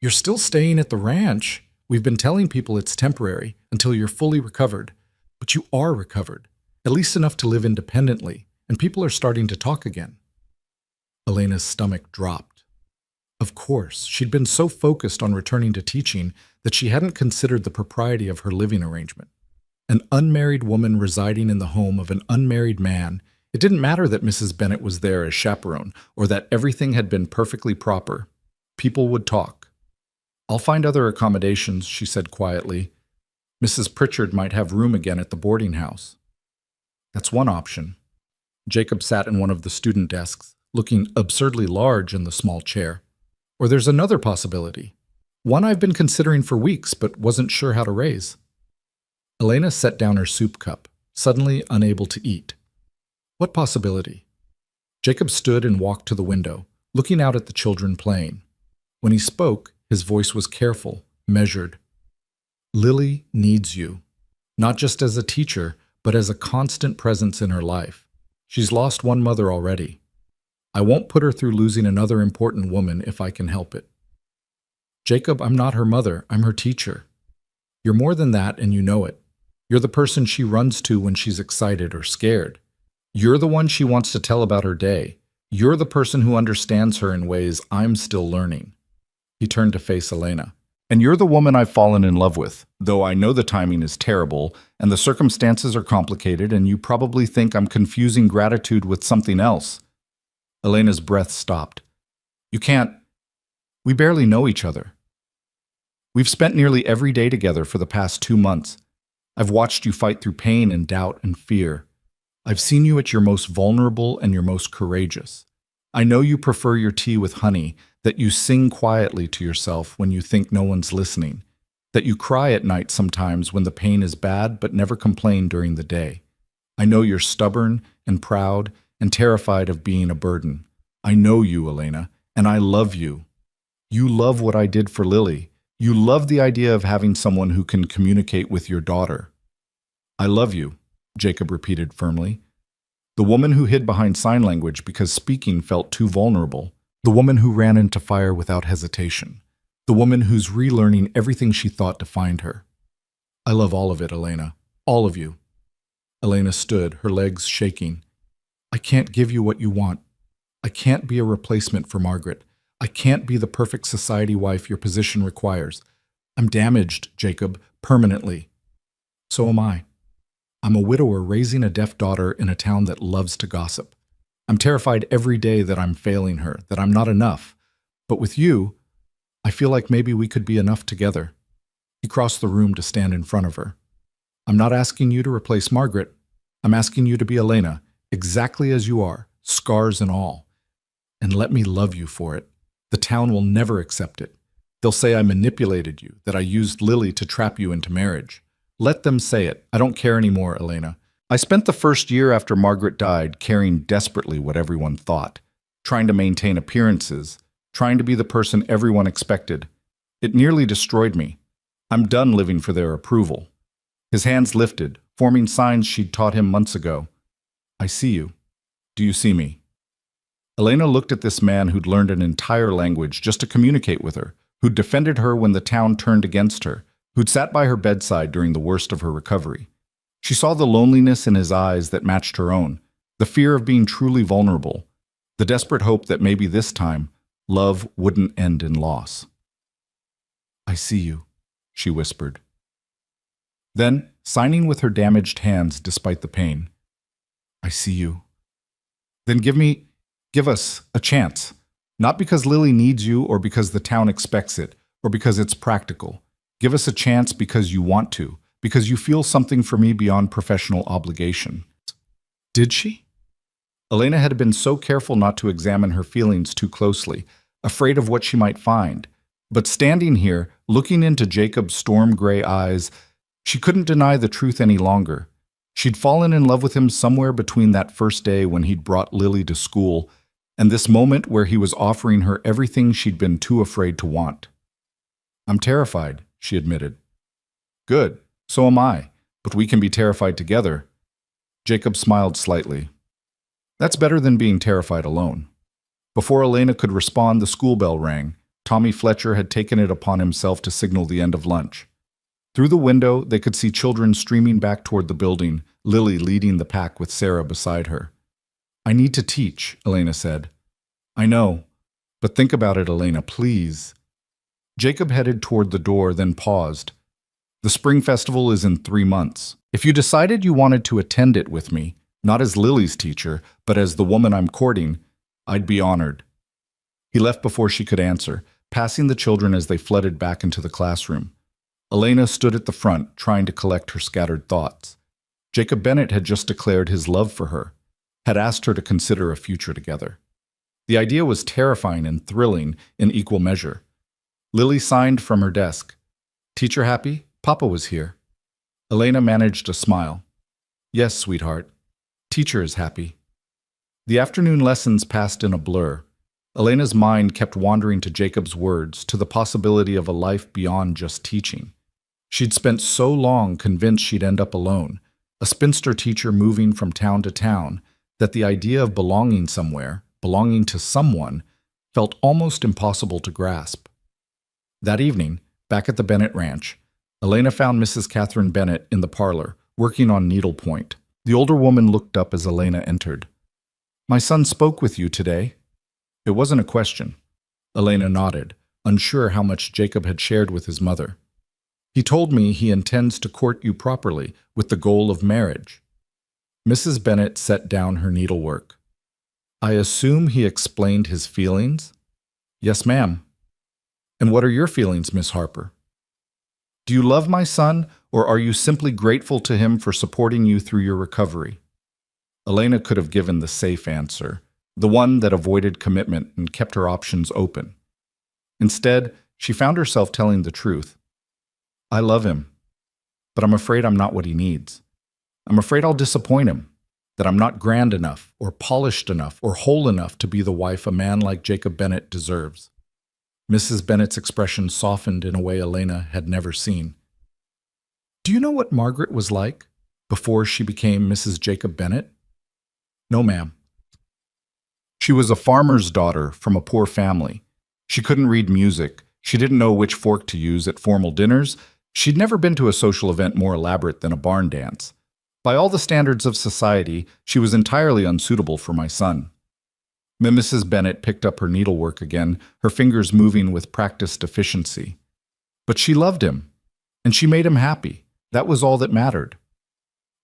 B: You're still staying at the ranch. We've been telling people it's temporary until you're fully recovered. But you are recovered, at least enough to live independently, and people are starting to talk again." Elena's stomach dropped. Of course, she'd been so focused on returning to teaching that she hadn't considered the propriety of her living arrangement. An unmarried woman residing in the home of an unmarried man, it didn't matter that Mrs. Bennet was there as chaperone or that everything had been perfectly proper. People would talk. "I'll find other accommodations," she said quietly. "Mrs. Pritchard might have room again at the boarding house." "That's one option." Jacob sat in one of the student desks, looking absurdly large in the small chair. "Or there's another possibility. One I've been considering for weeks but wasn't sure how to raise." Elena set down her soup cup, suddenly unable to eat. "What possibility?" Jacob stood and walked to the window, looking out at the children playing. When he spoke, his voice was careful, measured. "Lily needs you, not just as a teacher, but as a constant presence in her life. She's lost one mother already. I won't put her through losing another important woman if I can help it." "Jacob, I'm not her mother, I'm her teacher. You're more than that, and you know it. You're the person she runs to when she's excited or scared. You're the one she wants to tell about her day. You're the person who understands her in ways I'm still learning." He turned to face Elena. "And you're the woman I've fallen in love with, though I know the timing is terrible, and the circumstances are complicated, and you probably think I'm confusing gratitude with something else." Elena's breath stopped. "You can't. We barely know each other. We've spent nearly every day together for the past 2 months. I've watched you fight through pain and doubt and fear. I've seen you at your most vulnerable and your most courageous. I know you prefer your tea with honey, that you sing quietly to yourself when you think no one's listening, that you cry at night sometimes when the pain is bad but never complain during the day. I know you're stubborn and proud and terrified of being a burden. I know you, Elena, and I love you. You love what I did for Lily. You love the idea of having someone who can communicate with your daughter." "I love you," Jacob repeated firmly. The woman who hid behind sign language because speaking felt too vulnerable. The woman who ran into fire without hesitation. The woman who's relearning everything she thought defined her. "I love all of it, Elena. All of you." Elena stood, her legs shaking. "I can't give you what you want. I can't be a replacement for Margaret. I can't be the perfect society wife your position requires. I'm damaged, Jacob, permanently. So am I. I'm a widower raising a deaf daughter in a town that loves to gossip. I'm terrified every day that I'm failing her, that I'm not enough. But with you, I feel like maybe we could be enough together." He crossed the room to stand in front of her. I'm not asking you to replace Margaret. I'm asking you to be Elena, exactly as you are, scars and all. And let me love you for it. The town will never accept it. They'll say I manipulated you, that I used Lily to trap you into marriage. Let them say it. I don't care anymore, Elena. I spent the first year after Margaret died caring desperately what everyone thought, trying to maintain appearances, trying to be the person everyone expected. It nearly destroyed me. I'm done living for their approval. His hands lifted, forming signs she'd taught him months ago. I see you. Do you see me? Elena looked at this man who'd learned an entire language just to communicate with her, who'd defended her when the town turned against her, who'd sat by her bedside during the worst of her recovery. She saw the loneliness in his eyes that matched her own, the fear of being truly vulnerable, the desperate hope that maybe this time, love wouldn't end in loss. I see you, she whispered. Then, signing with her damaged hands despite the pain, I see you. Then give us a chance. Not because Lily needs you or because the town expects it or because it's practical. Give us a chance because you want to, because you feel something for me beyond professional obligation. Did she? Elena had been so careful not to examine her feelings too closely, afraid of what she might find. But standing here, looking into Jacob's storm-gray eyes, she couldn't deny the truth any longer. She'd fallen in love with him somewhere between that first day when he'd brought Lily to school and this moment where he was offering her everything she'd been too afraid to want. I'm terrified, she admitted. Good, so am I, but we can be terrified together. Jacob smiled slightly. That's better than being terrified alone. Before Elena could respond, the school bell rang. Tommy Fletcher had taken it upon himself to signal the end of lunch. Through the window, they could see children streaming back toward the building, Lily leading the pack with Sarah beside her. I need to teach, Elena said. I know, but think about it, Elena, please. Jacob headed toward the door, then paused. The spring festival is in 3 months. If you decided you wanted to attend it with me, not as Lily's teacher, but as the woman I'm courting, I'd be honored. He left before she could answer, passing the children as they flooded back into the classroom. Elena stood at the front, trying to collect her scattered thoughts. Jacob Bennett had just declared his love for her, had asked her to consider a future together. The idea was terrifying and thrilling in equal measure. Lily signed from her desk. Teacher happy? Papa was here. Elena managed a smile. Yes, sweetheart. Teacher is happy. The afternoon lessons passed in a blur. Elena's mind kept wandering to Jacob's words, to the possibility of a life beyond just teaching. She'd spent so long convinced she'd end up alone, a spinster teacher moving from town to town, that the idea of belonging somewhere, belonging to someone, felt almost impossible to grasp. That evening, back at the Bennett Ranch, Elena found Mrs. Catherine Bennett in the parlor, working on needlepoint. The older woman looked up as Elena entered. My son spoke with you today. It wasn't a question. Elena nodded, unsure how much Jacob had shared with his mother. He told me he intends to court you properly, with the goal of marriage. Mrs. Bennett set down her needlework. I assume he explained his feelings? Yes, ma'am. And what are your feelings, Miss Harper? Do you love my son, or are you simply grateful to him for supporting you through your recovery? Elena could have given the safe answer, the one that avoided commitment and kept her options open. Instead, she found herself telling the truth. I love him, but I'm afraid I'm not what he needs. I'm afraid I'll disappoint him, that I'm not grand enough, or polished enough, or whole enough to be the wife a man like Jacob Bennett deserves. Mrs. Bennett's expression softened in a way Elena had never seen. Do you know what Margaret was like before she became Mrs. Jacob Bennett? No, ma'am. She was a farmer's daughter from a poor family. She couldn't read music. She didn't know which fork to use at formal dinners. She'd never been to a social event more elaborate than a barn dance. By all the standards of society, she was entirely unsuitable for my son. Mrs. Bennett picked up her needlework again, her fingers moving with practiced efficiency. But she loved him, and she made him happy. That was all that mattered.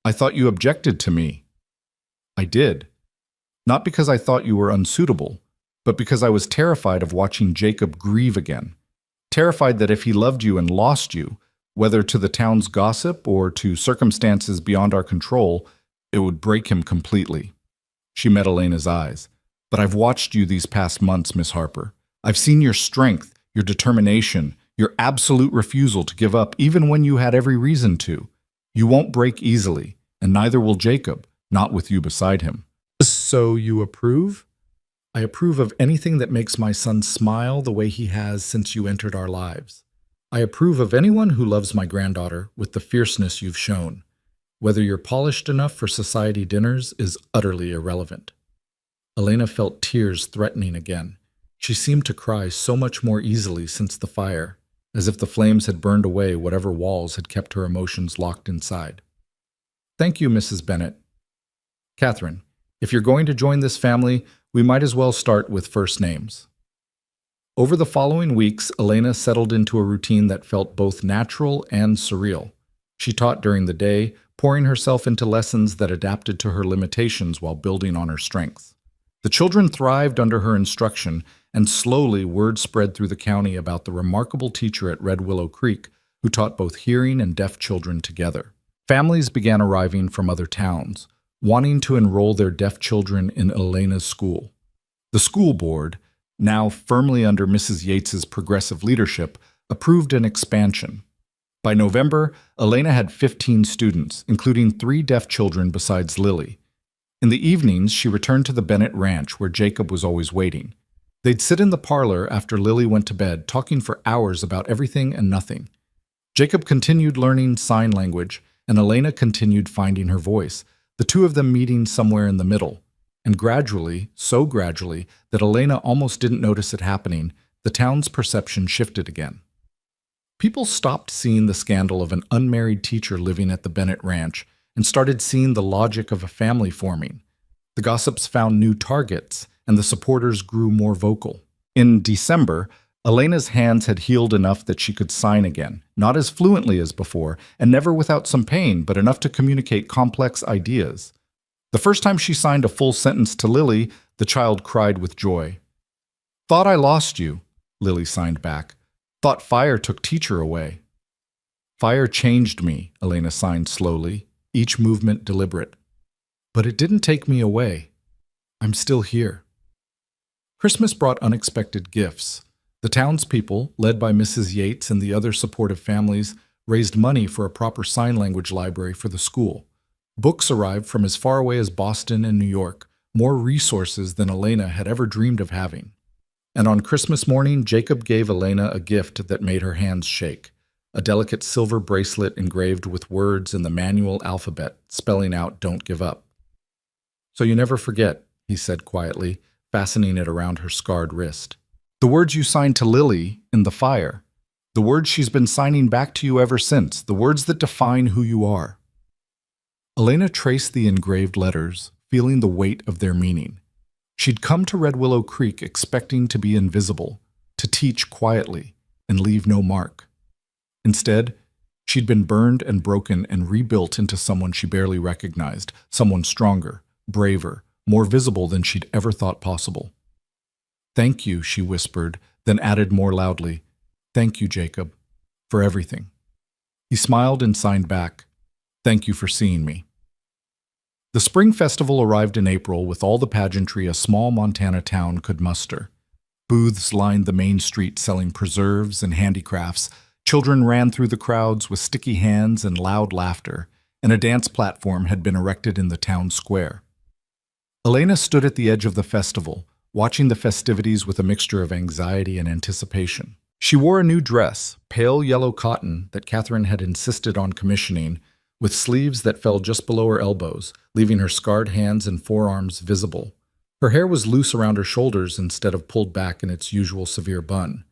B: I thought you objected to me. I did. Not because I thought you were unsuitable, but because I was terrified of watching Jacob grieve again. Terrified that if he loved you and lost you,
A: Whether to the town's gossip or to circumstances beyond our control, it would break him completely. She met Elena's eyes. But I've watched you these past months, Miss Harper. I've seen your strength, your determination, your absolute refusal to give up even when you had every reason to. You won't break easily, and neither will Jacob, not with you beside him.
C: So you approve?
B: I approve of anything that makes my son smile the way he has since you entered our lives. I approve of anyone who loves my granddaughter with the fierceness you've shown. Whether you're polished enough for society dinners is utterly irrelevant. Elena felt tears threatening again. She seemed to cry so much more easily since the fire, as if the flames had burned away whatever walls had kept her emotions locked inside. Thank you, Mrs. Bennet. Catherine, if you're going to join this family, we might as well start with first names. Over the following weeks, Elena settled into a routine that felt both natural and surreal. She taught during the day, pouring herself into lessons that adapted to her limitations while building on her strengths. The children thrived under her instruction, and slowly word spread through the county about the remarkable teacher at Red Willow Creek who taught both hearing and deaf children together. Families began arriving from other towns, wanting to enroll their deaf children in Elena's school. The school board, now firmly under Mrs. Yates's progressive leadership, approved an expansion. By November, Elena had 15 students, including 3 deaf children besides Lily. In the evenings, she returned to the Bennett ranch where Jacob was always waiting. They'd sit in the parlor after Lily went to bed, talking for hours about everything and nothing. Jacob continued learning sign language, and Elena continued finding her voice, the two of them meeting somewhere in the middle. And gradually, so gradually, that Elena almost didn't notice it happening, the town's perception shifted again. People stopped seeing the scandal of an unmarried teacher living at the Bennett ranch and started seeing the logic of a family forming. The gossips found new targets, and the supporters grew more vocal. In December, Elena's hands had healed enough that she could sign again, not as fluently as before, and never without some pain, but enough to communicate complex ideas. The first time she signed a full sentence to Lily, the child cried with joy. "Thought I lost you," Lily signed back. "Thought fire took teacher away." "Fire changed me," Elena signed slowly, each movement deliberate. "But it didn't take me away. I'm still here." Christmas brought unexpected gifts. The townspeople, led by Mrs. Yates and the other supportive families, raised money for a proper sign language library for the school. Books arrived from as far away as Boston and New York, more resources than Elena had ever dreamed of having. And on Christmas morning, Jacob gave Elena a gift that made her hands shake. A delicate silver bracelet engraved with words in the manual alphabet, spelling out "Don't give up." "So you never forget," he said quietly, fastening it around her scarred wrist. "The words you signed to Lily in the fire. The words she's been signing back to you ever since. The words that define who you are." Elena traced the engraved letters, feeling the weight of their meaning. She'd come to Red Willow Creek expecting to be invisible, to teach quietly, and leave no mark. Instead, she'd been burned and broken and rebuilt into someone she barely recognized, someone stronger, braver, more visible than she'd ever thought possible. "Thank you," she whispered, then added more loudly, "Thank you, Jacob, for everything." He smiled and signed back, "Thank you for seeing me." The spring festival arrived in April with all the pageantry a small Montana town could muster. Booths lined the main street selling preserves and handicrafts. Children ran through the crowds with sticky hands and loud laughter, and a dance platform had been erected in the town square. Elena stood at the edge of the festival, watching the festivities with a mixture of anxiety and anticipation. She wore a new dress, pale yellow cotton, that Catherine had insisted on commissioning, with sleeves that fell just below her elbows, leaving her scarred hands and forearms visible. Her hair was loose around her shoulders instead of pulled back in its usual severe bun.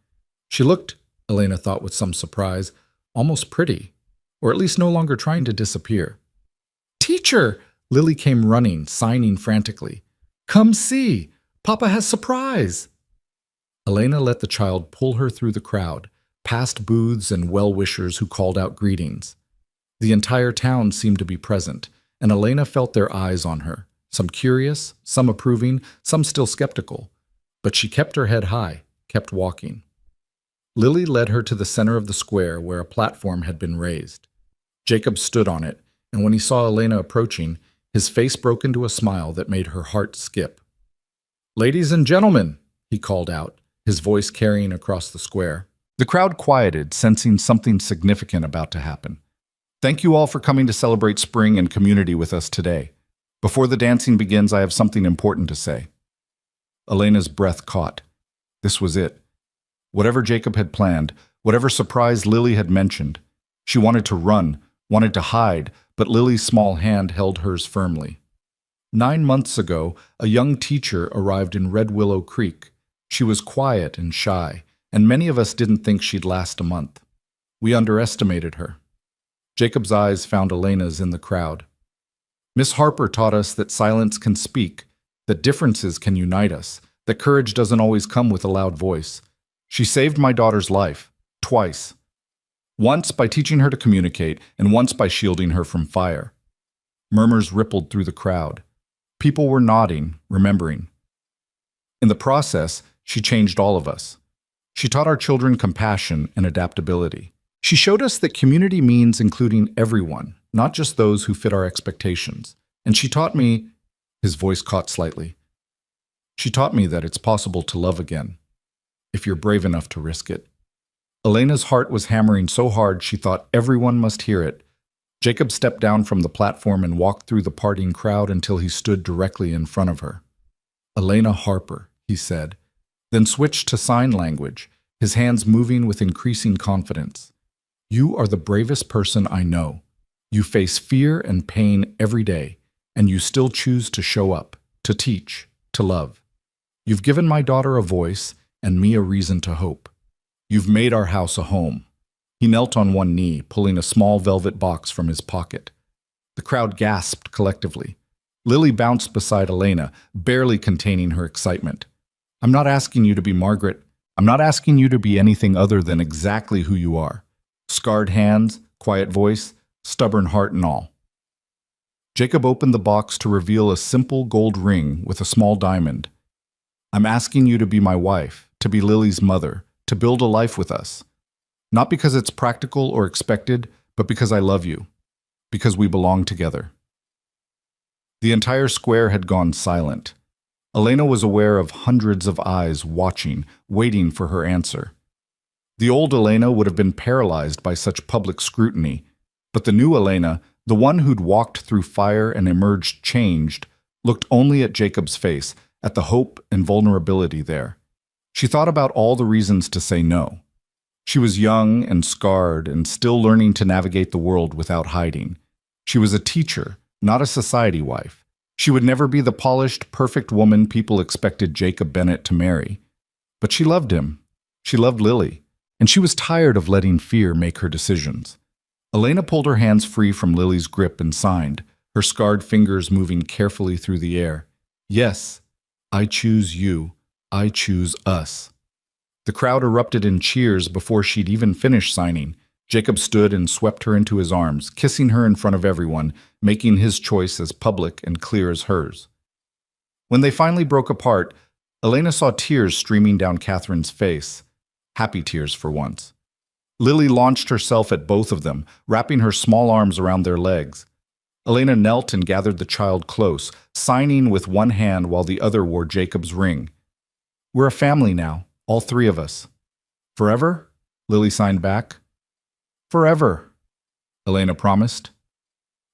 B: She looked, Elena thought with some surprise, almost pretty, or at least no longer trying to disappear. "Teacher!" Lily came running, signing frantically. "Come see! Papa has surprise!" Elena let the child pull her through the crowd, past booths and well-wishers who called out greetings. The entire town seemed to be present, and Elena felt their eyes on her, some curious, some approving, some still skeptical. But she kept her head high, kept walking. Lily led her to the center of the square where a platform had been raised. Jacob stood on it, and when he saw Elena approaching, his face broke into a smile that made her heart skip. "Ladies and gentlemen," he called out, his voice carrying across the square. The crowd quieted, sensing something significant about to happen. "Thank you all for coming to celebrate spring and community with us today. Before the dancing begins, I have something important to say." Elena's breath caught. This was it. Whatever Jacob had planned, whatever surprise Lily had mentioned, she wanted to run, wanted to hide, but Lily's small hand held hers firmly. 9 months ago, a young teacher arrived in Red Willow Creek. She was quiet and shy, and many of us didn't think she'd last a month. We underestimated her. Jacob's eyes found Elena's in the crowd. "Miss Harper taught us that silence can speak, that differences can unite us, that courage doesn't always come with a loud voice. She saved my daughter's life, twice. Once by teaching her to communicate, and once by shielding her from fire." Murmurs rippled through the crowd. People were nodding, remembering. In the process, she changed all of us. She taught our children compassion and adaptability. She showed us that community means including everyone, not just those who fit our expectations. And she taught me, his voice caught slightly, she taught me that it's possible to love again, if you're brave enough to risk it. Elena's heart was hammering so hard she thought everyone must hear it. Jacob stepped down from the platform and walked through the partying crowd until he stood directly in front of her. "Elena Harper," he said, then switched to sign language, his hands moving with increasing confidence. "You are the bravest person I know. You face fear and pain every day, and you still choose to show up, to teach, to love. You've given my daughter a voice and me a reason to hope. You've made our house a home." He knelt on one knee, pulling a small velvet box from his pocket. The crowd gasped collectively. Lily bounced beside Elena, barely containing her excitement. "I'm not asking you to be Margaret. I'm not asking you to be anything other than exactly who you are. Scarred hands, quiet voice, stubborn heart and all." Jacob opened the box to reveal a simple gold ring with a small diamond. "I'm asking you to be my wife, to be Lily's mother, to build a life with us. Not because it's practical or expected, but because I love you, because we belong together." The entire square had gone silent. Elena was aware of hundreds of eyes watching, waiting for her answer. The old Elena would have been paralyzed by such public scrutiny, but the new Elena, the one who'd walked through fire and emerged changed, looked only at Jacob's face, at the hope and vulnerability there. She thought about all the reasons to say no. She was young and scarred and still learning to navigate the world without hiding. She was a teacher, not a society wife. She would never be the polished, perfect woman people expected Jacob Bennett to marry. But she loved him. She loved Lily. And she was tired of letting fear make her decisions. Elena pulled her hands free from Lily's grip and signed, her scarred fingers moving carefully through the air. "Yes, I choose you. I choose us." The crowd erupted in cheers before she'd even finished signing. Jacob stood and swept her into his arms, kissing her in front of everyone, making his choice as public and clear as hers. When they finally broke apart, Elena saw tears streaming down Catherine's face. Happy tears for once. Lily launched herself at both of them, wrapping her small arms around their legs. Elena knelt and gathered the child close, signing with one hand while the other wore Jacob's ring. "We're a family now. All three of us." "Forever?" Lily signed back. "Forever," Elena promised.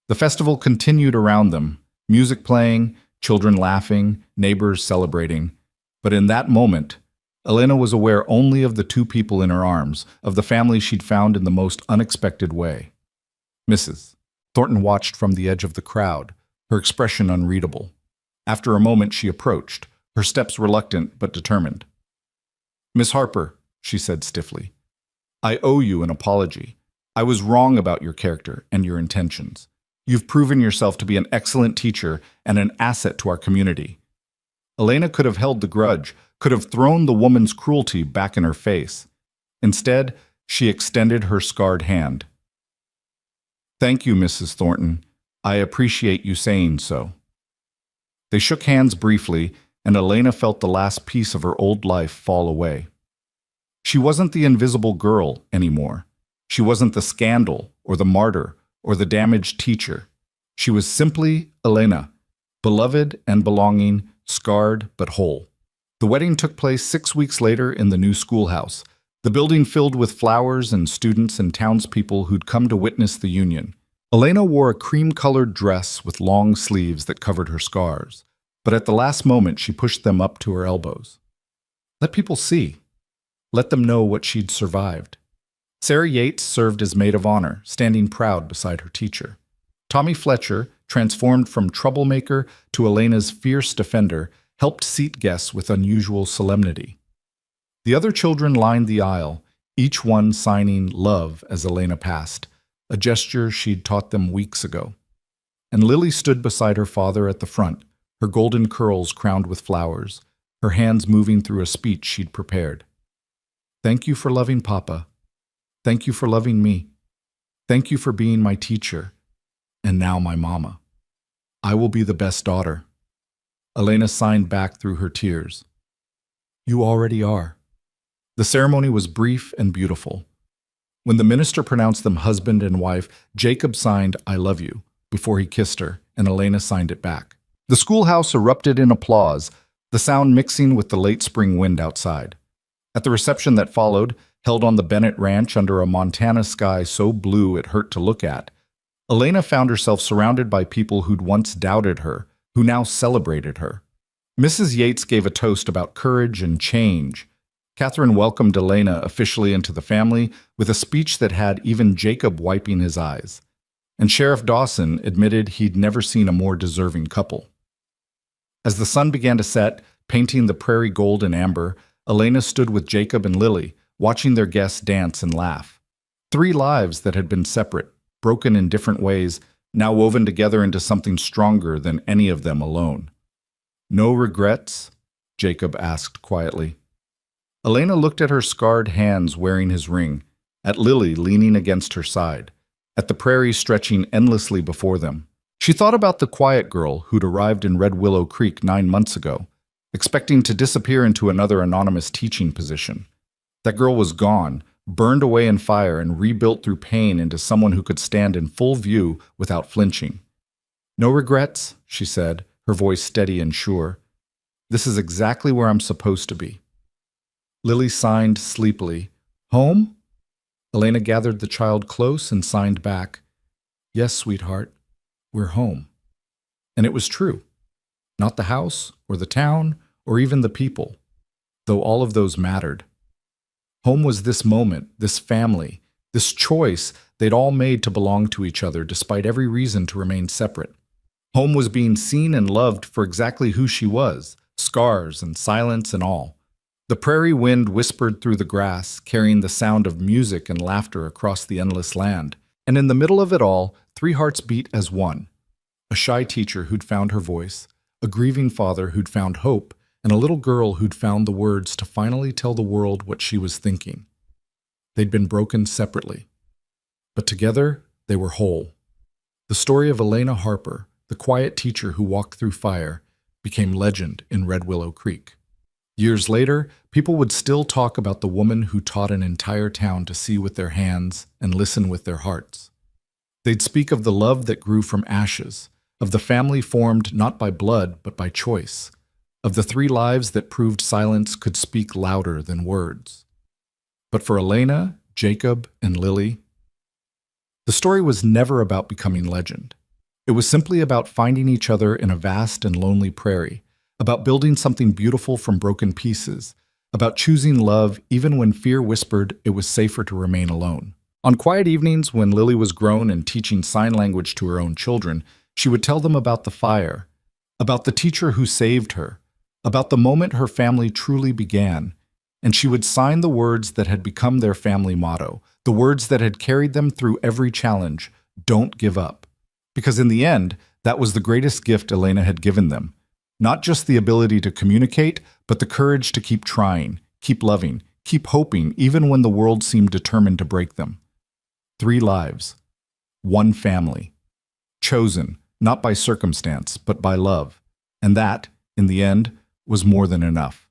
B: The festival continued around them, music playing, children laughing, neighbors celebrating. But in that moment, Elena was aware only of the two people in her arms, of the family she'd found in the most unexpected way. "Mrs." Thornton watched from the edge of the crowd, her expression unreadable. After a moment, she approached, her steps reluctant but determined. "Miss Harper," she said stiffly, "I owe you an apology. I was wrong about your character and your intentions. You've proven yourself to be an excellent teacher and an asset to our community." Elena could have held the grudge, could have thrown the woman's cruelty back in her face. Instead, she extended her scarred hand. "Thank you, Mrs. Thornton. I appreciate you saying so." They shook hands briefly, and Elena felt the last piece of her old life fall away.
A: She wasn't the invisible girl anymore. She wasn't the scandal or the martyr or the damaged teacher. She was simply Elena, beloved and belonging, scarred but whole. The wedding took place 6 weeks later in the new schoolhouse, the building filled with flowers and students and townspeople who'd come to witness the union. Elena wore a cream-colored dress with long sleeves that covered her scars, but at the last moment she pushed them up to her elbows. Let people see. Let them know what she'd survived. Sarah Yates served as maid of honor, standing proud beside her teacher. Tommy Fletcher, transformed from troublemaker to Elena's fierce defender, helped seat guests with unusual solemnity. The other children lined the aisle, each one signing love as Elena passed, a gesture she'd taught them weeks ago. And Lily stood beside her father at the front, her golden curls crowned with flowers, her hands moving through a speech she'd prepared. Thank you for loving Papa. Thank you for loving me. Thank you for being my teacher. And now my mama. I will be the best daughter. Elena signed back through her tears. You already are. The ceremony was brief and beautiful. When the minister pronounced them husband and wife, Jacob signed, I love you, before he kissed her, and Elena signed it back. The schoolhouse erupted in applause, the sound mixing with the late spring wind outside. At the reception that followed, held on the Bennett Ranch under a Montana sky so blue it hurt to look at, Elena found herself surrounded by people who'd once doubted her, who now celebrated her. Mrs. Yates gave a toast about courage and change. Catherine welcomed Elena officially into the family with a speech that had even Jacob wiping his eyes. And Sheriff Dawson admitted he'd never seen a more deserving couple. As the sun began to set, painting the prairie gold and amber, Elena stood with Jacob and Lily, watching their guests dance and laugh. 3 lives that had been separate, broken in different ways, now woven together into something stronger than any of them alone. No regrets? Jacob asked quietly. Elena looked at her scarred hands wearing his ring, at Lily leaning against her side, at the prairie stretching endlessly before them. She thought about the quiet girl who'd arrived in Red Willow Creek 9 months ago, expecting to disappear into another anonymous teaching position. That girl was gone, burned away in fire and rebuilt through pain into someone who could stand in full view without flinching. No regrets, she said, her voice steady and sure. This is exactly where I'm supposed to be. Lily signed sleepily. Home? Elena gathered the child close and signed back. Yes, sweetheart, we're home. And it was true. Not the house, or the town, or even the people, though all of those mattered. Home was this moment, this family, this choice they'd all made to belong to each other despite every reason to remain separate. Home was being seen and loved for exactly who she was, scars and silence and all. The prairie wind whispered through the grass, carrying the sound of music and laughter across the endless land. And in the middle of it all, 3 hearts beat as one. A shy teacher who'd found her voice, a grieving father who'd found hope, and a little girl who'd found the words to finally tell the world what she was thinking. They'd been broken separately, but together they were whole. The story of Elena Harper, the quiet teacher who walked through fire, became legend in Red Willow Creek. Years later, people would still talk about the woman who taught an entire town to see with their hands and listen with their hearts. They'd speak of the love that grew from ashes, of the family formed not by blood but by choice, of the 3 lives that proved silence could speak louder than words. But for Elena, Jacob, and Lily, the story was never about becoming legend. It was simply about finding each other in a vast and lonely prairie, about building something beautiful from broken pieces, about choosing love even when fear whispered it was safer to remain alone. On quiet evenings when Lily was grown and teaching sign language to her own children, she would tell them about the fire, about the teacher who saved her, about the moment her family truly began, and she would sign the words that had become their family motto, the words that had carried them through every challenge, don't give up. Because in the end, that was the greatest gift Elena had given them. Not just the ability to communicate, but the courage to keep trying, keep loving, keep hoping, even when the world seemed determined to break them. 3 lives, 1 family, chosen not by circumstance, but by love. And that, in the end, was more than enough.